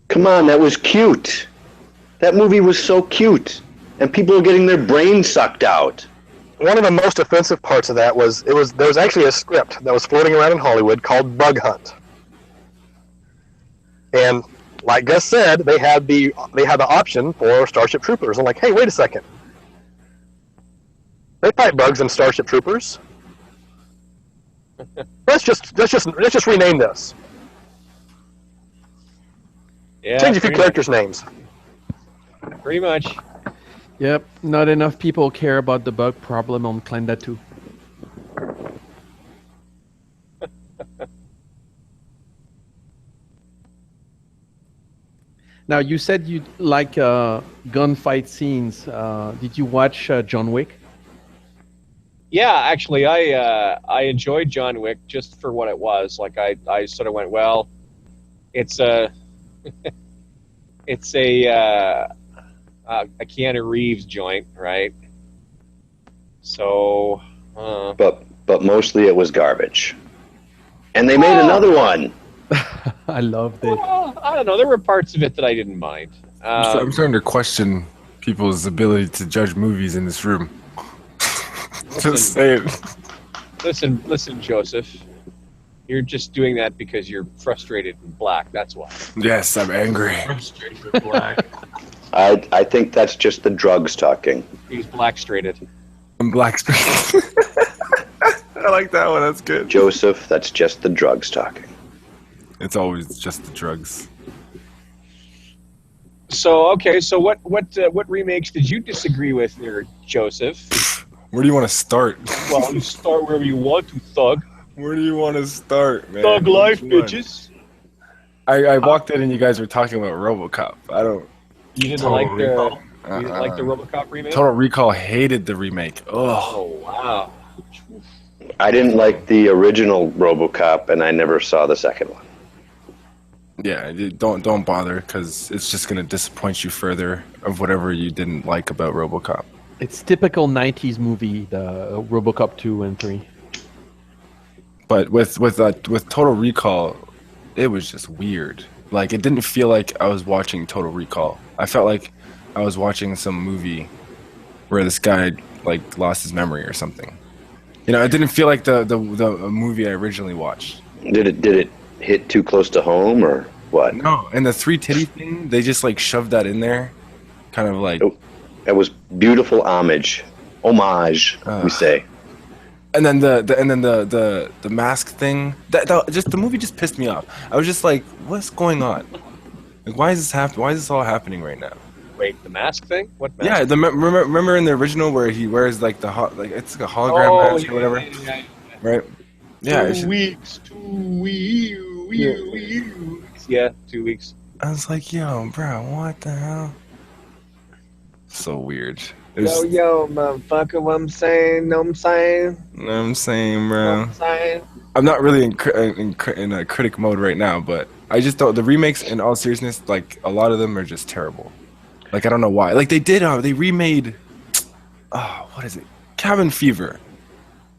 Come on, that was cute. That movie was so cute. And people are getting their brains sucked out. One of the most offensive parts of that was there was actually a script that was floating around in Hollywood called Bug Hunt. And like Gus said, they had the option for Starship Troopers. I'm like, hey, wait a second. They fight bugs in Starship Troopers. Let's just rename this. Yeah, change a few characters' names. Pretty much. Yep, not enough people care about the bug problem on Klenda 2. Now, you said you like gunfight scenes. Did you watch John Wick? Yeah, actually, I enjoyed John Wick just for what it was. Like, I sort of went, well, it's a Keanu Reeves joint, right? So, but mostly it was garbage, and they made another one. I loved it. Well, I don't know. There were parts of it that I didn't mind. I'm starting to question people's ability to judge movies in this room. Just saying. Listen, Joseph. You're just doing that because you're frustrated and black. That's why. Yes, I'm angry. Frustrated with black. I think that's just the drugs talking. He's black-strated. I'm black-strated. I like that one. That's good. Joseph, that's just the drugs talking. It's always just the drugs. So okay, so what remakes did you disagree with there, Joseph? Where do you want to start? Well, you start wherever you want to, Thug. Where do you want to start, man? Thug life, bitches. I walked in and you guys were talking about RoboCop. You didn't like the RoboCop remake? Total Recall hated the remake. Oh wow. I didn't like the original RoboCop, and I never saw the second one. Yeah, don't bother, because it's just gonna disappoint you further of whatever you didn't like about RoboCop. It's typical 90s movie, the RoboCop 2 and 3. But with Total Recall, it was just weird. Like, it didn't feel like I was watching Total Recall. I felt like I was watching some movie where this guy like lost his memory or something. You know, it didn't feel like the movie I originally watched. Did it hit too close to home or what? No, and the 3 titty thing, they just like shoved that in there, kind of like. It was beautiful homage, we say. And then the mask thing, just the movie just pissed me off. I was just like, what's going on? Like, why is this happening? Why is this all happening right now? Wait, the mask thing? What mask? Yeah, remember in the original where he wears like it's like a hologram mask or whatever, right? Yeah, 2 weeks. Yeah, 2 weeks. I was like, yo, bro, what the hell? So weird. Yo, motherfucker, what I'm saying, know what I'm saying? Know what I'm saying, bro. Know what I'm saying? I'm not really in a critic mode right now, but I just thought the remakes, in all seriousness, like a lot of them are just terrible. Like, I don't know why. Like, they remade, what is it? Cabin Fever.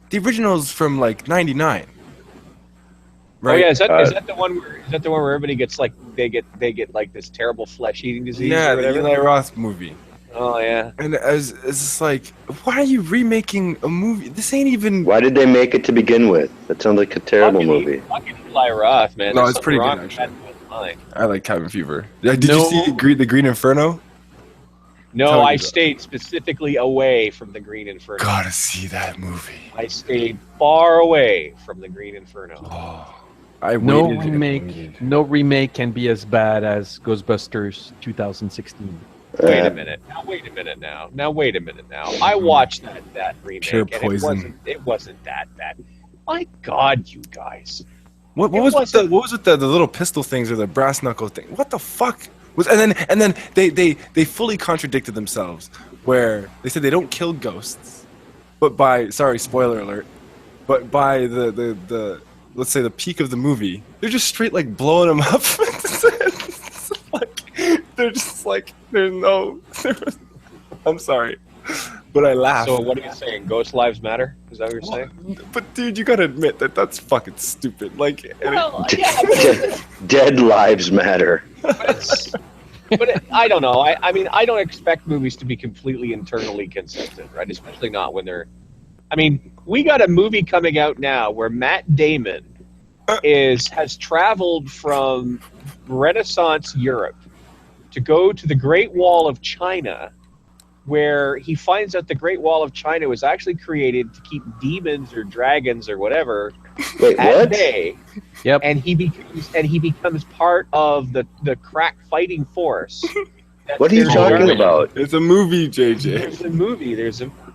The original's from like '99. Right? Oh yeah, is that the one where everybody gets like they get like this terrible flesh-eating disease? Yeah, or whatever? the Eli Roth movie. Oh yeah. And it's just like, why are you remaking a movie? This ain't even. Why did they make it to begin with? That sounds like a terrible movie. Fucking Eli Roth, man. No, There's it's pretty something good wrong actually. with that. I like Cabin Fever. Did you see the Green Inferno? No, I stayed specifically away from the Green Inferno. Gotta see that movie. I stayed far away from the Green Inferno. No remake can be as bad as Ghostbusters 2016. Wait a minute. Now wait a minute now. I watched that remake Pure and poison. it wasn't that bad. My God, you guys. What was with the little pistol things or the brass knuckle thing? What the fuck? And then they fully contradicted themselves, where they said they don't kill ghosts, but by spoiler alert, but by the let's say the peak of the movie, they're just straight like blowing them up. They're just like I'm sorry, but I laughed. So what are you saying? Ghost lives matter? Is that what you're saying? But dude, you gotta admit that's fucking stupid. Like, Dead lives matter. But I don't know. I mean, I don't expect movies to be completely internally consistent, right? Especially not when they're. I mean, we got a movie coming out now where Matt Damon has traveled from Renaissance Europe to go to the Great Wall of China, where he finds out the Great Wall of China was actually created to keep demons or dragons or whatever at bay. Yep. And he becomes part of the crack fighting force. What are you talking about? It's a movie, JJ. There's a movie.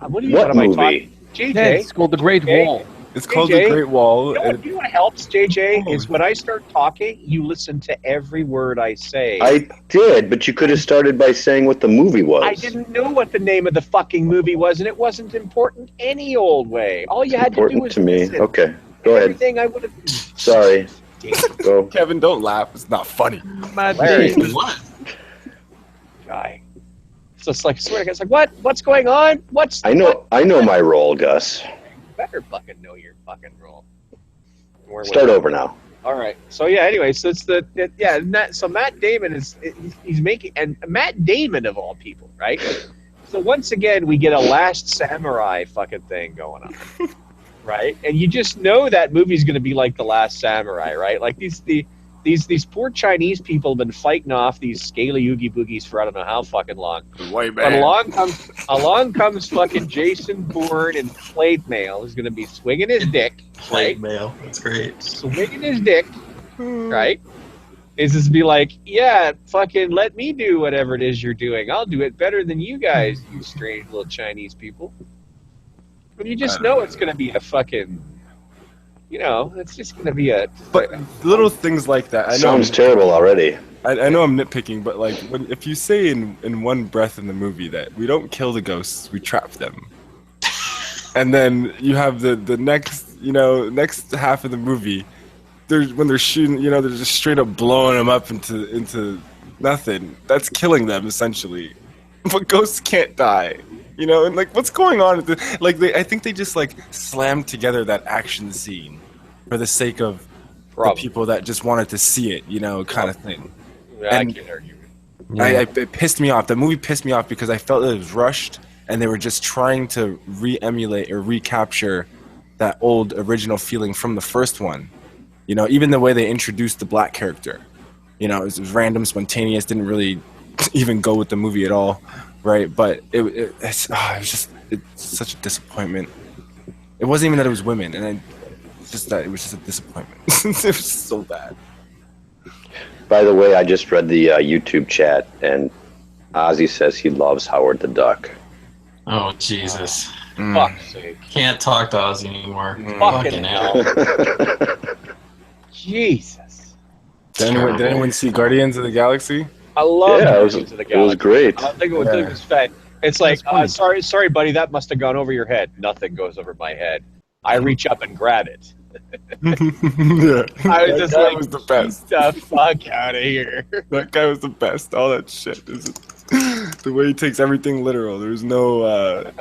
What movie? am I talking? JJ. Yeah, it's called The Great Wall. It's called The Great Wall. You know what helps, JJ, is when I start talking, you listen to every word I say. I did, but you could have started by saying what the movie was. I didn't know what the name of the fucking movie was, and it wasn't important any old way. All you had to do was to me. listen. Okay, go ahead. Everything I would have. Sorry. Go. Kevin, don't laugh. It's not funny. Guy. So it's like, I swear to God, it's like, what's going on? I know my role, Gus. Better fucking know your fucking role. Start over now. All right. So yeah. Anyway, so it's so Matt Damon he's making, and Matt Damon of all people, right? So once again, we get a Last Samurai fucking thing going on, right? And you just know that movie's going to be like The Last Samurai, right? Like the these poor Chinese people have been fighting off these scaly oogie boogies for I don't know how fucking long. White But man. along comes fucking Jason Bourne in plate mail, who's gonna be swinging his dick, Plate right? mail. That's great. Swinging his dick, right? Is just be like, yeah, fucking let me do whatever it is you're doing. I'll do it better than you guys, you strange little Chinese people. But you just know it's gonna be a fucking, you know, it's just gonna be a. But little things like that. I know Sounds terrible already. I know I'm nitpicking, but like if you say in one breath in the movie that we don't kill the ghosts, we trap them, and then you have the next half of the movie, when they're shooting, they're just straight up blowing them up into nothing. That's killing them essentially. But ghosts can't die. And like what's going on? I think they just like slammed together that action scene for the sake of the people that just wanted to see it, kind of thing. Yeah, I can't argue. It pissed me off. The movie pissed me off because I felt it was rushed and they were just trying to re-emulate or recapture that old original feeling from the first one. Even the way they introduced the black character. It was random, spontaneous, didn't really even go with the movie at all, right? But it's such a disappointment. It wasn't even that it was women, and just that it was just a disappointment. It was so bad. By the way, I just read the YouTube chat, and Ozzy says he loves Howard the Duck. Oh, Jesus. Fuck's sake. Can't talk to Ozzy anymore. Fucking hell. Jesus. Did anyone see Guardians of the Galaxy? I love Guardians of the Galaxy. It was great. I think it was fun. It's like, sorry, buddy, that must have gone over your head. Nothing goes over my head. I reach up and grab it. Yeah. I was just like, was the best. Get the fuck out of here. That guy was the best. All that shit. The way he takes everything literal. There's no,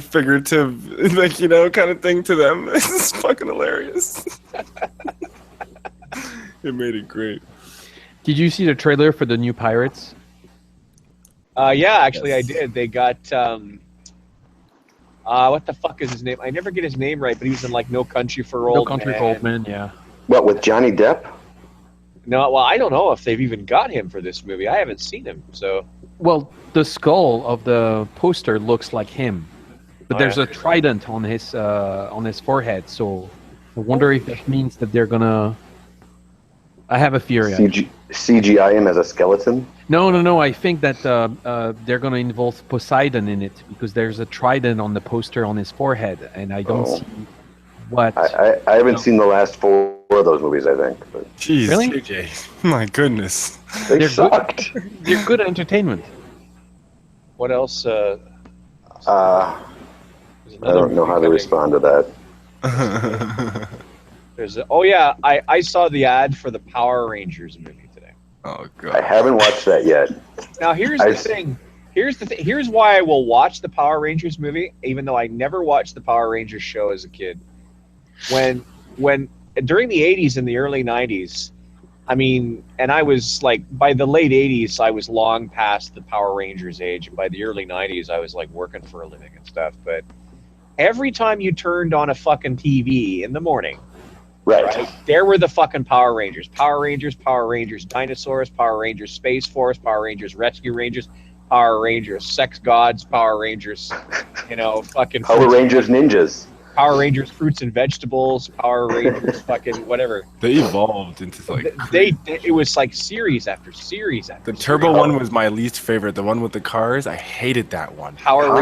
figurative, kind of thing to them. It's fucking hilarious. It made it great. Did you see the trailer for the new Pirates? Yeah, actually, I did. They got what the fuck is his name? I never get his name right, but he was in like No Country for Old Men. No Country for Old Men, yeah. What, with Johnny Depp? No, well, I don't know if they've even got him for this movie. I haven't seen him, so. Well, the skull of the poster looks like him, but there's a trident on his forehead. So I wonder if that means that they're gonna. I have a theory. CGI him as a skeleton? No. I think that they're going to involve Poseidon in it because there's a trident on the poster on his forehead, and I don't see what. I haven't seen the last 4 of those movies, I think. But. Jeez, really? JJ. My goodness. They sucked. They're good entertainment. What else? I don't know how to respond to that. I saw the ad for the Power Rangers movie today. Oh god. I haven't watched that yet. Now here's the thing. Here's why I will watch the Power Rangers movie, even though I never watched the Power Rangers show as a kid. When during the 80s and the early 90s, I mean, and I was like, by the late 80s, I was long past the Power Rangers age, and by the early 90s, I was like working for a living and stuff. But every time you turned on a fucking TV in the morning, right? There were the fucking Power Rangers, Dinosaurs, Power Rangers, Space Force, Power Rangers, Rescue Rangers, Power Rangers, Sex Gods, Power Rangers, fucking Power Rangers Ninjas. Power Rangers Fruits and Vegetables, Power Rangers fucking whatever. They evolved into like it was like series after series after the Turbo one was my least favorite. The one with the cars, I hated that one. Power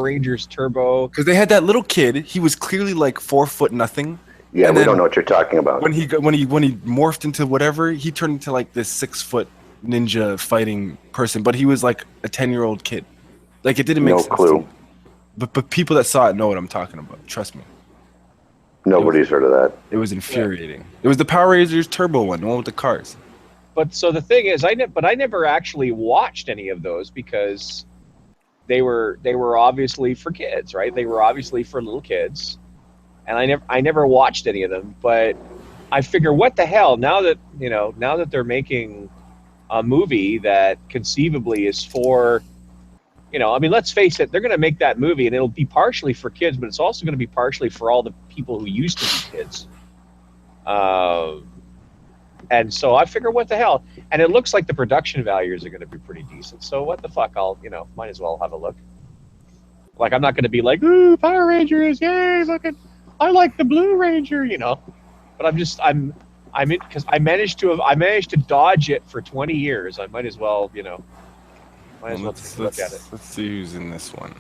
Rangers Turbo. Because they had that little kid. He was clearly like 4 foot nothing. Yeah, we don't know what you're talking about. When he morphed into whatever, he turned into like this 6 foot ninja fighting person. But he was like a 10-year-old kid. Like it didn't make sense. No clue. But people that saw it know what I'm talking about. Trust me. Nobody's heard of that. It was infuriating. Yeah. It was the Power Rangers Turbo one, the one with the cars. But so the thing is, I never actually watched any of those because they were obviously for kids, right? They were obviously for little kids, and I never watched any of them. But I figure, what the hell? Now that they're making a movie that conceivably is for. I mean, let's face it, they're going to make that movie, and it'll be partially for kids, but it's also going to be partially for all the people who used to be kids. And so I figure, what the hell? And it looks like the production values are going to be pretty decent. So what the fuck? I'll, might as well have a look. Like, I'm not going to be like, ooh, Power Rangers, yay, fucking, I like the Blue Ranger, But I'm in, because I managed to dodge it for 20 years. I might as well, take a look at it. Let's see who's in this one.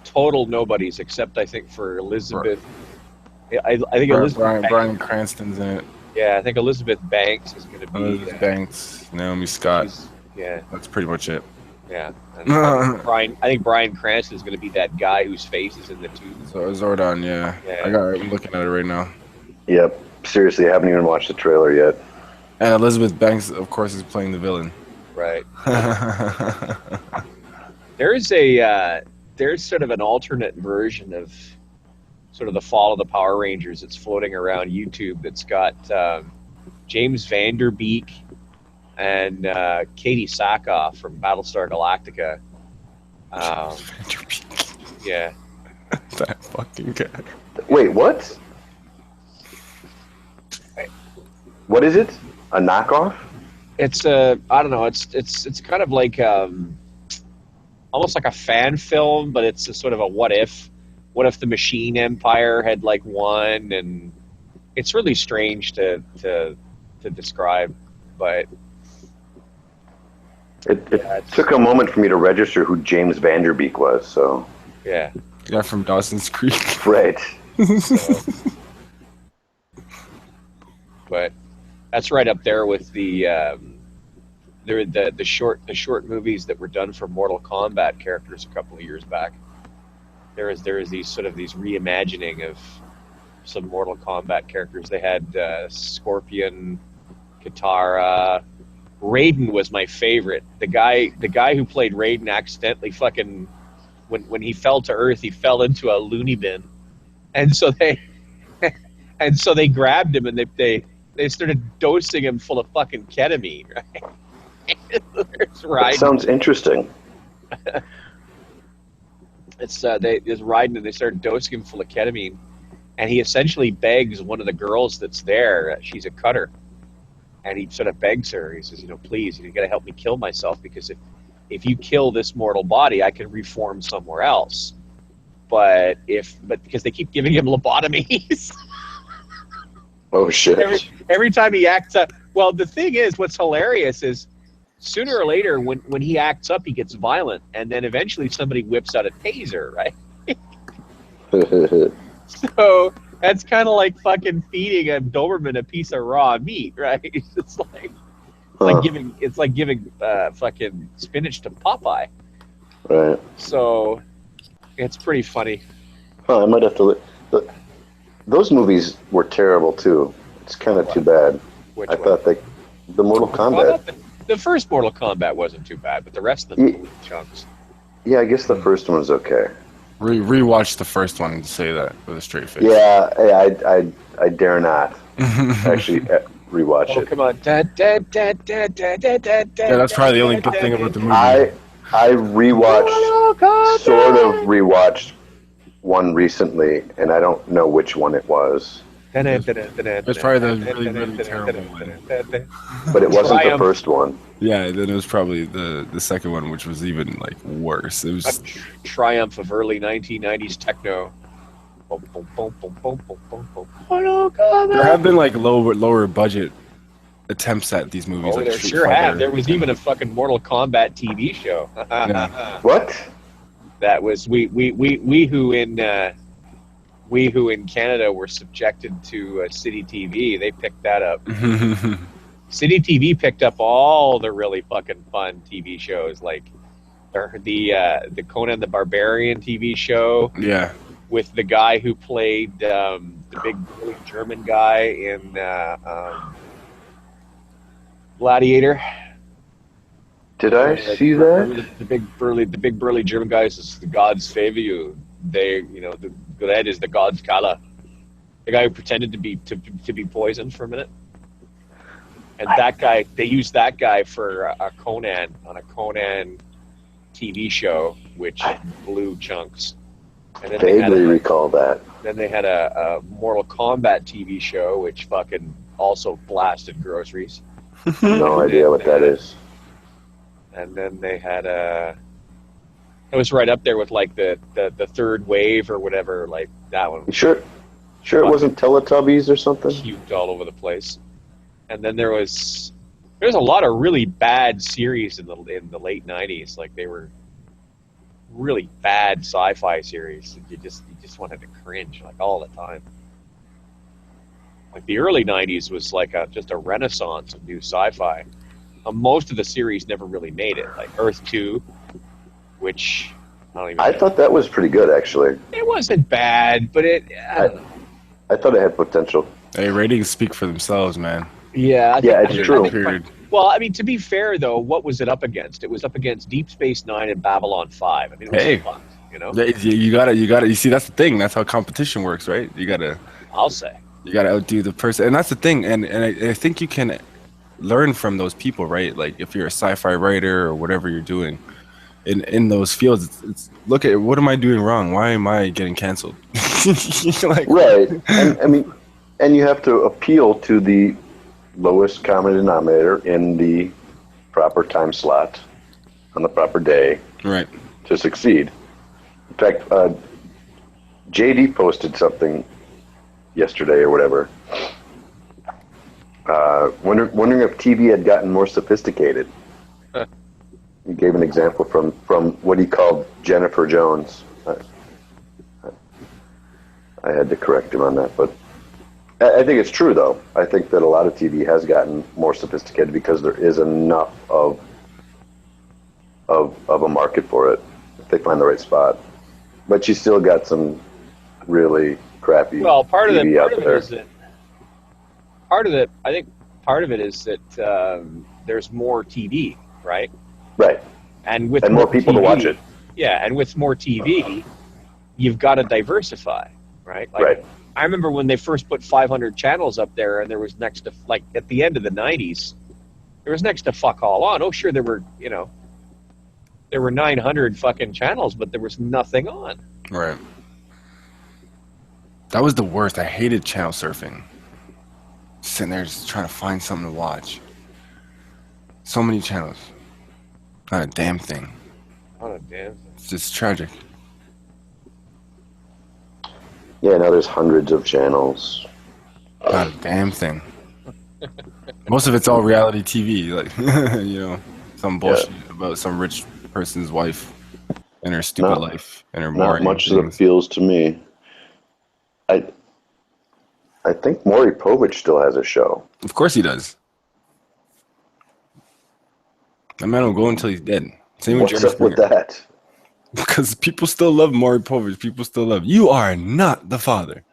Total nobodies, except I think for Elizabeth. I think Bryan Cranston's in it. Yeah, I think Elizabeth Banks is going to be. Elizabeth Banks, Naomi Scott. Yeah, that's pretty much it. Yeah, and I think Bryan Cranston is going to be that guy whose face is in the tube. So Zordon, yeah. I'm looking at it right now. Yep. Seriously, I haven't even watched the trailer yet. And Elizabeth Banks, of course, is playing the villain. Right. There's sort of an alternate version of sort of the fall of the Power Rangers that's floating around YouTube that's got James Vanderbeek and Katie Sackhoff from Battlestar Galactica. James Vanderbeek. Yeah. That fucking guy. Wait, what? What is it? A knockoff? It's I don't know. It's kind of like almost like a fan film, but it's a sort of a what if. What if the Machine Empire had like won? And it's really strange to describe, but it took a moment for me to register who James Vanderbeek was. So yeah, the guy from Dawson's Creek, right? But that's right up there with the short movies that were done for Mortal Kombat characters a couple of years back. There is these reimagining of some Mortal Kombat characters. They had Scorpion, Katara, Raiden was my favorite. The guy who played Raiden accidentally fucking when he fell to Earth, he fell into a loony bin, and so they grabbed him and they started dosing him full of fucking ketamine. Right? That sounds interesting. It's there's Raiden and they started dosing him full of ketamine, and he essentially begs one of the girls that's there. She's a cutter. And he sort of begs her. He says, please, you got to help me kill myself, because if you kill this mortal body, I can reform somewhere else. But because they keep giving him lobotomies. Oh shit! Every time he acts up. Well, the thing is, what's hilarious is sooner or later, when he acts up, he gets violent, and then eventually somebody whips out a taser, right? So that's kind of like fucking feeding a Doberman a piece of raw meat, right? It's like giving fucking spinach to Popeye. Right. So it's pretty funny. Huh, I might have to look. Those movies were terrible too. It's kind of too bad. Which I thought the Mortal Kombat. The first Mortal Kombat wasn't too bad, but the rest of them were chunks. Yeah, I guess the first one was okay. Rewatch the first one and say that with a straight face. Yeah, I dare not actually rewatch it. Come on. Yeah, that's probably the only good thing about the movie. I sort of rewatched one recently, and I don't know which one it was. It's probably the really, really terrible one. But it wasn't the first one. Yeah, then it was probably the second one, which was even like worse. It was a triumph of early 1990s techno. There have been like lower budget attempts at these movies. Oh, like there sure have. There was even a fucking Mortal Kombat TV show. Yeah. What? That was we who in Canada were subjected to City TV. They picked that up. City TV picked up all the really fucking fun TV shows, like the Conan the Barbarian TV show. Yeah. With the guy who played the big burly German guy in Gladiator. Did I see that? The big burly German guy says, "The gods favor you." The Dredd is the god's color. The guy who pretended to be poisoned for a minute, and that guy, they used that guy for a Conan TV show, which blew chunks. And then vaguely recall that. Then they had a Mortal Kombat TV show, which fucking also blasted groceries. No idea what that is. And then they had it was right up there with like the third wave or whatever, like that one. Sure it wasn't Teletubbies or something? Cubed all over the place. And then there's a lot of really bad series in the late 90s. Like they were really bad sci-fi series. You just wanted to cringe like all the time. Like the early 90s was like just a renaissance of new sci-fi. Most of the series never really made it. Like Earth 2, which I thought that was pretty good, actually. It wasn't bad, but I thought it had potential. Hey, ratings speak for themselves, man. Yeah, it's true. Well, I mean, to be fair, though, what was it up against? It was up against Deep Space Nine and Babylon 5. I mean, it was fun, you know? You gotta, you see, that's the thing. That's how competition works, right? I'll say. You gotta outdo the person. And that's the thing. And I think you can learn from those people, right? Like, if you're a sci-fi writer or whatever you're doing in those fields, it's look at, what am I doing wrong? Why am I getting canceled? Like, right. And, I mean, and you have to appeal to the lowest common denominator in the proper time slot on the proper day, right, to succeed. In fact, JD posted something yesterday or whatever, wondering if TV had gotten more sophisticated. He gave an example from what he called Jennifer Jones. I had to correct him on that, but I think it's true, though. I think that a lot of TV has gotten more sophisticated because there is enough of a market for it if they find the right spot. But you still got some really crappy part TV of out there. I think part of it is that there's more TV, right? Right. And with more people to watch it. Yeah, and with more TV, you've got to diversify, right? Like, right. I remember when they first put 500 channels up there, and there was next to, like, at the end of the 90s, there was next to fuck all on. Oh, sure, there were 900 fucking channels, but there was nothing on. Right. That was the worst. I hated channel surfing. Sitting there just trying to find something to watch. So many channels. Not a damn thing. Not a damn thing. It's just tragic. Yeah, now there's hundreds of channels. Not a damn thing. Most of it's all reality TV, like some bullshit about some rich person's wife and her stupid life and her not much that appeals to me. I think Maury Povich still has a show. Of course he does. That man will go until he's dead. Same What's up with that? Because people still love Maury Povich. People still love, you are not the father.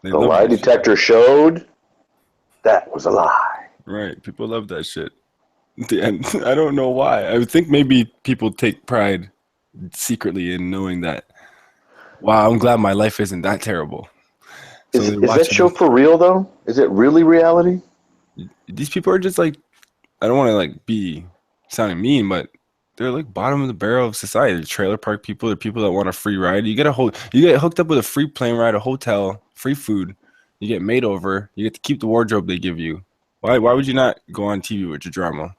The lie detector showed that was a lie. Right. People love that shit. And I don't know why. I would think maybe people take pride secretly in knowing that, wow, I'm glad my life isn't that terrible. Is that show for real, though? Is it really reality? These people are just like, I don't want to like be sounding mean, but they're like bottom of the barrel of society. They're trailer park people. They're people that want a free ride. You get hooked up with a free plane ride, a hotel, free food. You get made over. You get to keep the wardrobe they give you. Why would you not go on TV with your drama?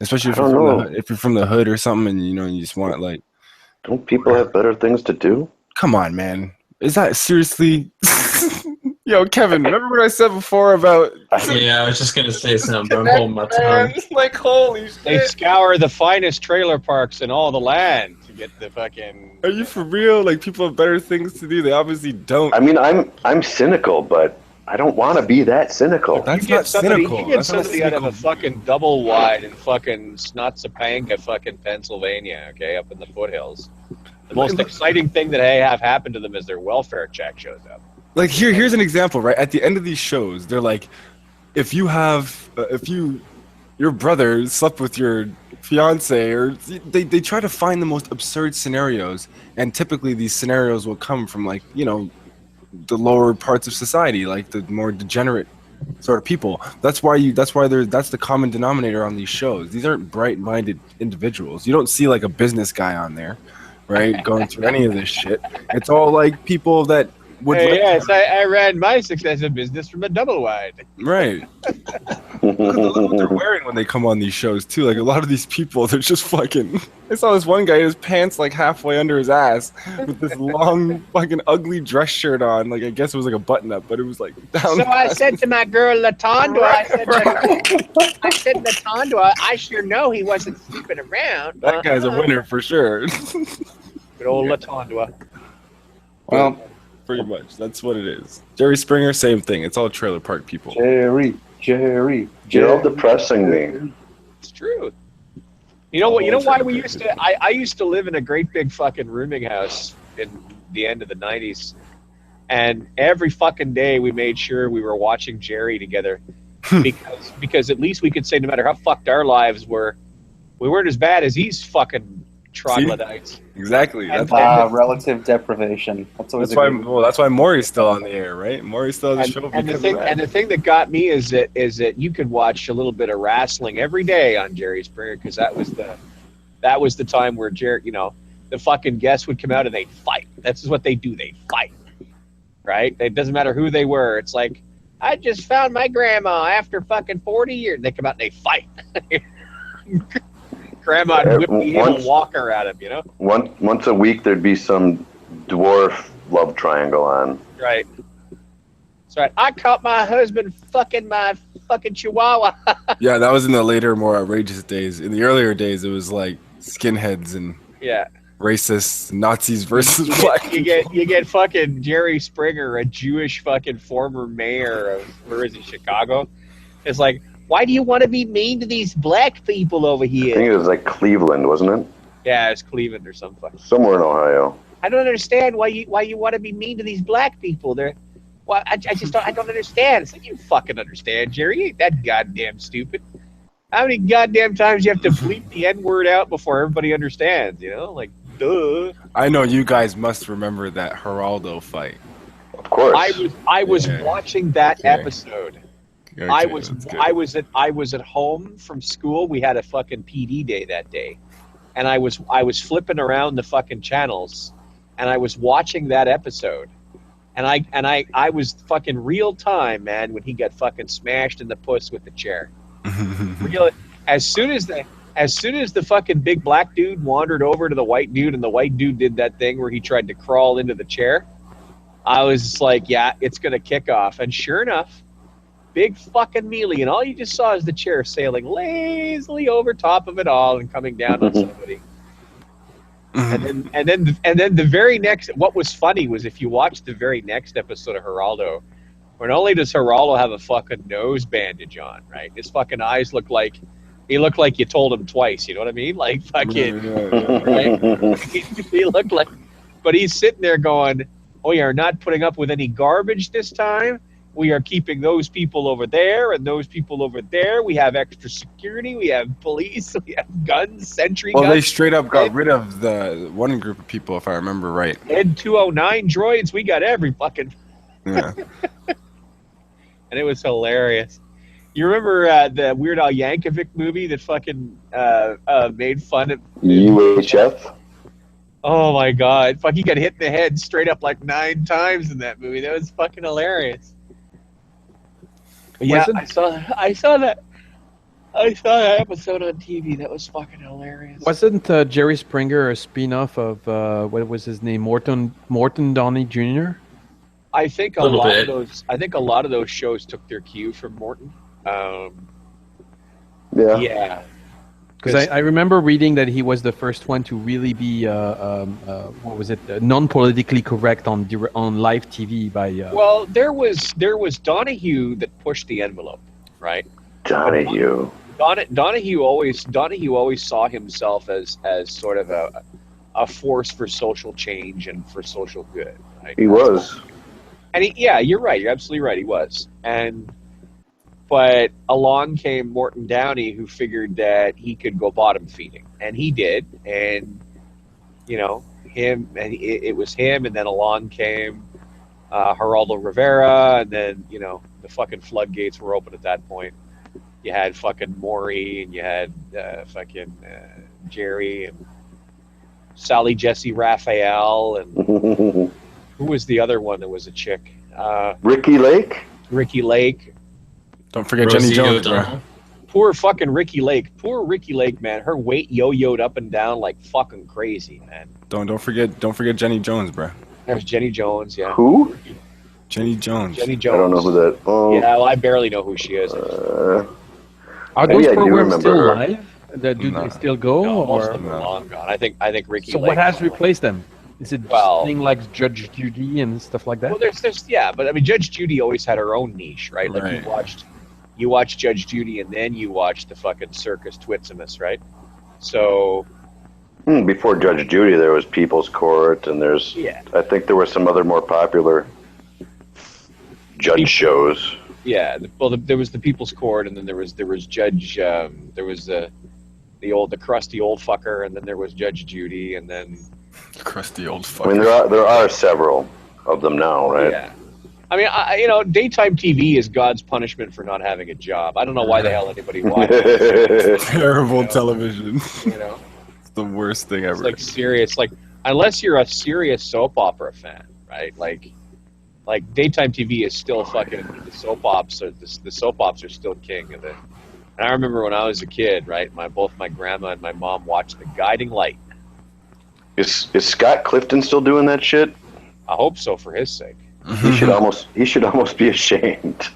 Especially if you're from the hood or something, and you just want like. Don't people have better things to do? Come on, man. Is that seriously? Yo, Kevin, remember what I said before about... Yeah, I was just going to say something, but I'm holding my tongue. Like, holy shit. They scour the finest trailer parks in all the land to get the fucking... Are you for real? Like, people have better things to do. They obviously don't. I mean, I'm cynical, but I don't want to be that cynical. That's not cynical. You get somebody out of a fucking double wide in fucking Snotsapanka, fucking Pennsylvania, okay, up in the foothills. The most exciting thing that they have happened to them is their welfare check shows up. Like here's an example, right? At the end of these shows, they're like, if your brother slept with your fiance, or they try to find the most absurd scenarios, and typically these scenarios will come from like the lower parts of society, like the more degenerate sort of people. That's the common denominator on these shows. These aren't bright-minded individuals. You don't see like a business guy on there, right? Going through any of this shit. It's all like people that would Hey, like yes, I ran my successive business from a double wide. right. Because I love what they're wearing when they come on these shows too. Like a lot of these people, they're just fucking. I saw this one guy, his pants like halfway under his ass, with this long fucking ugly dress shirt on. Like I guess it was like a button up, but it was like down. So I past said his- to my girl Latondra, I said, Latondra, I sure know he wasn't sleeping around. that guy's a winner for sure. Good old Latondra. Well, pretty much. That's what it is. Jerry Springer, same thing. It's all trailer park people. Jerry. You're all depressing me. It's true. You know what? You know why we used to? I used to live in a great big fucking rooming house in the end of the '90s, and every fucking day we made sure we were watching Jerry together, because at least we could say no matter how fucked our lives were, we weren't as bad as these fucking troglodytes. Exactly. And, That's relative deprivation. That's why. Well, that's why Maury's still on the air, right? Maury's still on the show And the because thing, of that. and the thing that got me is that you could watch a little bit of wrestling every day on Jerry Springer, because that was the time where Jerry, the fucking guests would come out and they'd fight. That's what they do. They fight, right? It doesn't matter who they were. It's like, I just found my grandma after fucking 40 years. They come out and they fight. Grandma would whip the evil walker at him, Once a week, there'd be some dwarf love triangle on. Right. That's right. I caught my husband fucking my fucking chihuahua. Yeah, that was in the later, more outrageous days. In the earlier days, it was like skinheads and Yeah. racists, Nazis versus black. You get fucking Jerry Springer, a Jewish fucking former mayor of, where is he, Chicago? It's like, why do you want to be mean to these black people over I think here? it was like Cleveland, wasn't it? Yeah, it's Cleveland or something. Somewhere in Ohio. I don't understand why you want to be mean to these black people. I don't understand. It's like, you fucking understand, Jerry. You ain't that goddamn stupid. How many goddamn times you have to bleep the N-word out before everybody understands, Like, duh. I know you guys must remember that Geraldo fight. Of course. I was watching that Okay. episode. Okay, I was at home from school. We had a fucking PD day that day, and I was flipping around the fucking channels, and I was watching that episode, and I was fucking real time, man, when he got fucking smashed in the puss with the chair. Real, as soon as the fucking big black dude wandered over to the white dude, and the white dude did that thing where he tried to crawl into the chair, I was just like, yeah, it's gonna kick off, and sure enough. Big fucking melee, and all you just saw is the chair sailing lazily over top of it all and coming down on somebody. And then the very next, what was funny was if you watched the very next episode of Geraldo, where not only does Geraldo have a fucking nose bandage on, right? His fucking eyes look like you told him twice. You know what I mean? Like fucking, right? He looked like, but he's sitting there going, "We are not putting up with any garbage this time. We are keeping those people over there and those people over there. We have extra security. We have police. We have guns, sentry guns." Well, they straight up got rid of the one group of people, if I remember right. N209 droids. We got every fucking. Yeah. And it was hilarious. You remember the Weird Al Yankovic movie that fucking made fun of UHF? Oh my god. Fuck, he got hit in the head straight up like 9 times in that movie. That was fucking hilarious. Yeah, I saw that episode on TV. That was fucking hilarious. Wasn't Jerry Springer a spin-off of what was his name, Morton Downey Jr.? I think a lot of those shows took their cue from Morton. Yeah. Because I remember reading that he was the first one to really be non-politically correct on live TV by. Well, there was Donahue that pushed the envelope, right? Donahue. Donahue always saw himself as sort of a force for social change and for social good. Right? He was. And you're right. You're absolutely right. He was. But along came Morton Downey, who figured that he could go bottom feeding, and he did. And it was him, and then along came Geraldo Rivera, and then the fucking floodgates were open at that point. You had fucking Maury, and you had Jerry, and Sally Jesse Raphael, and Who was the other one that was a chick? Ricky Lake. Ricky Lake. Don't forget Rosie Jenny Jones, bro. O'Donnell. Poor fucking Ricky Lake. Poor Ricky Lake, man. Her weight yo-yoed up and down like fucking crazy, man. Don't forget Jenny Jones, bro. There's Jenny Jones, yeah. Who? Jenny Jones. Jenny Jones. I don't know who that. Oh. Yeah, well, I barely know who she is. Are Maybe those I do programs remember still her. live? Do they still go? No, most or of them are long gone. I think Ricky so Lake. what has replaced them? Is it thing like Judge Judy and stuff like that? Well, there's yeah, but I mean, Judge Judy always had her own niche, right? Like Right. you watched Judge Judy, and then you watched the fucking Circus Twitsimus, right? So Before Judge Judy, there was People's Court, and there's. Yeah. I think there were some other more popular judge shows. yeah, there was the People's Court, and then there was Judge, there was the crusty old fucker, and then there was Judge Judy, and then Crusty old fucker. I mean, there are several of them now, right? yeah. I mean, daytime TV is God's punishment for not having a job. I don't know why the hell anybody watches. Terrible television. You know, It's the worst thing it's ever. like serious. Like unless you're a serious soap opera fan, right? Like daytime TV is still fucking the soap ops. The soap ops are still king of it. And I remember when I was a kid, right? Both my grandma and my mom watched The Guiding Light. Is Scott Clifton still doing that shit? I hope so, for his sake. He should almost be ashamed.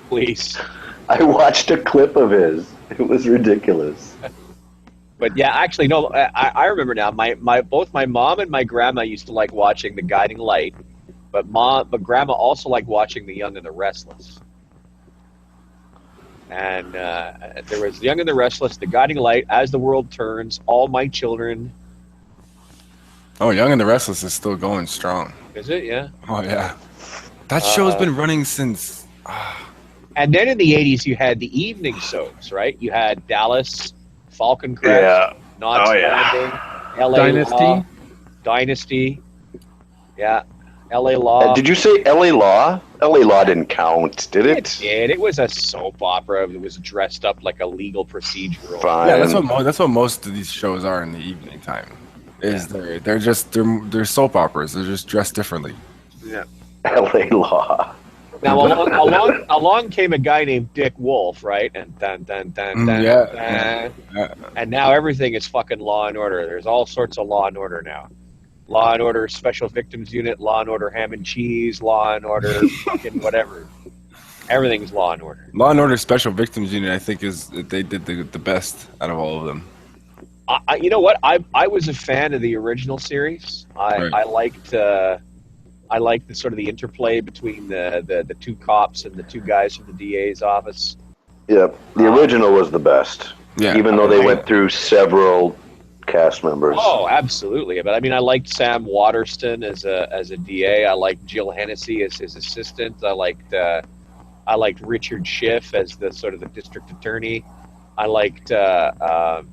Please. I watched a clip of his. It was ridiculous. But yeah, actually, no. I remember now. Both my mom and my grandma used to like watching The Guiding Light, but grandma also liked watching The Young and the Restless. And there was The Young and the Restless, The Guiding Light, As the World Turns, All My Children. Oh, Young and the Restless is still going strong. Is it? Yeah. Oh yeah, that show's been running since. And then in the 80s, you had the evening soaps, right? You had Dallas, Falcon Crest, Yeah. Knots Oh, yeah. Landing, LA Dynasty. Law, Dynasty. Yeah. LA Law. Did you say L.A. Law? L.A. Law didn't count, did it? It did. It was a soap opera. It was dressed up like a legal procedural. Fine. Yeah, that's what most of these shows are in the evening time. They're soap operas. They're just dressed differently. Yeah. L.A. Law. Now along came a guy named Dick Wolf, right? And dun dun dun dun. Yeah. And now everything is fucking Law and Order. There's all sorts of Law and Order now. Law and Order Special Victims Unit, Law and Order Ham and Cheese, Law and Order fucking whatever. Everything's Law and Order. Law and Order Special Victims Unit, I think, they did the best out of all of them. You know what? I was a fan of the original series. I liked the sort of the interplay between the two cops and the two guys from the DA's office. Yeah, the original was the best. Yeah. Even though they went through several cast members. Oh, absolutely. But I mean, I liked Sam Waterston as a DA. I liked Jill Hennessy as his assistant. I liked Richard Schiff as the sort of the district attorney. I liked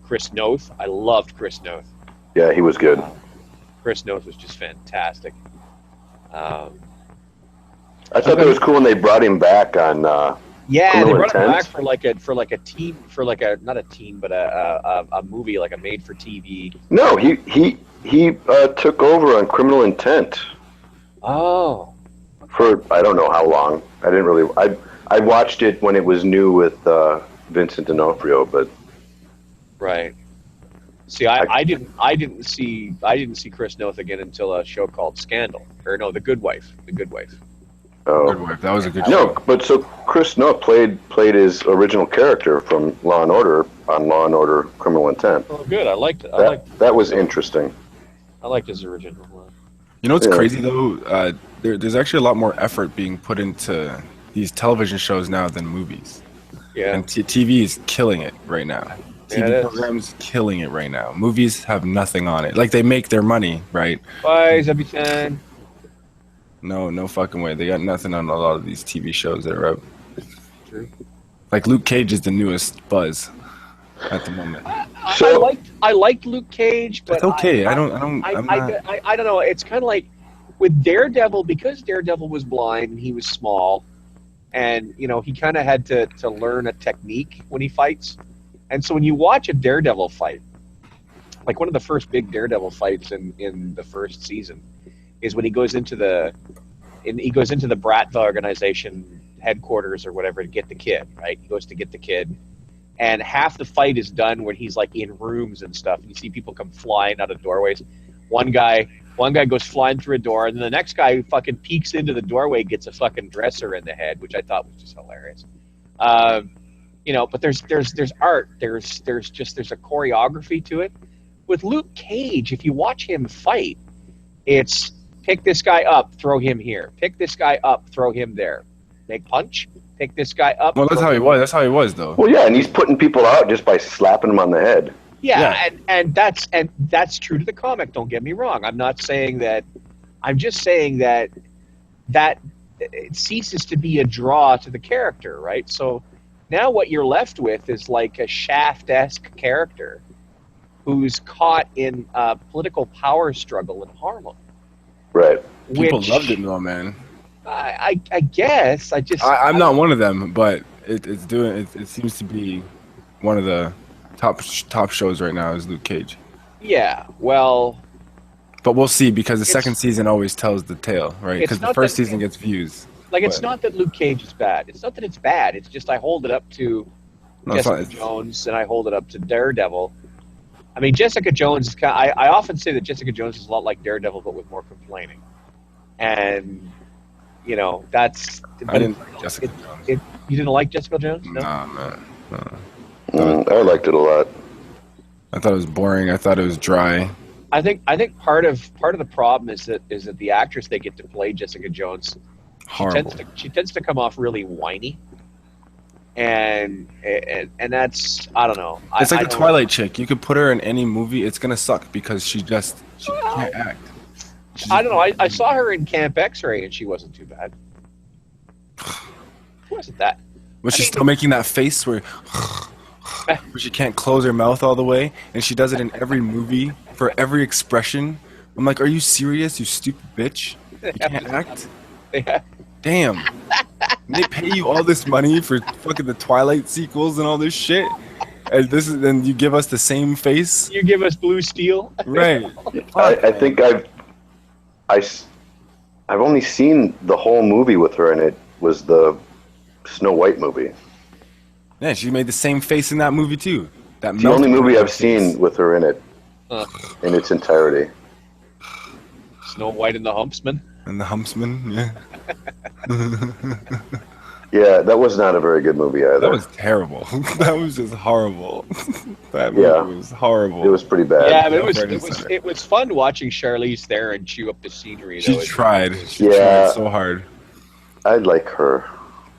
Chris Noth. I loved Chris Noth. Yeah, he was good. Chris Noth was just fantastic. I thought that was cool when they brought him back on. Yeah, they Criminal brought him Intent. back for a movie, like a made for TV. No, he took over on Criminal Intent Oh, for I don't know how long. I didn't really. I watched it when it was new with Vincent D'Onofrio, but right. See, I didn't see Chris Noth again until a show called Scandal, or no, The Good Wife. The Good Wife. oh Good Wife. That was a good no, show. but so Chris Noth played his original character from Law and Order on Law and Order Criminal Intent. Oh, good. I liked it. That was interesting. I liked his original one. You know what's Yeah. crazy though? There's actually a lot more effort being put into these television shows now than movies. Yeah. And TV is killing it right now. Yeah, TV it is. programs killing it right now. Movies have nothing on it. Like they make their money, right? Bye, Zabitan. No fucking way. They got nothing on a lot of these TV shows that are out. True. Like Luke Cage is the newest buzz at the moment. I liked Luke Cage, but It's okay. I I'm don't know. It's kind of like with Daredevil, because Daredevil was blind and he was small, and he kind of had to learn a technique when he fights. And so when you watch a Daredevil fight, like one of the first big Daredevil fights in the first season, is when he goes into the Bratville organization headquarters or whatever to get the kid. Right, he goes to get the kid, and half the fight is done when he's like in rooms and stuff. And you see people come flying out of doorways. One guy goes flying through a door, and then the next guy who fucking peeks into the doorway gets a fucking dresser in the head, which I thought was just hilarious. You know, but there's art, there's a choreography to it. With Luke Cage, if you watch him fight, it's pick this guy up, throw him here. Pick this guy up, throw him there. Make punch. Pick this guy up. Well, that's how he was. That's how he was, though. Well, yeah, and he's putting people out just by slapping them on the head. Yeah. And that's true to the comic. Don't get me wrong. I'm not saying that. I'm just saying that it ceases to be a draw to the character, right? So now what you're left with is like a Shaft-esque character who's caught in a political power struggle in Harlem. Right. People loved it, though, man. I guess I'm not one of them, but it seems to be one of the top shows right now is Luke Cage. Yeah, well, but we'll see, because the second season always tells the tale, right? Because the first season gets views. Like, it's not that Luke Cage is bad. It's not that it's bad. It's just I hold it up to Jessica Jones and I hold it up to Daredevil. I mean, Jessica Jones is I often say that Jessica Jones is a lot like Daredevil, but with more complaining. And you know, that's. I didn't like Jessica Jones. You didn't like Jessica Jones? No? Nah, man. I liked it a lot. I thought it was boring. I thought it was dry. I think part of the problem is that the actress they get to play Jessica Jones, she tends to come off really whiny, and that's, I don't know. It's like the Twilight chick. You could put her in any movie, it's gonna suck because she can't act. I don't know. I saw her in Camp X-Ray and she wasn't too bad. Who wasn't that? Was she still making that face where she can't close her mouth all the way, and she does it in every movie for every expression? I'm like, are you serious, you stupid bitch? You can't act? Yeah. Damn. They pay you all this money for fucking the Twilight sequels and all this shit, and then you give us the same face? You give us Blue Steel? Right. I think I've only seen the whole movie with her in it, was the Snow White movie. Yeah, she made the same face in that movie too. It's the only movie I've seen with her in it, in its entirety. Snow White and the Huntsman? And the Huntsman, yeah. Yeah, that was not a very good movie either. That was terrible. That was just horrible. That movie was horrible. It was pretty bad. Yeah, but it was fun watching Charlize Theron chew up the scenery. She tried. She tried so hard. I like her.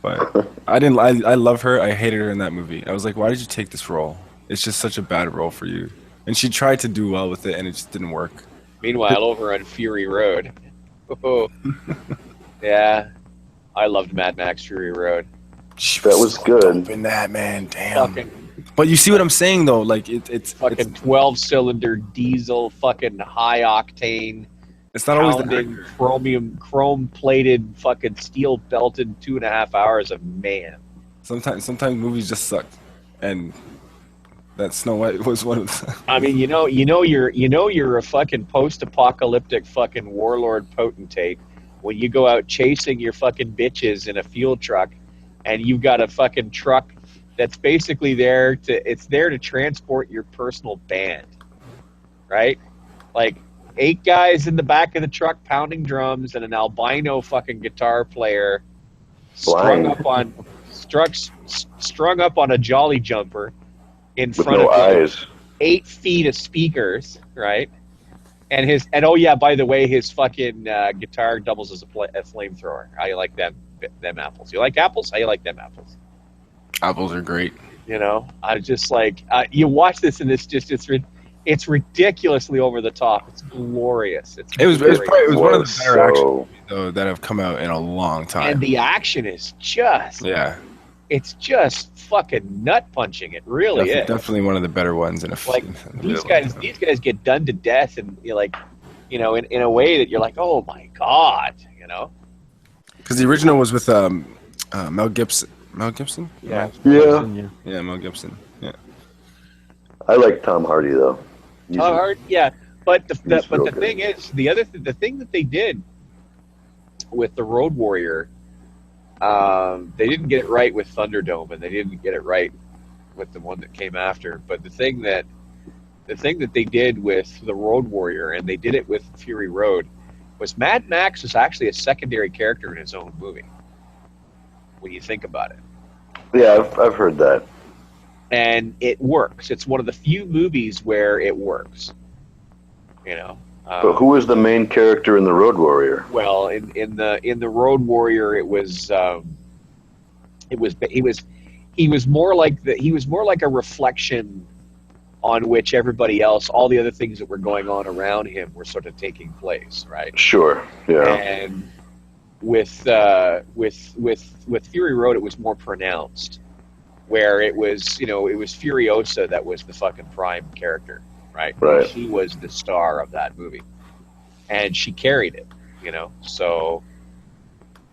But I didn't. I love her. I hated her in that movie. I was like, why did you take this role? It's just such a bad role for you. And she tried to do well with it, and it just didn't work. Meanwhile, over on Fury Road, yeah, I loved Mad Max Fury Road. That was good. In that, man, damn. But you see what I'm saying, though? Like it's fucking 12-cylinder diesel, fucking high octane. It's not always the chrome-plated, fucking steel-belted 2.5 hours of man. Sometimes movies just suck, and that Snow White was one of them. I mean, you're a fucking post-apocalyptic fucking warlord potentate when you go out chasing your fucking bitches in a fuel truck, and you've got a fucking truck that's basically there to transport your personal band, right? Like 8 guys in the back of the truck pounding drums and an albino fucking guitar player strung up on a jolly jumper in front of 8 feet of speakers, right? And oh yeah, by the way, his fucking guitar doubles as a flamethrower. How you like them apples? You like apples? How you like them apples? Apples are great. You know, I just like you watch this and it's ridiculously over the top. It's glorious. It was one of the better action movies though that have come out in a long time. And the action is just it's just fucking nut punching. It really is. Definitely one of the better ones in a like these guys get done to death, and you're like, you know, in a way that you're like, oh my god, you know. Because the original was with Mel Gibson. Mel Gibson? Yeah, Mel Gibson. Yeah. I like Tom Hardy though. Tom Hardy, yeah. But the thing is, the thing that they did with the Road Warrior, they didn't get it right with Thunderdome, and they didn't get it right with the one that came after. But the thing that they did with the Road Warrior, and they did it with Fury Road, was Mad Max was actually a secondary character in his own movie. When you think about it. Yeah, I've heard that. And it works. It's one of the few movies where it works. You know. But who was the main character in the Road Warrior? Well, in the Road Warrior, he was more like a reflection on which everybody else, all the other things that were going on around him, were sort of taking place, right? Sure. Yeah. And with Fury Road, it was more pronounced, where it was Furiosa that was the fucking prime character, right? Right. She was the star of that movie, and she carried it, you know. So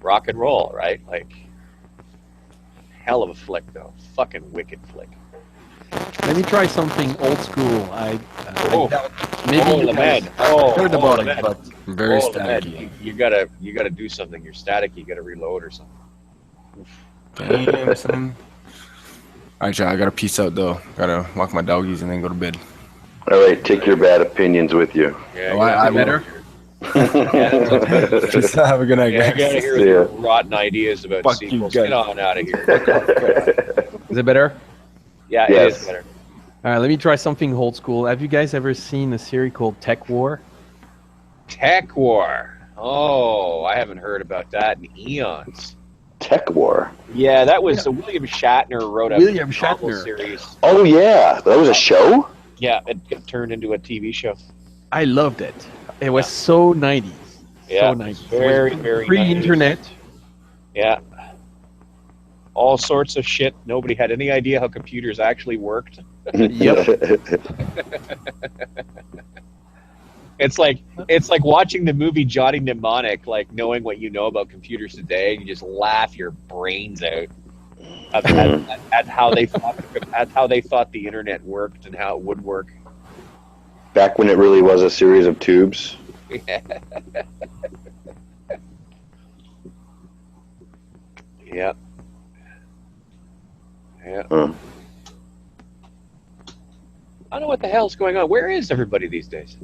rock and roll, right? Like, hell of a flick, though. Fucking wicked flick. Let me try something old school. Maybe you guys heard about it, but very staticky. You gotta do something. You're staticky. You gotta reload or something. Damn, son. All right, y'all. I gotta peace out though. Gotta walk my doggies and then go to bed. All right, take your bad opinions with you. Yeah, I better. Just have a good night, Yeah, guys. you gotta hear the rotten ideas about Fuck you sequels. guys. Get on out of here. Is it better? Yeah, Yes. it is better. All right, let me try something old school. Have you guys ever seen a series called Tech War? Tech War. Oh, I haven't heard about that in eons. Tech War. Yeah, that was William Shatner wrote a William novel Shatner. series. Oh yeah, that was a show. Yeah, it turned into a TV show. I loved it. It was so 90s. Yeah, so 90s. very, It was very pre-internet. Yeah. All sorts of shit. Nobody had any idea how computers actually worked. Yep. It's like watching the movie Johnny Mnemonic, like knowing what you know about computers today, and you just laugh your brains out at how they thought the internet worked and how it would work. Back when it really was a series of tubes. Yeah. Yeah. Yeah. Huh. I don't know what the hell's going on. Where is everybody these days?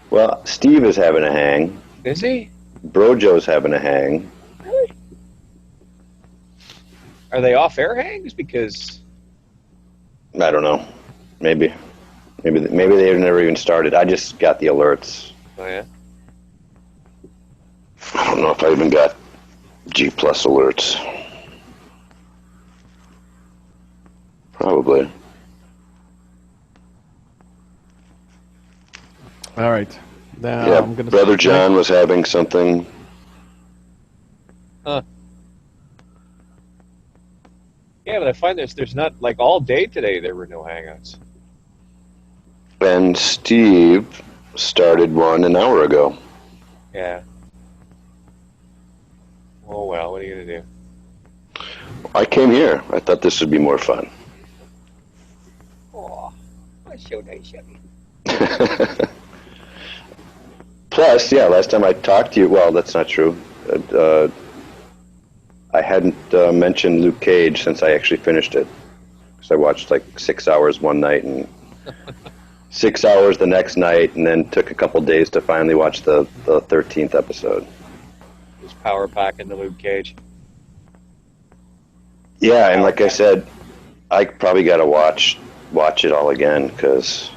Well, Steve is having a hang. Is he? Brojo's having a hang. Really? Are they off-air hangs? Because I don't know. Maybe they've never even started. I just got the alerts. oh yeah. I don't know if I even got G+ alerts. Probably. All right. Now Yeah, I'm gonna Brother John was having something. Huh. Yeah, but I find there's not, like, all day today there were no hangouts. And Steve started one an hour ago. Yeah. Oh well, what are you gonna do? I came here. I thought this would be more fun. Oh, that's so nice of you. Plus, yeah, last time I talked to you, well, that's not true. I hadn't mentioned Luke Cage since I actually finished it. Because I watched like 6 hours one night and 6 hours the next night, and then took a couple days to finally watch the 13th episode. Just power pack into Luke Cage. Yeah, and like I said, I probably got to watch it all again, because,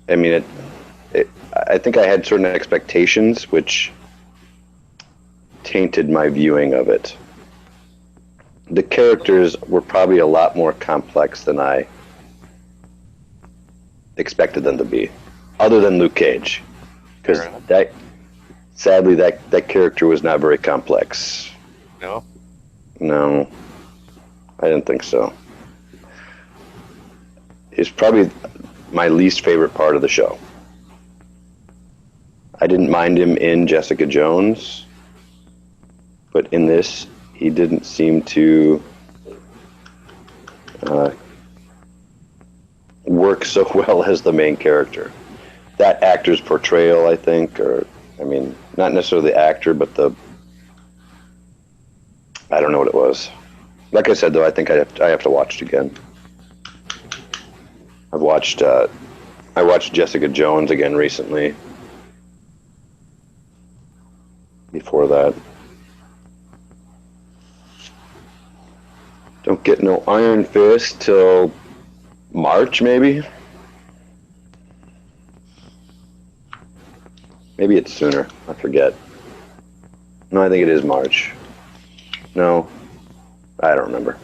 I mean, I think I had certain expectations, which tainted my viewing of it. The characters were probably a lot more complex than I expected them to be, other than Luke Cage, because sadly that character was not very complex. No, I didn't think so. He's probably my least favorite part of the show. I didn't mind him in Jessica Jones, but in this, he didn't seem to work so well as the main character. that actor's portrayal, I think, or I mean, not necessarily the actor, but I don't know what it was. Like I said, though, I think I have to watch it again. I watched Jessica Jones again recently. Before that, don't get no Iron Fist till March, maybe. Maybe it's sooner. I forget. No, I think it is March. No, I don't remember.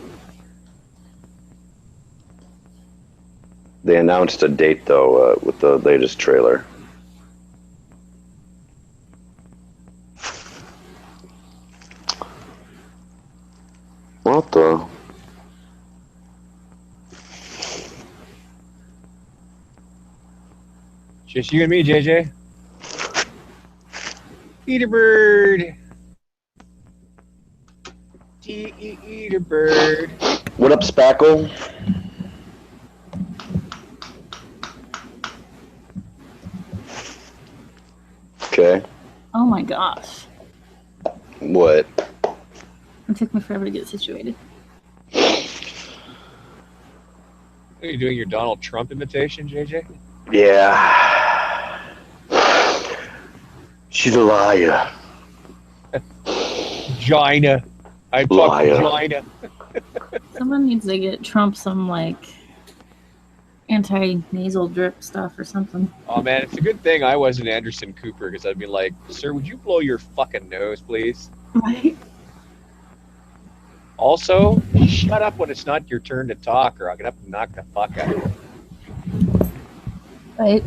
They announced a date, though, with the latest trailer. What the? Just you and me, JJ. Eat a bird. Eat a bird. What up, Spackle? Okay. Oh my gosh. What? It took me forever to get situated. Are you doing your Donald Trump imitation, JJ? Yeah. She's a liar. Gina. I talked to Gina. Someone needs to get Trump some, like, anti-nasal drip stuff or something. Oh, man, it's a good thing I wasn't Anderson Cooper, because I'd be like, sir, would you blow your fucking nose, please? Right. Also, shut up when it's not your turn to talk, or I'm going to have to knock the fuck out of you. Right.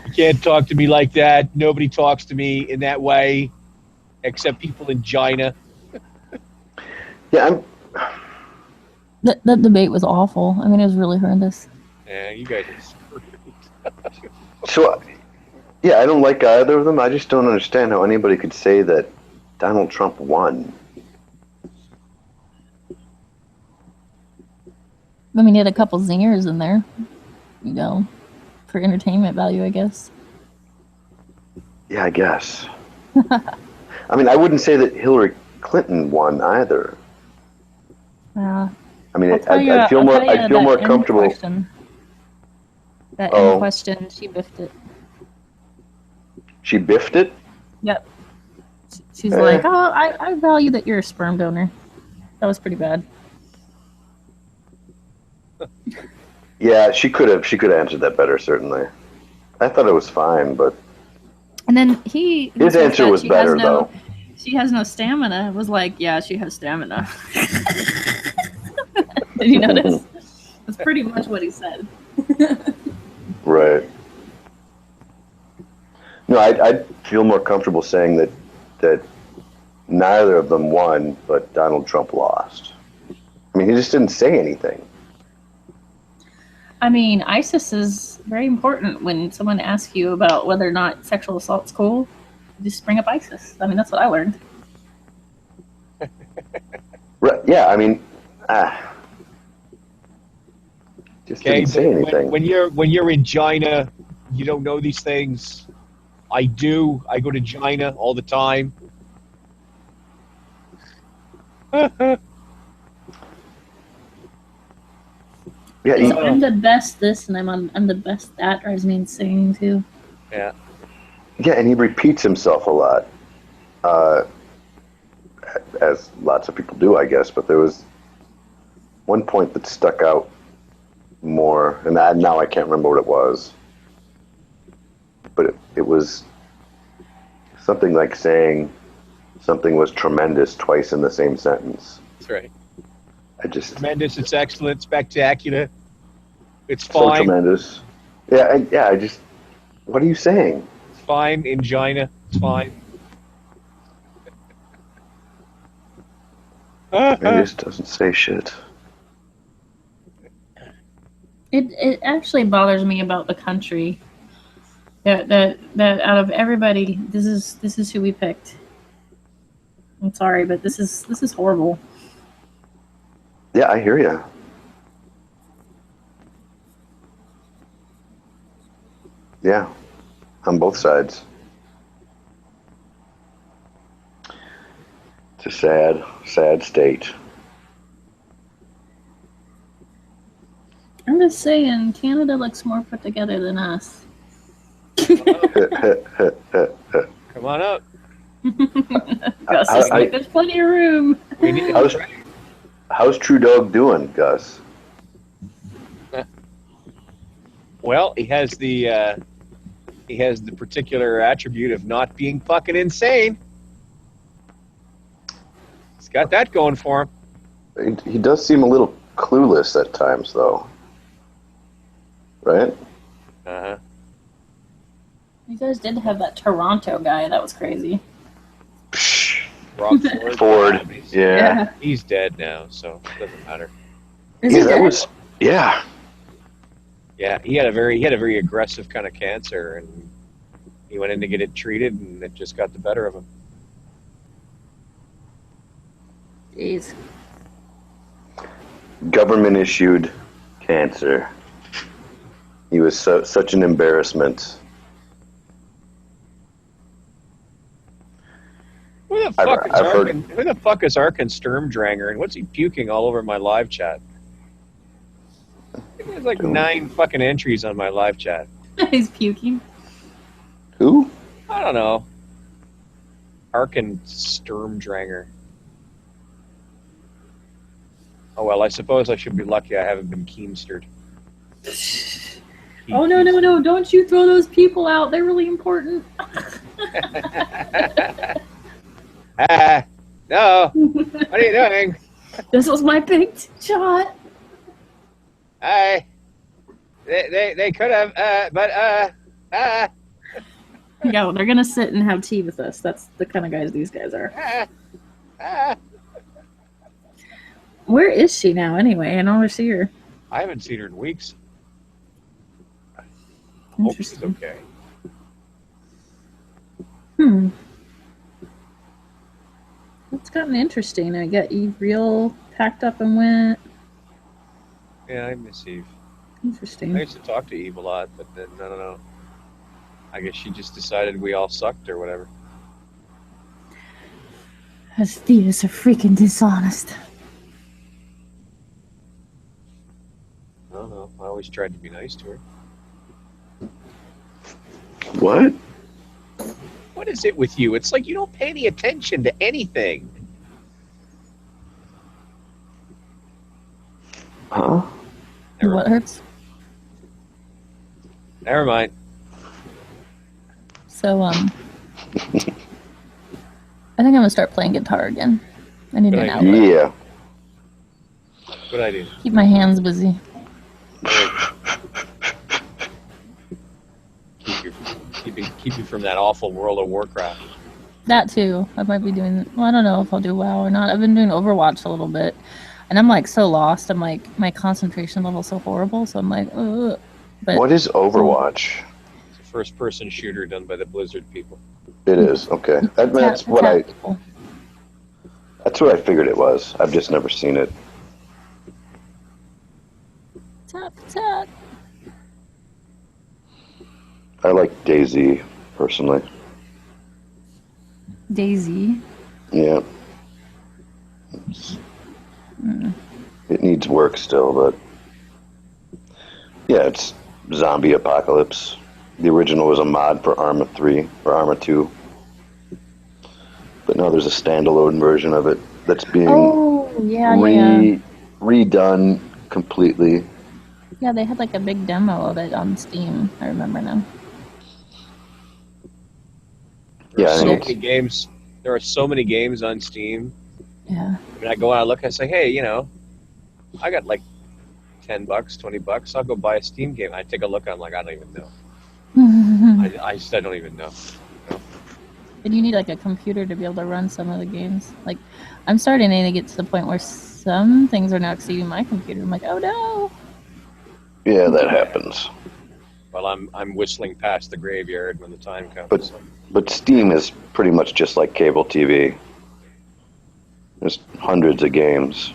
You can't talk to me like that. Nobody talks to me in that way, except people in China. Yeah, That debate was awful. I mean, it was really horrendous. Yeah, you guys are screwed. So, yeah, I don't like either of them. I just don't understand how anybody could say that Donald Trump won. I mean, he had a couple zingers in there, you know, for entertainment value, I guess. Yeah, I guess. I mean, I wouldn't say that Hillary Clinton won either. I mean, I feel more comfortable. That end question, she biffed it. She biffed it? Yep. She's like, oh, I value that you're a sperm donor. That was pretty bad. Yeah, she could have answered that better, certainly. I thought it was fine, but and then his answer was better, though. She has no stamina. It was like, yeah, she has stamina. Did you notice? That's pretty much what he said. Right. No, I'd feel more comfortable saying that neither of them won, but Donald Trump lost. I mean, he just didn't say anything. I mean, ISIS is very important. When someone asks you about whether or not sexual assault's cool, you just bring up ISIS. I mean, that's what I learned. Right, yeah, I mean, just didn't say anything. When you're in China, you don't know these things. I do. I go to China all the time. Yeah, I'm the best this and I'm the best that drives me insane too. Yeah. Yeah, and he repeats himself a lot, as lots of people do, I guess. But there was one point that stuck out more, and now I can't remember what it was. But it was something like saying something was tremendous twice in the same sentence. That's right. Tremendous, it's excellent, spectacular. It's so fine. tremendous. Yeah, I just. What are you saying? It's fine in China. It's fine. It just doesn't say shit. It actually bothers me about the country. That out of everybody, this is who we picked. I'm sorry, but this is horrible. Yeah, I hear you. Yeah, on both sides. It's a sad, sad state. I'm just saying, Canada looks more put together than us. Come on up. Gus is like, there's plenty of room. We need how's Trudeau doing, Gus? Well, he has the particular attribute of not being fucking insane. He's got that going for him. He does seem a little clueless at times, though. Right? Uh-huh. You guys did have that Toronto guy. That was crazy. Rob Ford. Yeah. He's dead now, so it doesn't matter. Yeah. Yeah, he had a very aggressive kind of cancer, and he went in to get it treated, and it just got the better of him. Jeez. Government issued cancer. He was such an embarrassment. Who the fuck is Arkin Sturmdranger, and what's he puking all over my live chat? There's like 9 fucking entries on my live chat. He's puking. Who? I don't know. Arkin Sturmdranger. Oh well, I suppose I should be lucky I haven't been Keemstered. Oh, no. Don't you throw those people out. They're really important. No. What are you doing? This was my big shot. Hi. They could have, Yeah, they're gonna sit and have tea with us. That's the kind of guys these guys are. Where is she now, anyway? I don't see her. I haven't seen her in weeks. Hope she's okay. It's gotten interesting. I got Eve real packed up and went. Yeah, I miss Eve. Interesting. I used to talk to Eve a lot, but then, I don't know. I guess she just decided we all sucked or whatever. Thea's are freaking dishonest. I don't know. I always tried to be nice to her. What? What is it with you? It's like you don't pay any attention to anything. Huh? What hurts? Never mind. So, I think I'm gonna start playing guitar again. I need an outlet. Yeah. Good idea. Keep my hands busy. Keep you from that awful World of Warcraft. That too. I might be doing. Well, I don't know if I'll do WoW or not. I've been doing Overwatch a little bit, and I'm like so lost. I'm like my concentration level's so horrible. So I'm like, ugh. But what is Overwatch? It's a first-person shooter done by the Blizzard people. It is okay. That's what I figured it was. I've just never seen it. Tap. I like DayZ personally. DayZ. Yeah. It needs work still, but yeah, it's zombie apocalypse. The original was a mod for Arma 3 or Arma 2, but now there's a standalone version of it that's being redone completely. Yeah, they had like a big demo of it on Steam. I remember now. There are so many games on Steam. Yeah. I mean, I go out and look, I say, hey, I got like $10, $20. I'll go buy a Steam game. I take a look, I'm like, I don't even know. I don't even know. But you need like a computer to be able to run some of the games. Like, I'm starting to get to the point where some things are now exceeding my computer. I'm like, oh no. Yeah, that happens. Well, I'm whistling past the graveyard when the time comes. But Steam is pretty much just like cable TV. There's hundreds of games.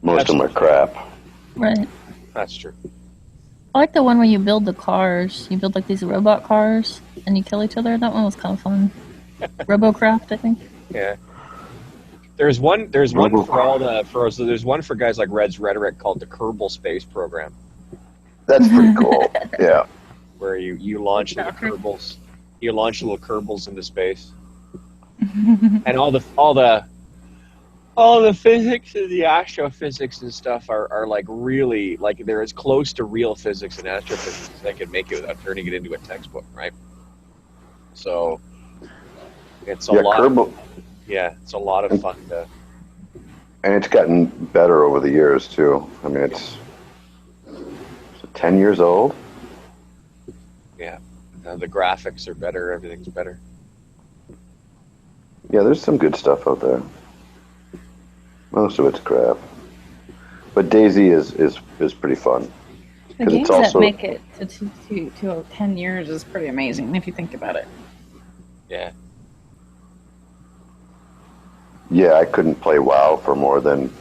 Most of them are crap. Right. That's true. I like the one where you build the cars. You build like these robot cars and you kill each other. That one was kind of fun. Robocraft, I think. Yeah. There's one for all the so there's one for guys like Red's Rhetoric called the Kerbal Space Program. That's pretty cool. Yeah. Where you launch little Kerbals. You launch little Kerbals into space. And all the physics and the astrophysics and stuff are like really like they're as close to real physics and astrophysics as they can make it without turning it into a textbook, right? So it's a lot. It's a lot of fun to. And it's gotten better over the years too. I mean, it's 10 years old. Yeah, the graphics are better. Everything's better. Yeah, there's some good stuff out there. Most of it's crap, but DayZ is pretty fun. The games that make it to 10 years is pretty amazing if you think about it. Yeah. Yeah, I couldn't play WoW for more than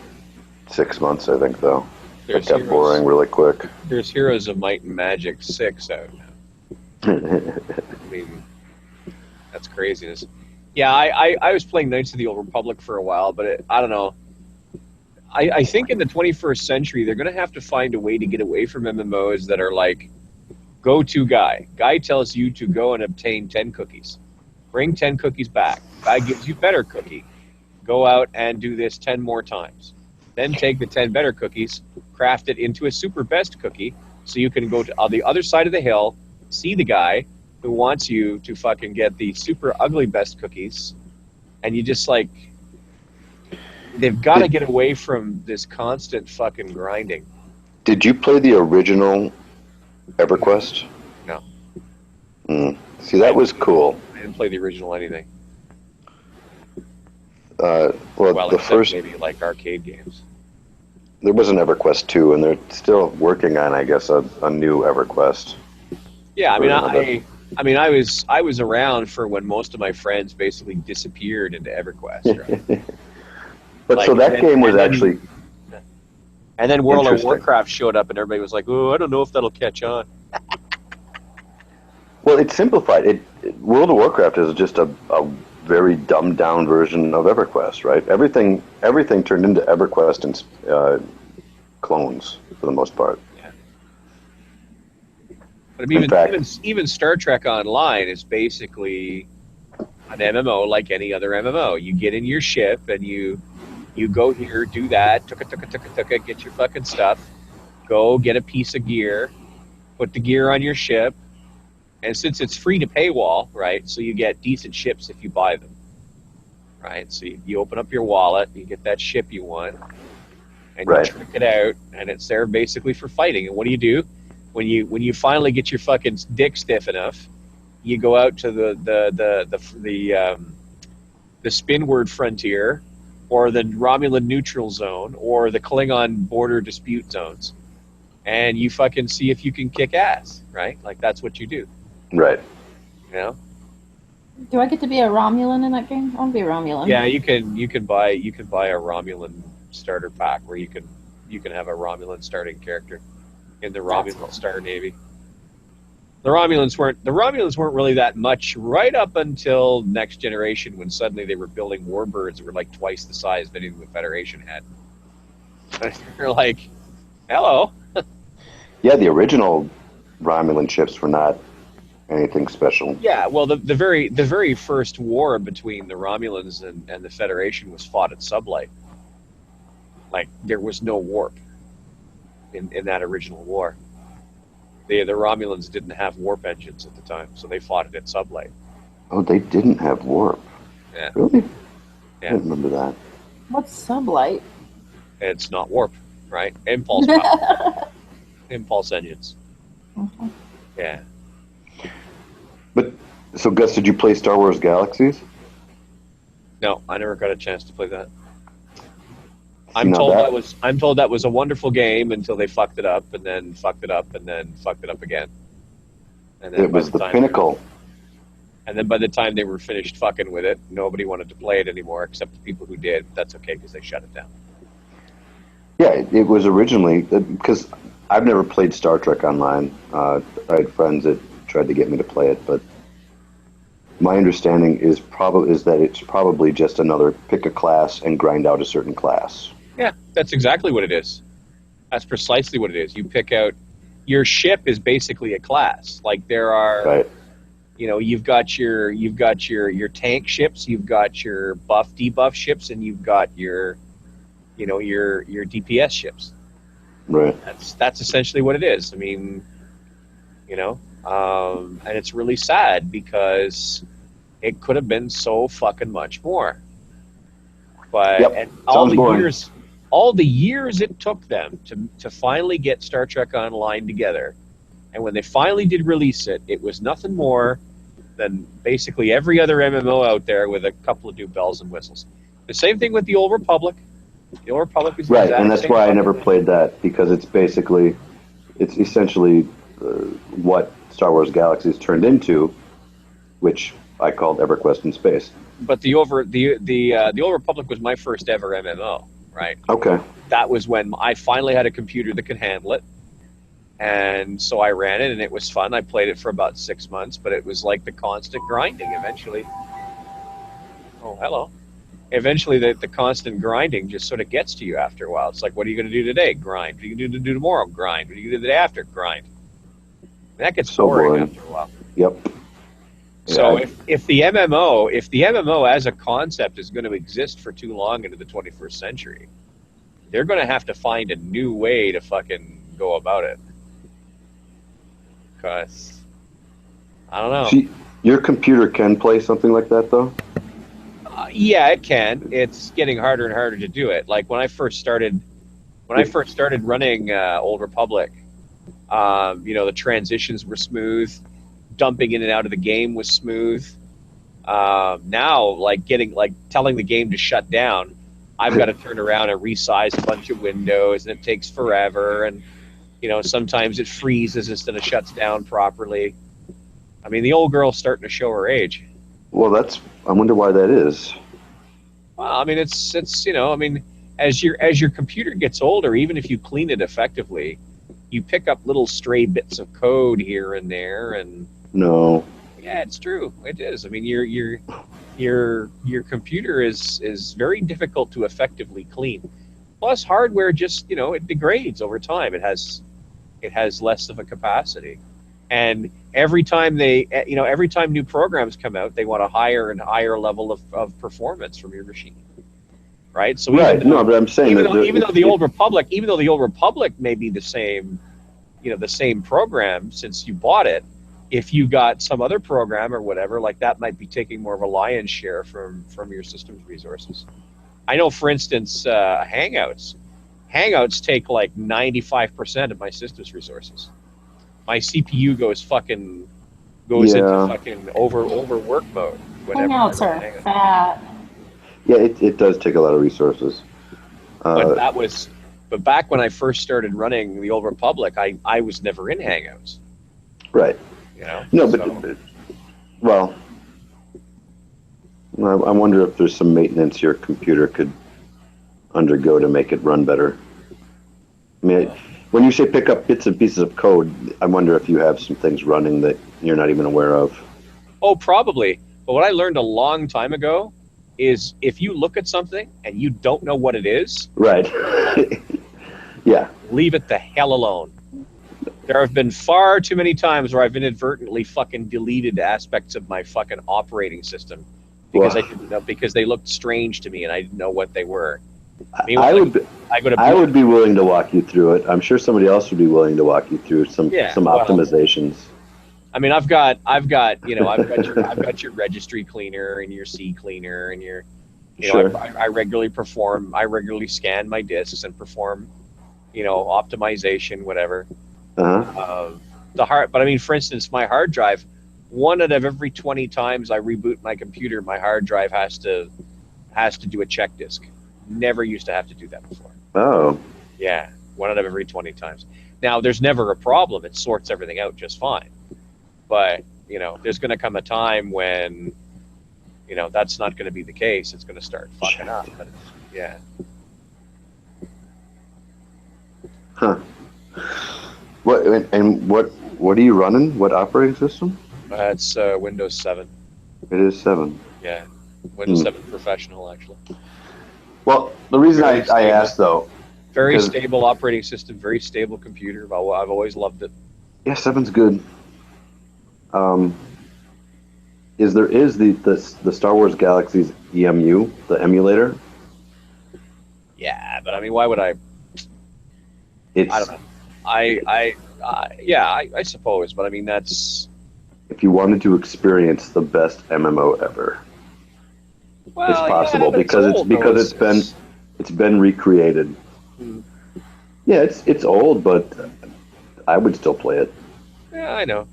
6 months, I think, though. It got boring really quick. There's Heroes of Might and Magic 6 out now. I mean, that's craziness. Yeah, I was playing Knights of the Old Republic for a while, but I don't know. I think in the 21st century, they're going to have to find a way to get away from MMOs that are like, go-to guy. Guy tells you to go and obtain 10 cookies. Bring 10 cookies back. Guy gives you better cookie. Go out and do this 10 more times. Then take the 10 better cookies, craft it into a super best cookie, so you can go to the other side of the hill, see the guy who wants you to fucking get the super ugly best cookies, and you just like... They've got to get away from this constant fucking grinding. Did you play the original EverQuest? No. See, that was cool. I didn't play the original anything. Well, the first maybe like arcade games. There was an EverQuest 2, and they're still working on, I guess, a new EverQuest. Yeah, I mean, I was around for when most of my friends basically disappeared into EverQuest. Right? But like, so that game was actually. And then World of Warcraft showed up, and everybody was like, "Oh, I don't know if that'll catch on." Well, it's simplified. World of Warcraft is just a very dumbed down version of EverQuest, right? Everything turned into EverQuest and clones for the most part. Yeah. But I mean, even Star Trek Online is basically an MMO like any other MMO. You get in your ship and you go here, do that, get your fucking stuff, go get a piece of gear, put the gear on your ship, and since it's free to paywall, right, so you get decent ships if you buy them, right? So you open up your wallet, you get that ship you want, and you trick it out, and it's there basically for fighting. And what do? When you finally get your fucking dick stiff enough, you go out to the Spinward frontier, or the Romulan neutral zone, or the Klingon border dispute zones, and you fucking see if you can kick ass, right? Like that's what you do. Right. You know? Do I get to be a Romulan in that game? I want to be a Romulan. Yeah, you can buy a Romulan starter pack where you can have a Romulan starting character in the Romulan Star Navy. The Romulans weren't really that much right up until Next Generation, when suddenly they were building warbirds that were like twice the size of anything the Federation had. You're like, hello. Yeah, the original Romulan ships were not anything special. Yeah, well, the very first war between the Romulans and the Federation was fought at sublight. Like, there was no warp in that original war. The Romulans didn't have warp engines at the time, so they fought it at sublight. Oh, they didn't have warp? Yeah. Really? Yeah. I didn't remember that. What's sublight? It's not warp, right? Impulse power. Impulse engines. Okay. Yeah. But, so Gus, did you play Star Wars Galaxies? No, I never got a chance to play that. I'm told that was a wonderful game until they fucked it up, and then fucked it up, and then fucked it up again. And then it was the pinnacle. And then by the time they were finished fucking with it, nobody wanted to play it anymore except the people who did. That's okay because they shut it down. Yeah, it was originally because I've never played Star Trek Online. I had friends that tried to get me to play it, but my understanding is that it's probably just another pick a class and grind out a certain class. Yeah, that's exactly what it is. That's precisely what it is. You pick out your ship is basically a class. Like there are, right. You know, you've got your tank ships, you've got your buff debuff ships, and you've got your DPS ships. Right. That's essentially what it is. I mean, you know, and it's really sad because it could have been so fucking much more. But and all the years it took them to finally get Star Trek Online together, and when they finally did release it, it was nothing more than basically every other MMO out there with a couple of new bells and whistles. The same thing with the Old Republic. The Old Republic is right, and that's why I never played that, because it's essentially what Star Wars Galaxies turned into, which I called EverQuest in space. But the Old Republic was my first ever MMO, right? Okay. That was when I finally had a computer that could handle it, and so I ran it, and it was fun. I played it for about 6 months, but it was like the constant grinding. Eventually, oh hello. Eventually, the constant grinding just sort of gets to you after a while. It's like, what are you going to do today? Grind. What are you going to do tomorrow? Grind. What are you going to do the day after? Grind. And that gets boring after a while. Yep. So if the MMO as a concept is going to exist for too long into the 21st century, they're going to have to find a new way to fucking go about it. Because I don't know. See, your computer can play something like that, though. Yeah, it can. It's getting harder and harder to do it. Like when I first started running Old Republic, the transitions were smooth. Dumping in and out of the game was smooth. Now, telling the game to shut down, I've got to turn around and resize a bunch of windows, and it takes forever. And sometimes it freezes instead of shuts down properly. I mean, the old girl's starting to show her age. Well, I wonder why that is. Well, I mean, it's as your computer gets older, even if you clean it effectively, you pick up little stray bits of code here and there, and no. Yeah, it's true. It is. I mean, your computer is very difficult to effectively clean. Plus, hardware just it degrades over time. It has less of a capacity, and every time new programs come out, they want a higher and higher level of performance from your machine, right? So but I'm saying even though the Old Republic may be the same, the same program since you bought it, if you got some other program or whatever, like that might be taking more of a lion's share from your system's resources. I know, for instance, Hangouts take like 95% of my system's resources. My CPU goes into fucking overwork mode. Hangouts are fat. Yeah, it does take a lot of resources. But back when I first started running the Old Republic, I was never in Hangouts. Right. No, but I wonder if there's some maintenance your computer could undergo to make it run better. I mean, when you say pick up bits and pieces of code, I wonder if you have some things running that you're not even aware of. Oh, probably. But what I learned a long time ago is if you look at something and you don't know what it is, right? Yeah. Leave it the hell alone. There have been far too many times where I've inadvertently fucking deleted aspects of my fucking operating system because I didn't know, because they looked strange to me and I didn't know what they were. I would be willing to walk you through it. I'm sure somebody else would be willing to walk you through some optimizations. I mean, I've got your registry cleaner and your C cleaner and your, sure. I regularly scan my disks and perform, optimization, whatever. But I mean, for instance, my hard drive, 1 out of every 20 times I reboot my computer, my hard drive has to do a check disk. Never used to have to do that before. Oh. Yeah, 1 out of every 20 times. Now, there's never a problem. It sorts everything out just fine. But, there's going to come a time when, that's not going to be the case. It's going to start fucking up. But yeah. Huh. What and what are you running? What operating system? It's Windows 7. It is 7. Yeah, Windows 7 Professional, actually. Well, the reason I asked, though... Very stable operating system, very stable computer. I've always loved it. Yeah, 7's good. Is the Star Wars Galaxy's EMU, the emulator? Yeah, but I mean, why would I... I don't know. I suppose, but I mean, that's... If you wanted to experience the best MMO ever, it's possible because it's been recreated. Yeah, it's old, but I would still play it. Yeah, I know.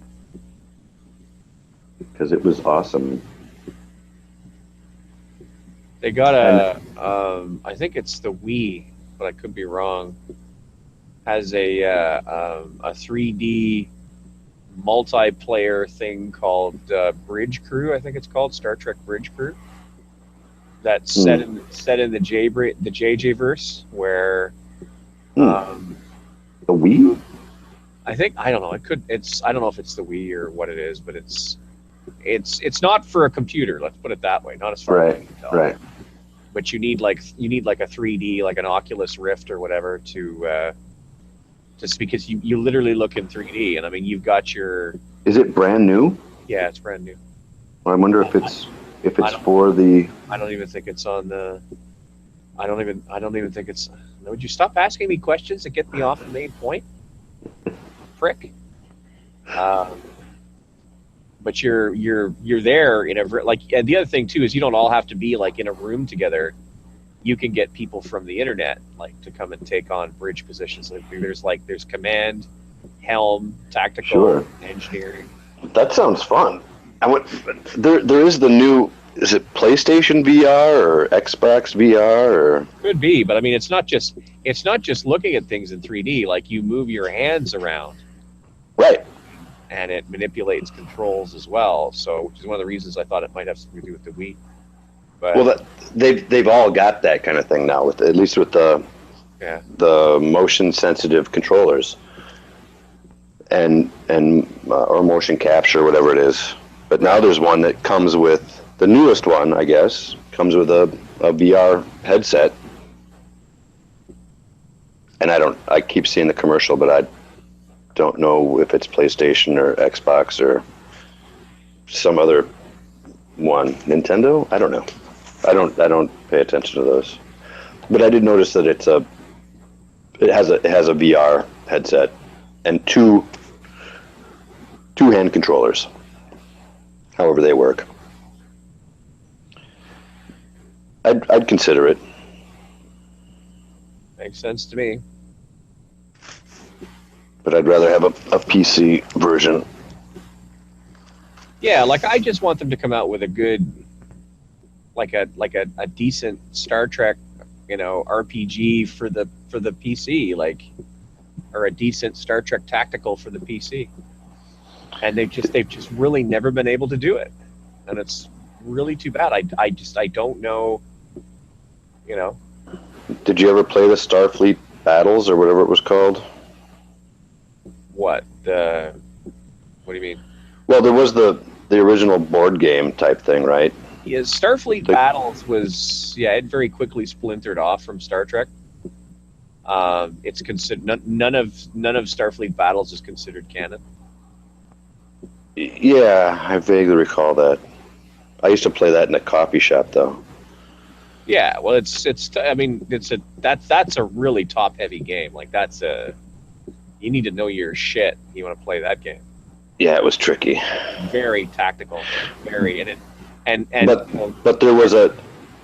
Because it was awesome. They got I think it's the Wii, but I could be wrong. Has a 3D multiplayer thing called Bridge Crew. I think it's called Star Trek Bridge Crew. That's set in the JJ verse, where the Wii. I don't know. I don't know if it's the Wii or what it is, but it's not for a computer. Let's put it that way. Not as far as I can tell. Right. But you need like a 3D, like an Oculus Rift or whatever, to just because you literally look in 3D, and I mean you've got your. Is it brand new? Yeah, it's brand new. Well, I wonder if it's for the. I don't even think it's on the. I don't even think it's. Would you stop asking me questions to get me off the main point? Prick. But you're there in a and the other thing too is you don't all have to be like in a room together. You can get people from the internet like to come and take on bridge positions. There's command, helm, tactical, engineering. That sounds fun. There is the new. Is it PlayStation VR or Xbox VR or? Could be, but I mean it's not just looking at things in 3D. Like you move your hands around. Right. And it manipulates controls as well. So, which is one of the reasons I thought it might have something to do with the Wii. But, well, they've all got that kind of thing now, at least with the motion sensitive controllers, and or motion capture, whatever it is. But now there's one that comes with the newest one, I guess, comes with a VR headset. And I keep seeing the commercial, but I don't know if it's PlayStation or Xbox or some other one. Nintendo? I don't know. I don't pay attention to those. But I did notice that it has a VR headset and two hand controllers. However they work. I'd consider it. Makes sense to me. But I'd rather have a PC version. Yeah, like I just want them to come out with a good, like a decent Star Trek, RPG for the PC, or a decent Star Trek tactical for the PC. And they've just really never been able to do it, and it's really too bad. I don't know, Did you ever play the Starfleet Battles or whatever it was called? What do you mean? Well, there was the original board game type thing, right? Yeah, Starfleet Battles was it very quickly splintered off from Star Trek. It's considered none of Starfleet Battles is considered canon. Yeah, I vaguely recall that. I used to play that in a coffee shop, though. Yeah, well, that's a really top heavy game. Like you need to know your shit. You want to play that game. Yeah, it was tricky. Very tactical, very But there was a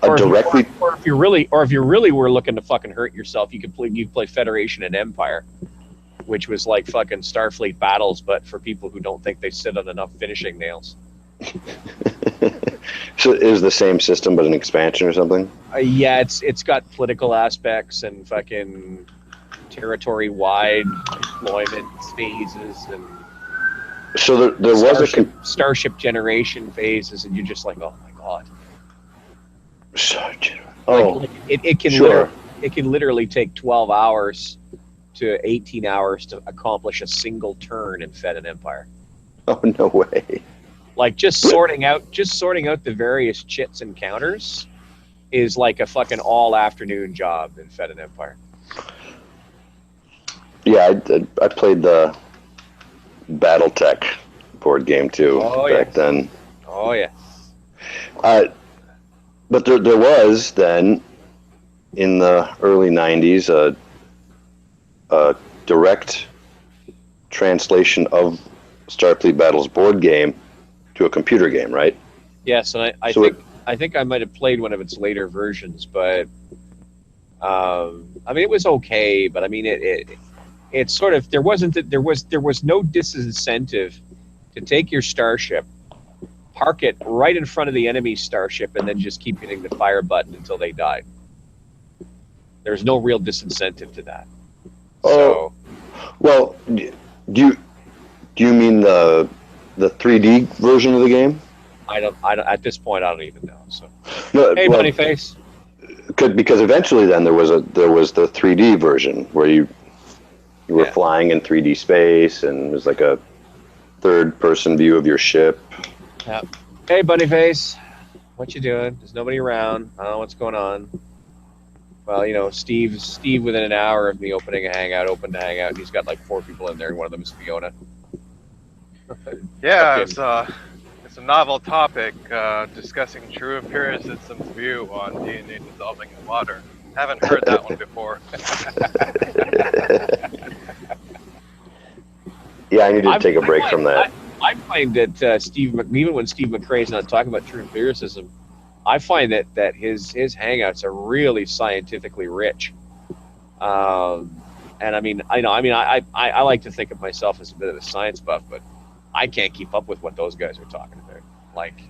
directly. Or if you really were looking to fucking hurt yourself, you could play Federation and Empire, which was like fucking Starfleet Battles, but for people who don't think they sit on enough finishing nails. So it was the same system, but an expansion or something. Yeah, it's got political aspects and fucking territory-wide deployment phases and. So there was Starship generation phases, and you're just like, oh my god. Oh, it can sure. it can literally take 12 hours to 18 hours to accomplish a single turn in Fed and Empire. Oh, no way. Like just sorting out the various chits and counters is like a fucking all afternoon job in Fed and Empire. Yeah, I played the BattleTech board game too back then. Oh yeah. But there was then in the early 90s a direct translation of Starfleet Battle's board game to a computer game, right? Yes, and I think I might have played one of its later versions, but I mean it was okay, but I mean it sort of there was no disincentive to take your starship, park it right in front of the enemy starship, and then just keep hitting the fire button until they died. There's no real disincentive to that. Oh, well, do you mean the 3D version of the game? I don't at this point I don't even know. So no, hey, Bunnyface. Because eventually then there was the 3D version where you were flying in 3D space, and it was like a third-person view of your ship. Yeah. Hey, Bunnyface, what you doing? There's nobody around. I don't know what's going on. Well, you know, Steve within an hour of me opening a Hangout, opened a Hangout, and he's got like 4 people in there, and one of them is Fiona. Yeah, it's a novel topic, discussing true empiricism's view on DNA dissolving in water. Haven't heard that one before. Yeah, I need to take a break from that. I find that even when Steve McRae's not talking about true empiricism, I find that his hangouts are really scientifically rich. And I mean, I like to think of myself as a bit of a science buff, but I can't keep up with what those guys are talking about. Like,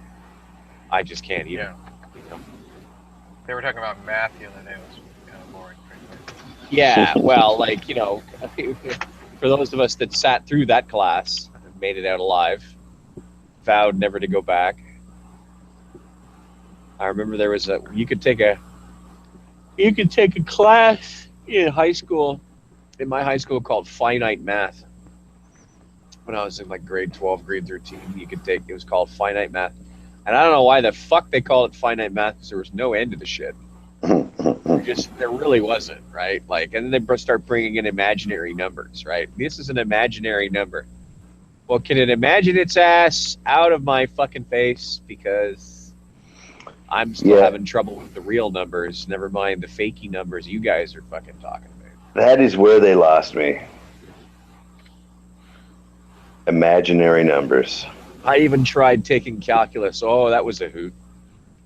I just can't even. Yeah. You know? They were talking about math the other day. It was kind of boring. Yeah, well, like, you know, for those of us that sat through that class and made it out alive, vowed never to go back. I remember there was you could take a class in high school, in my high school, called finite math. When I was in like grade 12, grade 13, it was called finite math. And I don't know why the fuck they call it finite math, because there was no end to the shit. There really wasn't, right? Like, and then they start bringing in imaginary numbers, right? This is an imaginary number. Well, can it imagine its ass out of my fucking face? Because I'm still having trouble with the real numbers, never mind the fakey numbers you guys are fucking talking about. That is where they lost me. Imaginary numbers. I even tried taking calculus. Oh, that was a hoot.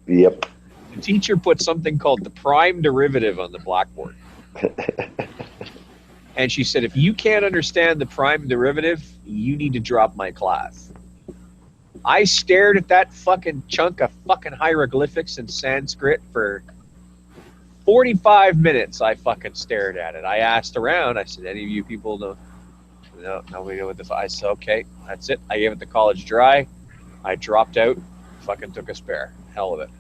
Yep. The teacher put something called the prime derivative on the blackboard. And she said, if you can't understand the prime derivative, you need to drop my class. I stared at that fucking chunk of fucking hieroglyphics in Sanskrit for 45 minutes. I fucking stared at it. I asked around. I said, any of you people know? No, nobody know what the. I said, okay, that's it. I gave it the college dry. I dropped out. Fucking took a spare. Hell of it.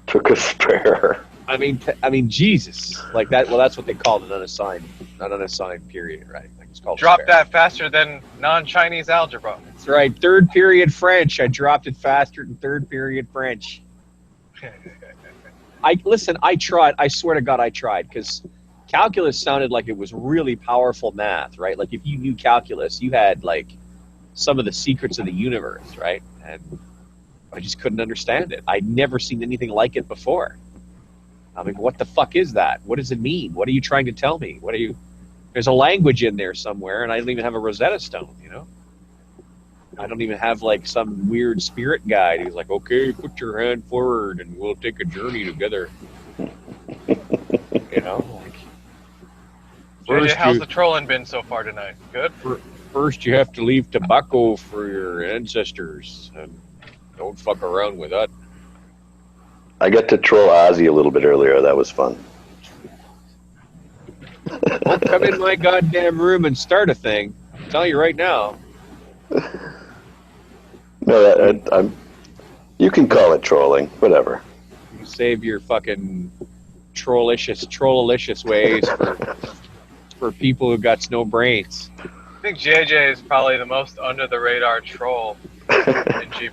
Took a spare. I mean, Jesus, like that. Well, that's what they called an unassigned period, right? Like it's called. Drop that faster than non-Chinese algebra. That's right. Third period French. I dropped it faster than third period French. I tried. I swear to God, I tried, because calculus sounded like it was really powerful math, right? Like if you knew calculus, you had like some of the secrets of the universe, right? And I just couldn't understand it. I'd never seen anything like it before. I mean, what the fuck is that? What does it mean? What are you trying to tell me? There's a language in there somewhere, and I don't even have a Rosetta Stone, you know? I don't even have like some weird spirit guide who's like, okay, put your hand forward and we'll take a journey together. You know? JJ, how's the trolling been so far tonight? Good? First, you have to leave tobacco for your ancestors, and don't fuck around with that. I got to troll Ozzy a little bit earlier. That was fun. Don't come in my goddamn room and start a thing. I'll tell you right now. No, you can call it trolling. Whatever. You save your fucking trollicious ways for people who got no brains. I think JJ is probably the most under the radar troll in G+.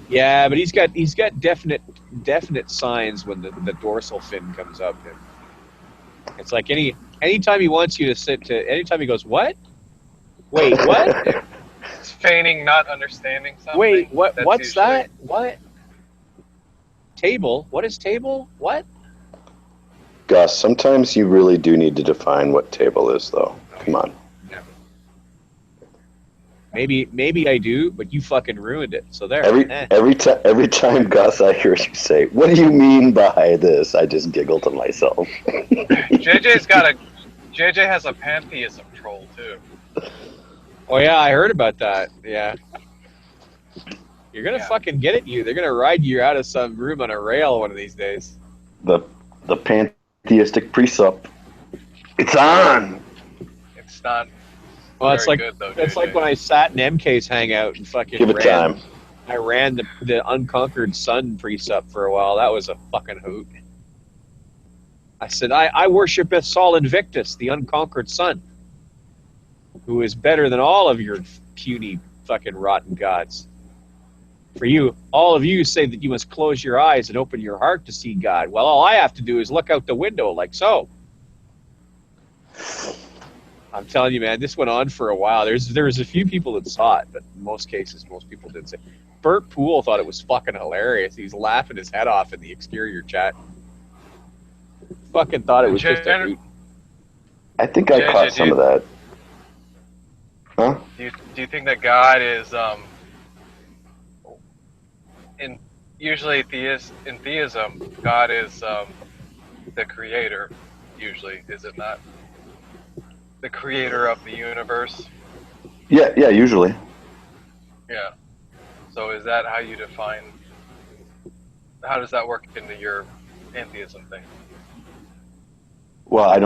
Yeah, but he's got definite signs when the dorsal fin comes up. And it's like anytime he wants you to anytime he goes, what? Wait, what? It's feigning not understanding something. Wait, what? That's What's usually... that? What? Table? What is table? What? Gus, sometimes you really do need to define what table is, though. Come on. Maybe I do, but you fucking ruined it. So there. Every time, Gus, I hear you say, "What do you mean by this?" I just giggle to myself. JJ has a pantheism troll too. Oh yeah, I heard about that. Yeah. You're gonna fucking get it, you. They're gonna ride you out of some room on a rail one of these days. The pantheistic precept. It's on. It's not. Well, it's like good, though, it's like when I sat in MK's hangout and fucking give it time. I ran the unconquered sun precept for a while. That was a fucking hoot. I said I worship Sol Invictus, the unconquered sun, who is better than all of your puny fucking rotten gods. For you, all of you say that you must close your eyes and open your heart to see God. Well, all I have to do is look out the window like so. I'm telling you, man, this went on for a while. There was a few people that saw it, but in most cases, most people didn't say. Bert Poole thought it was fucking hilarious. He's laughing his head off in the exterior chat. Fucking thought it was just a hoot. I think I caught some of that. Huh? Do you think that God is usually in theism, God is the creator, usually, is it not? The creator of the universe? Yeah, usually. Yeah. So is that how you define, how does that work into your pantheism thing? Well, I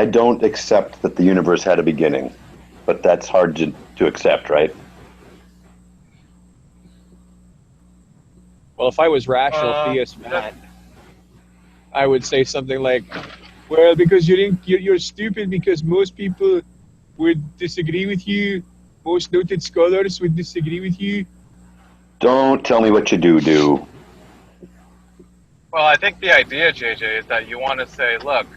don't accept that the universe had a beginning, but that's hard to accept, right? Well, if I was rational theist, Matt, I would say something like, well, because you're stupid because most people would disagree with you. Most noted scholars would disagree with you. Don't tell me what you do. Well, I think the idea, JJ, is that you want to say, look,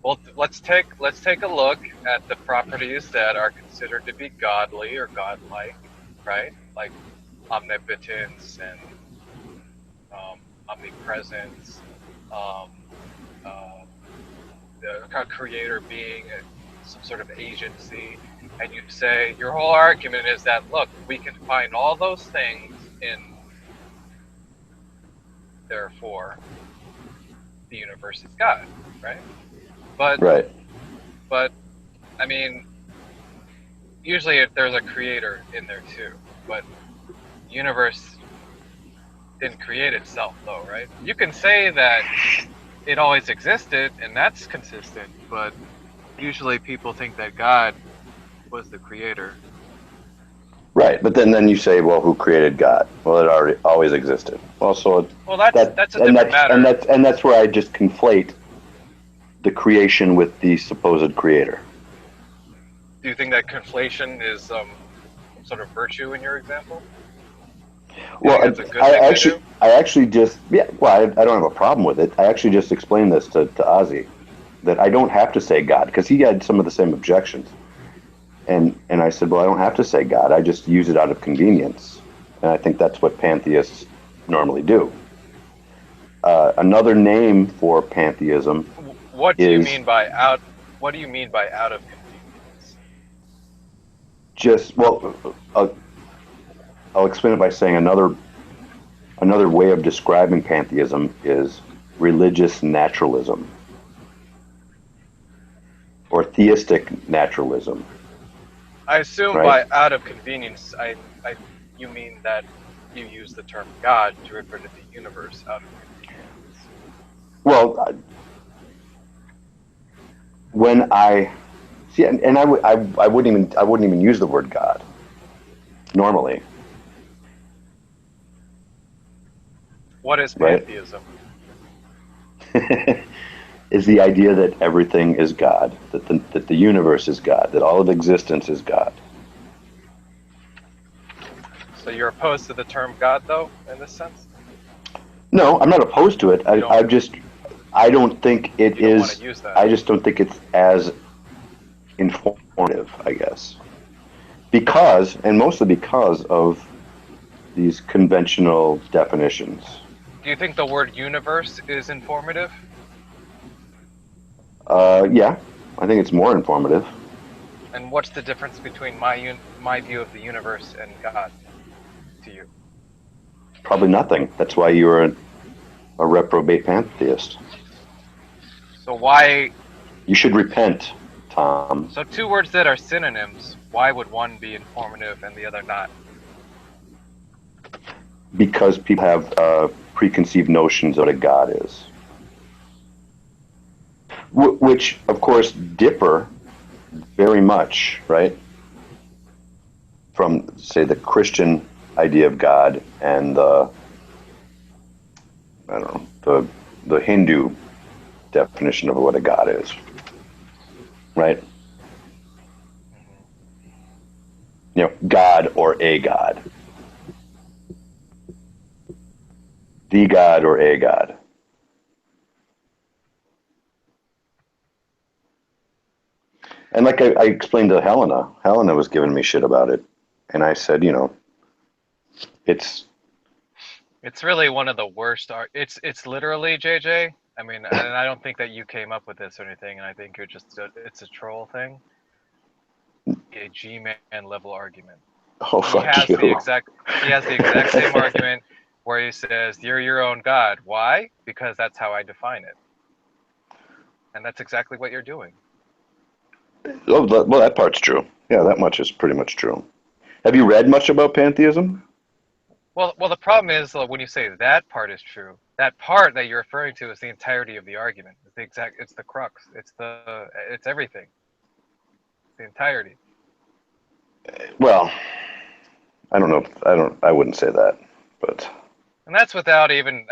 well, let's take a look at the properties that are considered to be godly or godlike, right? Like omnipotence and omnipresence, the creator being some sort of agency, and you say your whole argument is that, look, we can find all those things in, therefore the universe is God, right? But I mean, usually there's a creator in there too, but the universe didn't create itself though, right? You can say that it always existed and that's consistent, but usually people think that God was the creator. Right, but then you say, well, who created God? Well, it always existed. Well, so that's a different matter. And that's where I just conflate the creation with the supposed creator. Do you think that conflation is some sort of virtue in your example? Well, I actually just I don't have a problem with it. I actually just explained this to Ozzy, that I don't have to say God, because he had some of the same objections. And I said, well, I don't have to say God. I just use it out of convenience. And I think that's what pantheists normally do. Another name for pantheism. What do you mean by out of convenience? Just, well, I'll explain it by saying another way of describing pantheism is religious naturalism or theistic naturalism. I assume by out of convenience, you mean that you use the term God to refer to the universe out of convenience. Well, when I see, and I wouldn't even use the word God normally. What is pantheism? is the idea that everything is God, that the universe is God, that all of existence is God. So you're opposed to the term God, though, in this sense? No, I'm not opposed to it. I don't think it You don't is. want to use that. I just don't think it's as informative, I guess, because, and mostly because of these conventional definitions. Do you think the word universe is informative? Yeah, I think it's more informative. And what's the difference between my view of the universe and God to you? Probably nothing. That's why you're a reprobate pantheist. So why? You should repent, Tom. So two words that are synonyms. Why would one be informative and the other not? Because people have preconceived notions of what a God is, which, of course, differ very much, right, from, say, the Christian idea of God and the Hindu definition of what a God is, right? You know, God or a God. The God or a God. And like I explained to Helena was giving me shit about it. And I said, you know, it's really one of the worst it's literally, JJ. I mean, and I don't think that you came up with this or anything, and I think it's a troll thing. A G-man level argument. Oh, fuck you. He has the exact same argument where he says, you're your own God. Why? Because that's how I define it. And that's exactly what you're doing. Oh, well, that part's true. Yeah, that much is pretty much true. Have you read much about pantheism? Well, the problem is when you say that part is true, that part that you're referring to is the entirety of the argument. It's the crux. It's everything. It's the entirety. Well, I don't know. I wouldn't say that, but. And that's without even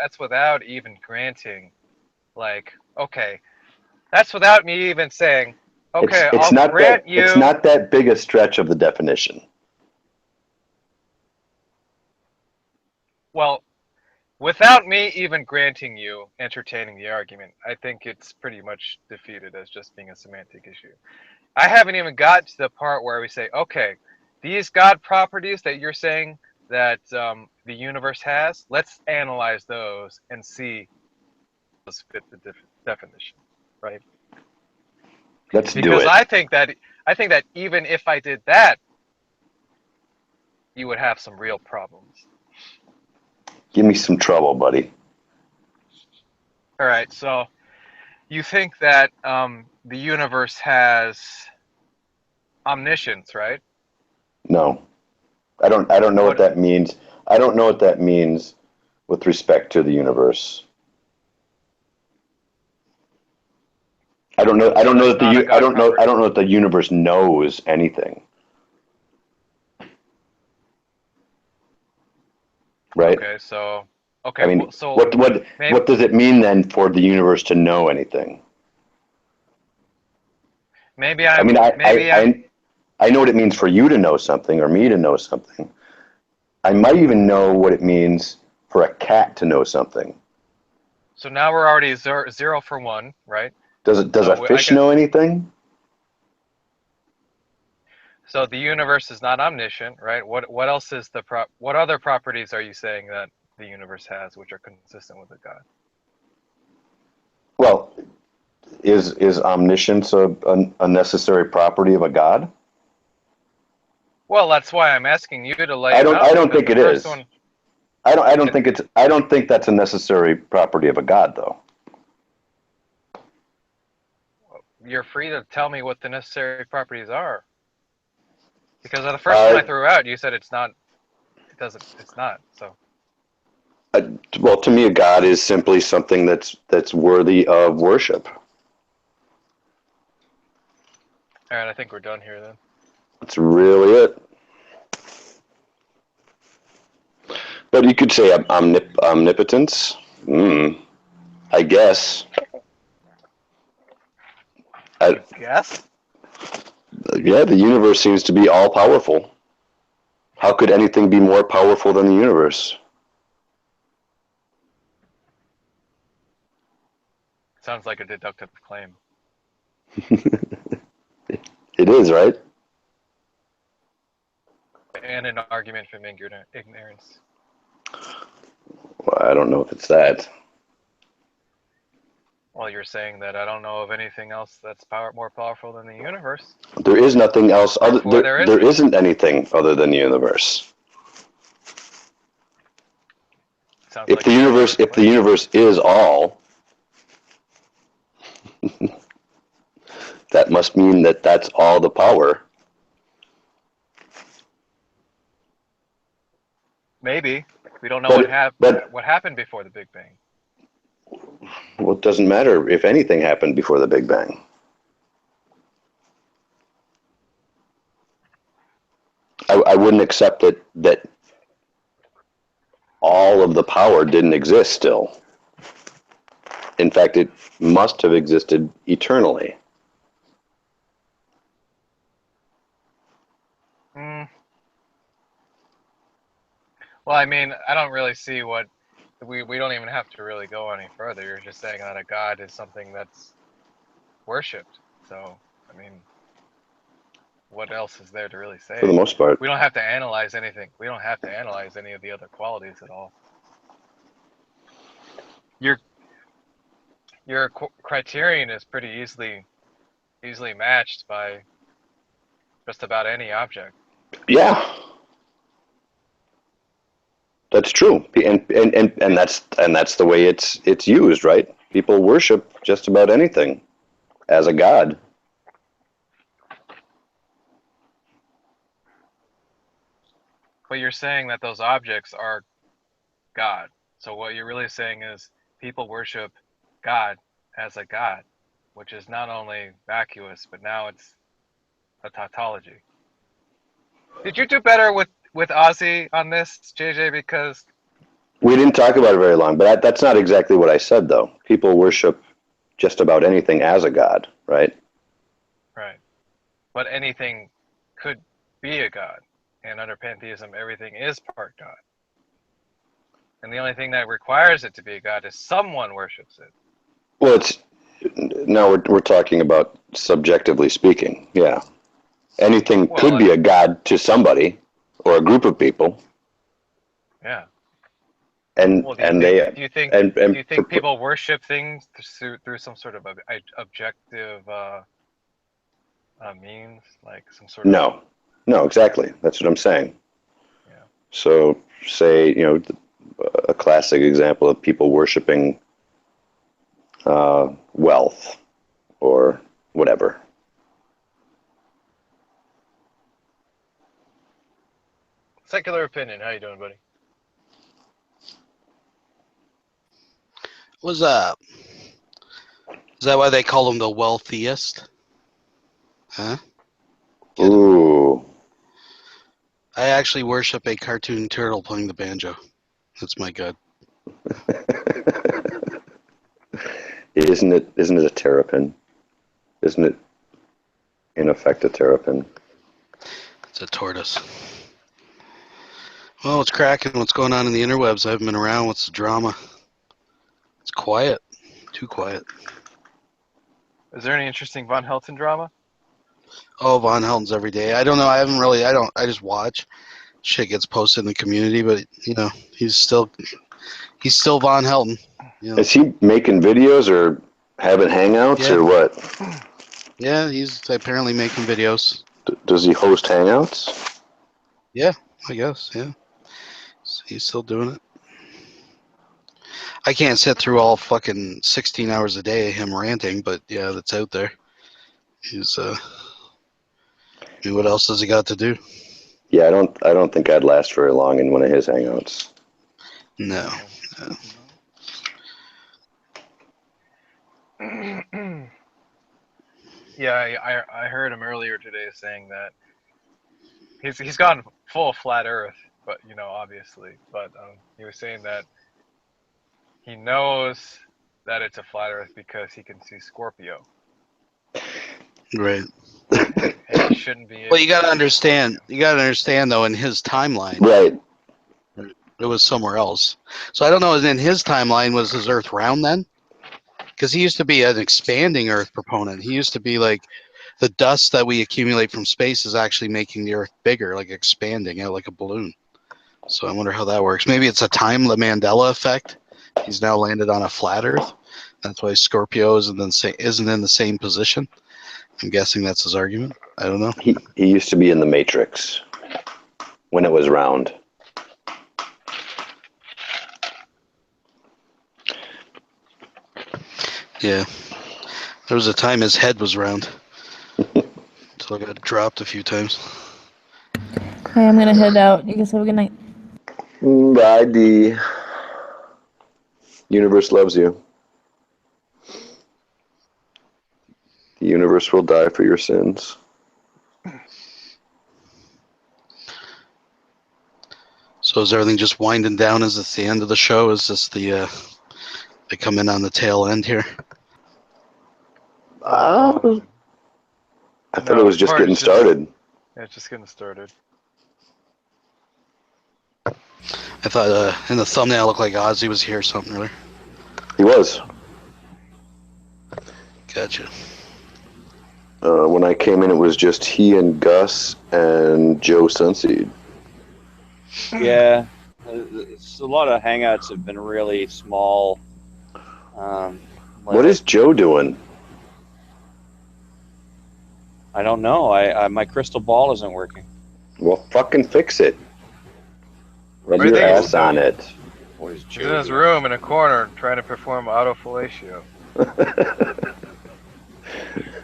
granting, like, okay, that's without me even saying, okay, It's I'll grant you. It's not that big a stretch of the definition. Well, without me even granting you entertaining the argument, I think it's pretty much defeated as just being a semantic issue. I haven't even got to the part where we say, okay, these God properties that you're saying that the universe has, let's analyze those and see if those fit the definition, right? Let's do it. Because I think that even if I did that, you would have some real problems. Give me some trouble, buddy. All right, so you think that the universe has omniscience, right? No, I don't know what that means. I don't know what that means with respect to the universe. I don't know that the universe knows anything. Right? Okay, so I mean, what does it mean then for the universe to know anything? I know what it means for you to know something or me to know something. I might even know what it means for a cat to know something. So now we're already 0 for 1, right? Does a fish know anything? So the universe is not omniscient, right? What else is what other properties are you saying that the universe has which are consistent with a God? Well, is omniscience a necessary property of a God? Well, that's why I'm asking you to lay I it out. I don't think it is. I don't think that's a necessary property of a God, though. You're free to tell me what the necessary properties are. Because the first one I threw out, you said it's not. It's not. So. Well, to me, a God is simply something that's worthy of worship. All right, I think we're done here then. That's really it. But you could say omnipotence. I I guess. Guess? Yeah, the universe seems to be all powerful. How could anything be more powerful than the universe? Sounds like a deductive claim. It is, right? And an argument from ignorance. Well, I don't know if it's that. Well, you're saying that I don't know of anything else that's more powerful than the universe. There is nothing else other. Therefore, There isn't anything other than the universe. Sounds If like the universe is all, that must mean that that's all the power. Maybe. We don't know what happened before the Big Bang. Well, it doesn't matter if anything happened before the Big Bang. I wouldn't accept that all of the power didn't exist still. In fact, it must have existed eternally. Well, I mean, I don't really see what we don't even have to really go any further. You're just saying that a god is something that's worshipped. So, I mean, what else is there to really say? For the most part. We don't have to analyze anything. We don't have to analyze any of the other qualities at all. Your criterion is pretty easily matched by just about any object. Yeah. That's true, and that's the way it's used, right? People worship just about anything as a god. But you're saying that those objects are God. So what you're really saying is people worship God as a god, which is not only vacuous, but now it's a tautology. Did you do better with Ozzy on this, JJ? Because We didn't talk about it very long, but that's not exactly what I said, though. People worship just about anything as a god, right? Right. But anything could be a god. And under pantheism, everything is part god. And the only thing that requires it to be a god is someone worships it. Well, now we're talking about subjectively speaking, yeah. Anything could be a god to somebody or a group of people. Yeah. And well, do you think people worship things through some sort of objective means, like some sort of? No, exactly. That's what I'm saying. Yeah. So, say a classic example of people worshiping wealth or whatever. Secular opinion. How you doing, buddy? What's up? Is that why they call him the wealthiest? Huh? Ooh. I actually worship a cartoon turtle playing the banjo. That's my god. Isn't it a terrapin? Isn't it in effect a terrapin? It's a tortoise. Well, what's cracking? What's going on in the interwebs? I haven't been around. What's the drama? It's quiet. Too quiet. Is there any interesting Von Helton drama? Oh, Von Helton's every day. I don't know. I just watch. Shit gets posted in the community, but he's still Von Helton. Is he making videos or having hangouts or what? Yeah, he's apparently making videos. Does he host hangouts? Yeah, I guess. Yeah, so he's still doing it. I can't sit through all fucking 16 hours a day of him ranting, but yeah, that's out there. He's what else has he got to do? Yeah, I don't think I'd last very long in one of his hangouts. No. Yeah, I heard him earlier today saying that he's gone full flat Earth, but obviously, but he was saying that he knows that it's a flat Earth because he can see Scorpio. Right. And he shouldn't be. Well, you got to understand. You got to understand though. In his timeline, Right. It was somewhere else. So I don't know. In his timeline, was his Earth round then? Because he used to be an expanding Earth proponent. He used to be like, the dust that we accumulate from space is actually making the Earth bigger, like expanding it like a balloon. So I wonder how that works. Maybe it's a time, the Mandela effect. He's now landed on a flat Earth. That's why Scorpio isn't in the same position. I'm guessing that's his argument. I don't know. He used to be in the Matrix when it was round. Yeah. There was a time his head was round. So I got dropped a few times. Okay, I'm gonna head out. You guys have a good night. Bye, D. Universe loves you. The universe will die for your sins. So is everything just winding down? Is this the end of the show? Is this the they come in on the tail end here? I thought it was just getting started. Yeah, it's just getting started. I thought in the thumbnail it looked like Ozzy was here or something earlier. He was. Gotcha. When I came in, it was just he and Gus and Joe Sunseed. Yeah, it's a lot of Hangouts have been really small. What is Joe doing? I don't know. My crystal ball isn't working. Well, fucking fix it. Rub What do you your think he's ass on doing? it. What is He's in his room in a corner trying to perform autofellatio.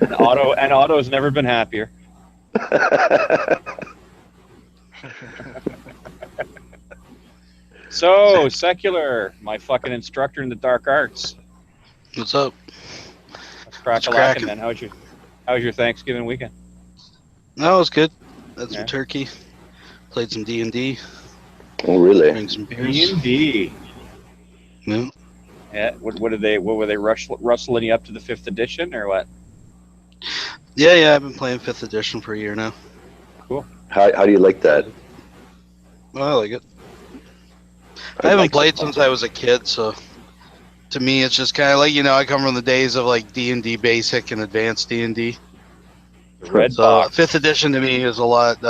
And Otto's never been happier. So, Secular, my fucking instructor in the dark arts. What's up? Let's crack a lacking, man. How was your Thanksgiving weekend? No, it was good. Had some Yeah. turkey. Played some D&D. Oh, really? Drank some beers. D&D. No. Yeah. What were they rustling you up to the 5th edition or what? Yeah, I've been playing 5th edition for a year now. Cool. How do you like that? Well, I like it. I haven't played since I was a kid, so to me it's just kind of like, I come from the days of like D&D Basic and Advanced D&D. Red So box. 5th edition to me is a lot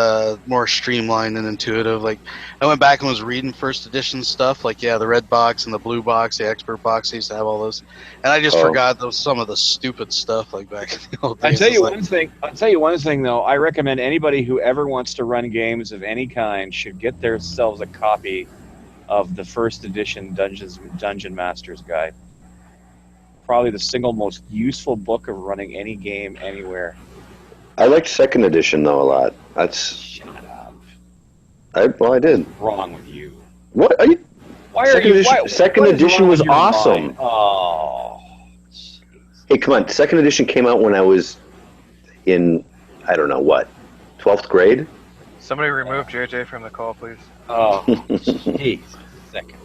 more streamlined and intuitive. Like I went back and was reading 1st edition stuff, like the red box and the blue box, the expert box. I used to have all those, and I just forgot some of the stupid stuff like back in the old days. I'll tell you one thing though. I recommend anybody who ever wants to run games of any kind should get themselves a copy of the 1st edition Dungeon Master's Guide. Probably the single most useful book of running any game anywhere. I liked 2nd edition though a lot. Shut up. I did. What's wrong with you? What are you? Why are you? Second edition was awesome. Mind? Oh. Hey, come on! 2nd edition came out when I was in, I don't know what, 12th grade. Somebody remove JJ from the call, please. Oh, jeez. 2nd edition.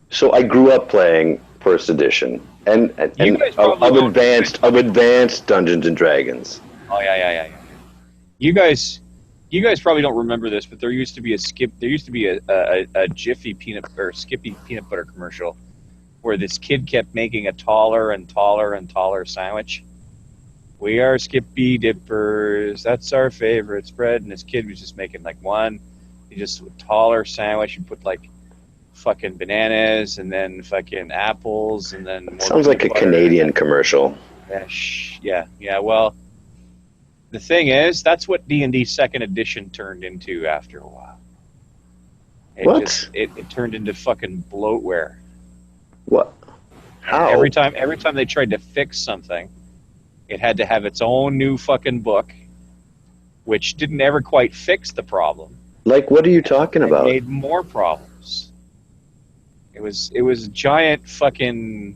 So I grew up playing 1st edition and of advanced Dungeons and Dragons. Oh yeah. You guys probably don't remember this, but there used to be a Jiffy peanut or Skippy peanut butter commercial where this kid kept making a taller and taller and taller sandwich. We are Skippy Dippers. That's our favorite spread. And this kid was just making like one, just a taller sandwich and put like fucking bananas and then fucking apples and then more sounds like a Canadian commercial. Yeah. Well, the thing is, that's what D&D 2nd edition turned into after a while. It turned into fucking bloatware. What? How? Every time they tried to fix something, it had to have its own new fucking book, which didn't ever quite fix the problem. Like, what are you talking about? It made more problems. It was a giant fucking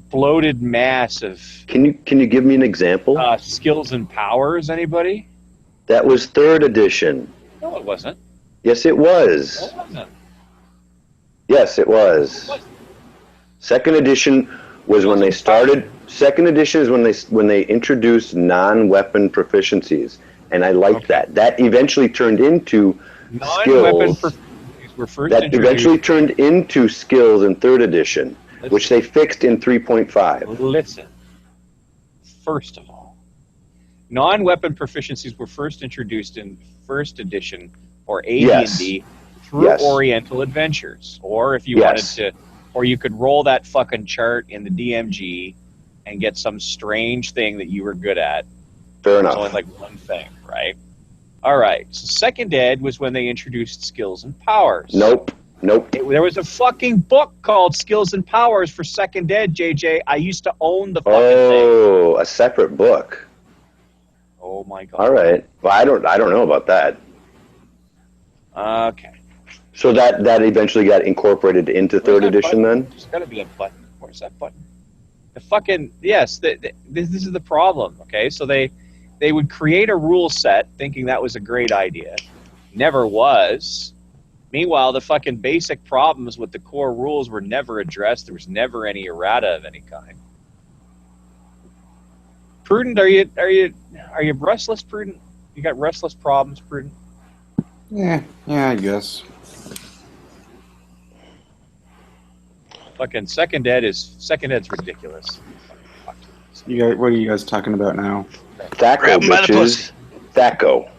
bloated mass of. Can you give me an example? Skills and powers. Anybody? That was 3rd edition. No, it wasn't. Yes, it was. No, it wasn't. Yes, it was. 2nd edition was when they started. Second edition is when they introduced non-weapon proficiencies, and I liked that. That eventually turned into Non-weapon skills. were first That introduced. eventually turned into skills in third edition, which they fixed in 3.5. Listen, first of all, non-weapon proficiencies were first introduced in first edition or AD&D through Oriental Adventures, or if you wanted to, or you could roll that fucking chart in the DMG and get some strange thing that you were good at. Fair It's enough. only like one thing, right? All right. So second ed was when they introduced skills and powers. Nope. There was a fucking book called Skills and Powers for second ed, JJ. I used to own the fucking thing. Oh, a separate book. Oh my god. All right. Well, I don't know about that. Okay. So that eventually got incorporated into third edition then? There's got to be a button. Where's that button? The fucking yes. This is the problem. Okay, so they would create a rule set thinking that was a great idea. Never was. Meanwhile, the fucking basic problems with the core rules were never addressed. There was never any errata of any kind. Prudent, are you restless, Prudent? You got restless problems, Prudent? Yeah, I guess. Fucking second ed's ridiculous. You guys, what are you guys talking about now? Thaco, bitches. Thaco.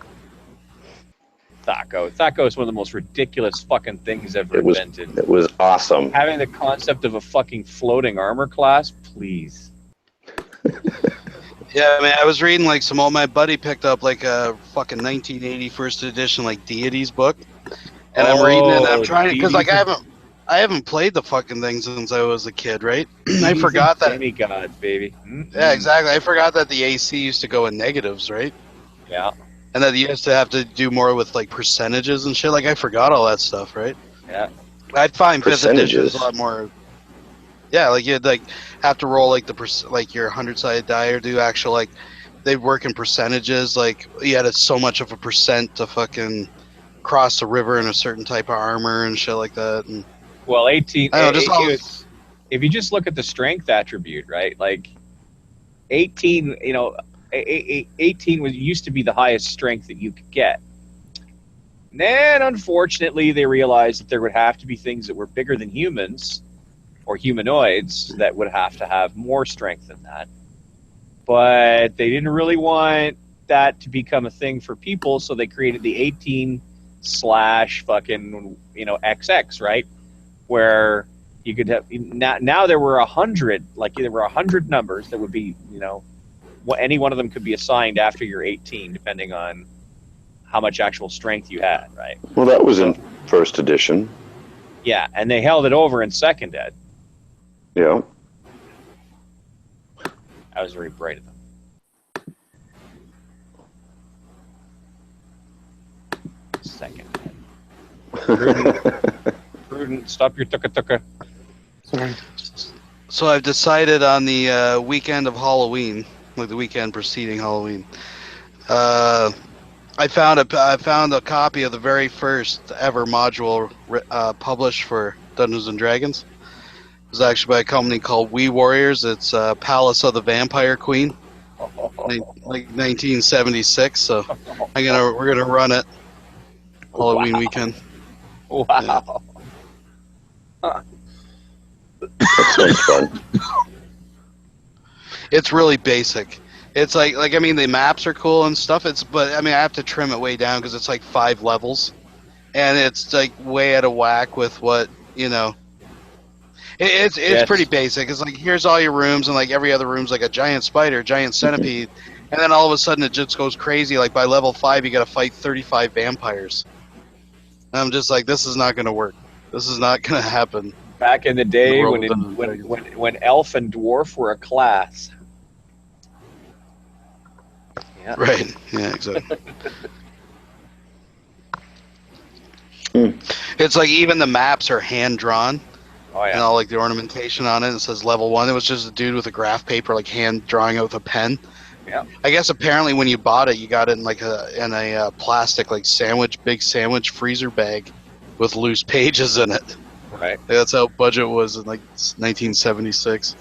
Thaco is one of the most ridiculous fucking things ever invented. It was awesome. Having the concept of a fucking floating armor class, please. Yeah, man, I was reading like my buddy picked up like a fucking 1980 first edition like Deities book, and I'm reading it and I'm trying because like I haven't played the fucking thing since I was a kid, right? I forgot that. Demigod, baby. Yeah, exactly. I forgot that the AC used to go in negatives, right? Yeah. And that you used to have to do more with like percentages and shit. Like I forgot all that stuff, right? Yeah. I'd find fifth edition is a lot more. Yeah, like you'd like have to roll like like your 100-sided die or do actual like they work in percentages. Like you had so much of a percent to fucking cross the river in a certain type of armor and shit like that. And well, 18. I don't know, if you just look at the strength attribute, right? Like 18, 18 used to be the highest strength that you could get. And then, unfortunately, they realized that there would have to be things that were bigger than humans or humanoids that would have to have more strength than that. But they didn't really want that to become a thing for people, so they created the 18 / fucking, XX, right? Where you could have now there were 100, like there were 100 numbers that would be, any one of them could be assigned after you're 18, depending on how much actual strength you had, right? Well, that was in first edition. Yeah, and they held it over in second ed. Yeah. That was very bright of them. Second ed. Prudent, stop your tuka-tuka. Sorry. So I've decided on the weekend of Halloween, like the weekend preceding Halloween. I found a copy of the very first ever module published for Dungeons and Dragons. It was actually by a company called We Warriors. It's Palace of the Vampire Queen, like 1976. So we're gonna run it Halloween weekend. Wow. Yeah. That sounds fun. It's really basic. It's like I mean the maps are cool and stuff. But I have to trim it way down because it's like 5 levels, and it's like way out of whack with what It's pretty basic. It's like here's all your rooms, and like every other room's like a giant spider, giant centipede, and then all of a sudden it just goes crazy. Like by level 5, you got to fight 35 vampires. And I'm just like, this is not going to work. This is not going to happen. Back in the day when elf and dwarf were a class. Yeah. Right. Yeah. Exactly. It's like even the maps are hand drawn. Oh yeah. And all like the ornamentation on it. It says level 1. It was just a dude with a graph paper, like hand drawing it with a pen. Yeah. I guess apparently when you bought it, you got it in like a plastic like big sandwich freezer bag with loose pages in it. Right. That's how budget was in like 1976.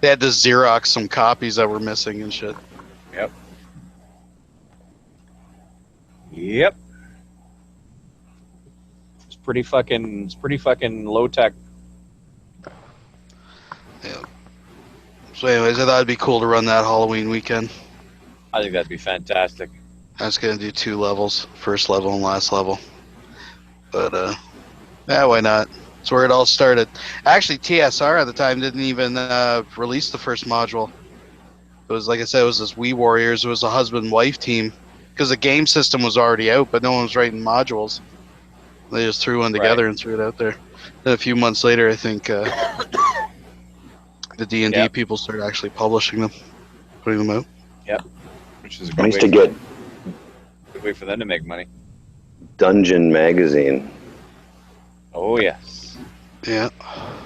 They had to Xerox some copies that were missing and shit. Yep. Yep. It's pretty fucking low tech. Yeah. So anyways, I thought it'd be cool to run that Halloween weekend. I think that'd be fantastic. I was gonna do 2 levels, first level and last level. But yeah, why not? That's where it all started. Actually, TSR at the time didn't even release the first module. It was, like I said, it was this Wii Warriors. It was a husband-wife team. Because the game system was already out, but no one was writing modules. They just threw one together and threw it out there. Then a few months later, I think the D&D people started actually publishing them, putting them out. Yep. Which is a I used to get good way for them to make money. Dungeon Magazine. Oh yes. Yeah.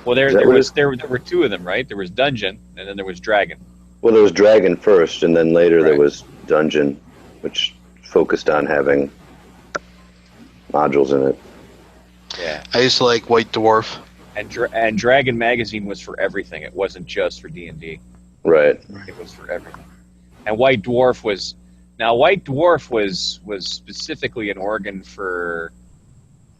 Well, there were 2 of them, right? There was Dungeon, and then there was Dragon. Well, there was Dragon first, and then later there was Dungeon, which focused on having modules in it. Yeah. I used to like White Dwarf. And Dragon Magazine was for everything. It wasn't just for D&D. Right. It was for everything. And White Dwarf was specifically an organ for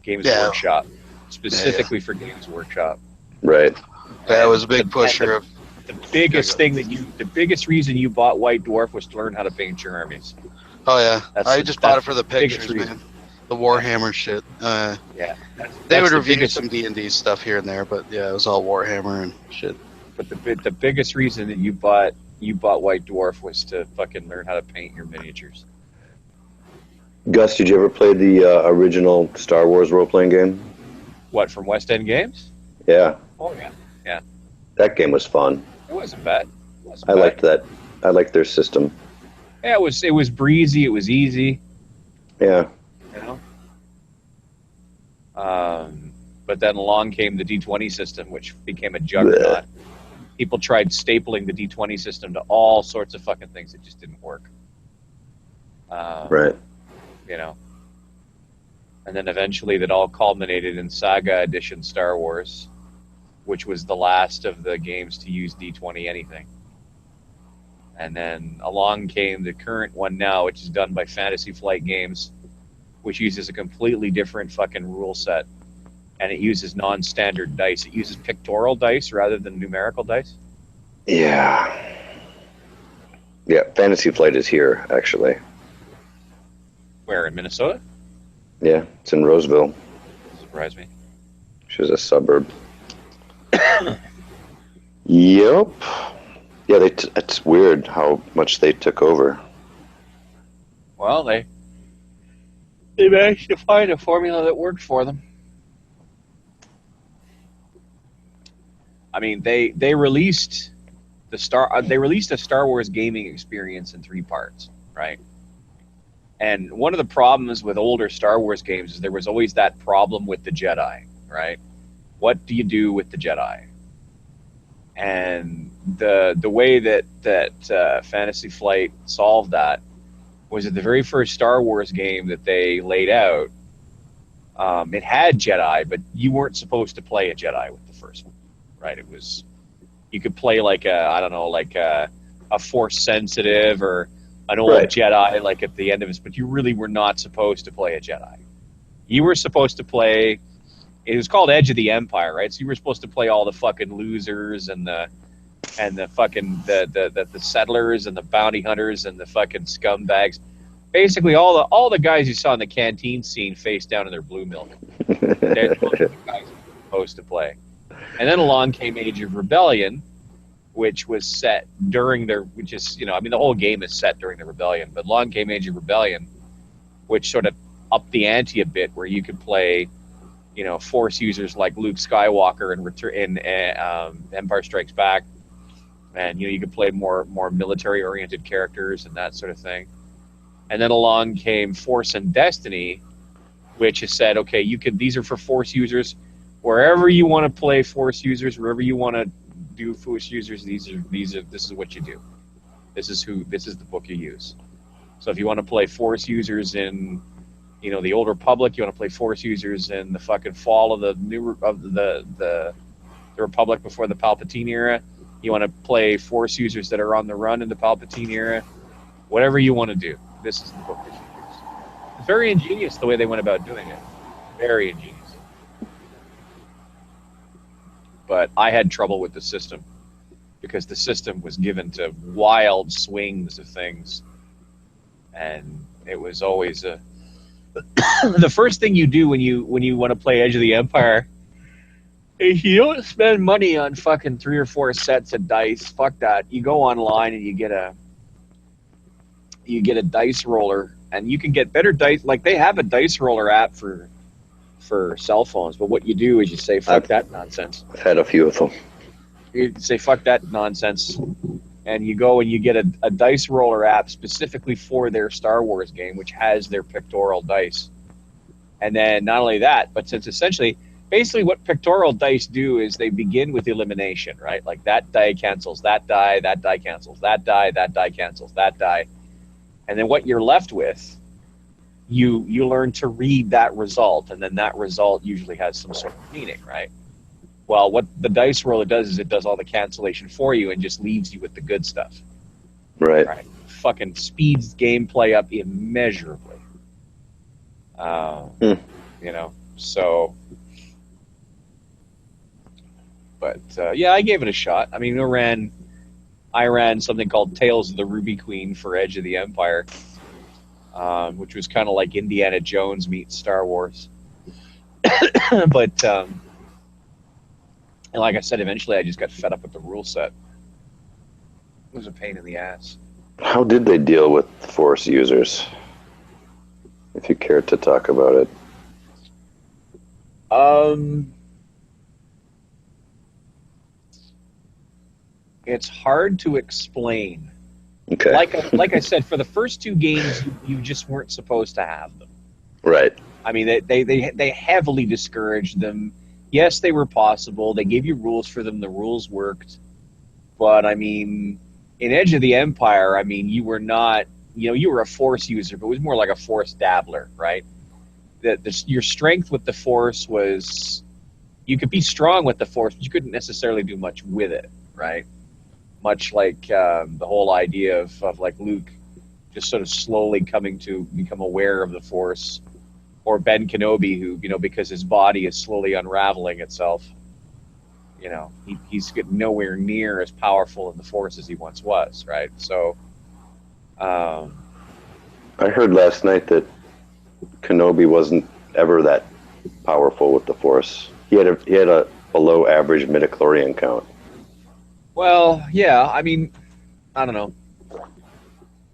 Games Workshop. Specifically for Games Workshop. Right. That was a big pusher of the biggest reason you bought White Dwarf was to learn how to paint your armies. Oh yeah, I just bought it for the pictures, reason. man. The Warhammer shit. Yeah, they would review some D&D stuff here and there, but yeah, it was all Warhammer and shit. But the biggest reason that you bought White Dwarf was to fucking learn how to paint your miniatures. Gus, did you ever play the original Star Wars role-playing game? What, from West End Games? Yeah. Oh yeah, yeah. That game was fun. It wasn't bad. I liked that. I liked their system. Yeah, it was breezy. It was easy. Yeah. You know. But then along came the D20 system, which became a juggernaut. People tried stapling the D20 system to all sorts of fucking things. It just didn't work. Right. You know. And then eventually that all culminated in Saga Edition Star Wars, which was the last of the games to use D20 anything. And then along came the current one now, which is done by Fantasy Flight Games, which uses a completely different fucking rule set. And it uses non-standard dice. It uses pictorial dice rather than numerical dice. Yeah. Yeah, Fantasy Flight is here, actually. Where, in Minnesota? Yeah, it's in Roseville. Surprised me. Which is a suburb. Yep. Yeah, it's weird how much they took over. Well, they managed to find a formula that worked for them. I mean, they released a Star Wars gaming experience in 3 parts, right? And one of the problems with older Star Wars games is there was always that problem with the Jedi, right? What do you do with the Jedi? And the way that Fantasy Flight solved that was that the very first Star Wars game that they laid out, it had Jedi, but you weren't supposed to play a Jedi with the first one, right? It was, you could play like a Force sensitive or an old Jedi, like at the end of it, but you really were not supposed to play a Jedi. You were supposed to play. It was called Edge of the Empire, right? So you were supposed to play all the fucking losers and the fucking the settlers and the bounty hunters and the fucking scumbags. Basically, all the guys you saw in the canteen scene face down in their blue milk. They're the guys you're supposed to play. And then along came Age of Rebellion, which was set during the whole game is set during the Rebellion, but along came Age of Rebellion, which sort of upped the ante a bit, where you could play, Force users like Luke Skywalker in Empire Strikes Back, and you could play more military-oriented characters and that sort of thing. And then along came Force and Destiny, which has said, okay, these are for Force users. Wherever you want to play Force users, wherever you want to do Force users, this is what you do. This is the book you use. So if you want to play Force users in the Old Republic, you want to play Force users in the fucking fall of the Republic before the Palpatine era, You want to play Force users that are on the run in the Palpatine era. Whatever you want to do, this is the book that you use. It's very ingenious the way they went about doing it. Very ingenious. But I had trouble with the system because the system was given to wild swings of things. And it was always a... the first thing you do when you want to play Edge of the Empire is you don't spend money on fucking 3 or 4 sets of dice. Fuck that. You go online and you get a dice roller, and you can get better dice. Like, they have a dice roller app for cell phones, but what you do is you say fuck that nonsense. I've had a few of them. You say fuck that nonsense, and you go and you get a dice roller app specifically for their Star Wars game, which has their pictorial dice. And then not only that, but since essentially, basically what pictorial dice do is they begin with elimination, right? Like that die cancels that die cancels that die cancels that die. And then what you're left with, you learn to read that result, and then that result usually has some sort of meaning, right? Well, what the dice roller does is it does all the cancellation for you and just leaves you with the good stuff. Right. Fucking speeds gameplay up immeasurably. You know, so... But, yeah, I gave it a shot. I mean, I ran something called Tales of the Ruby Queen for Edge of the Empire, which was kind of like Indiana Jones meets Star Wars. But, and like I said, eventually I just got fed up with the rule set. It was a pain in the ass. How did they deal with Force users? If you care to talk about it. It's hard to explain. Okay. Like I said, for the first 2 games, you just weren't supposed to have them. Right. I mean, they heavily discouraged them. Yes, they were possible. They gave you rules for them. The rules worked. But, I mean, in Edge of the Empire, I mean, you were not... you were a Force user, but it was more like a Force dabbler, right? Your strength with the Force was... You could be strong with the Force, but you couldn't necessarily do much with it, right? Much like the whole idea of like Luke just sort of slowly coming to become aware of the Force, or Ben Kenobi, who, because his body is slowly unraveling itself, he's getting nowhere near as powerful in the Force as he once was, right? So, I heard last night that Kenobi wasn't ever that powerful with the Force. He had a below average midichlorian count. Well, yeah, I mean, I don't know.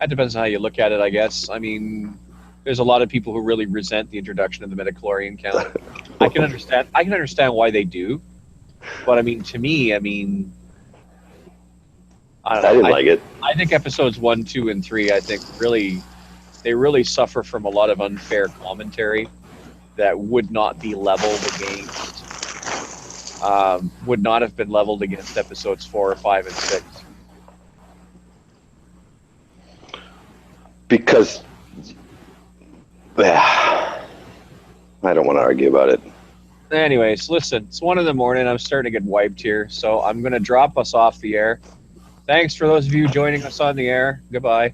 That depends on how you look at it, I guess. I mean, there's a lot of people who really resent the introduction of the midichlorian count. I can understand why they do. But I mean, to me, I don't know. I didn't like it. I think episodes 1, 2, and 3, I think they really suffer from a lot of unfair commentary that would not be leveled against. Would not have been leveled against episodes 4, 5, and 6. Because I don't want to argue about it. Anyways, listen, it's 1 a.m. I'm starting to get wiped here, so I'm going to drop us off the air. Thanks for those of you joining us on the air. Goodbye.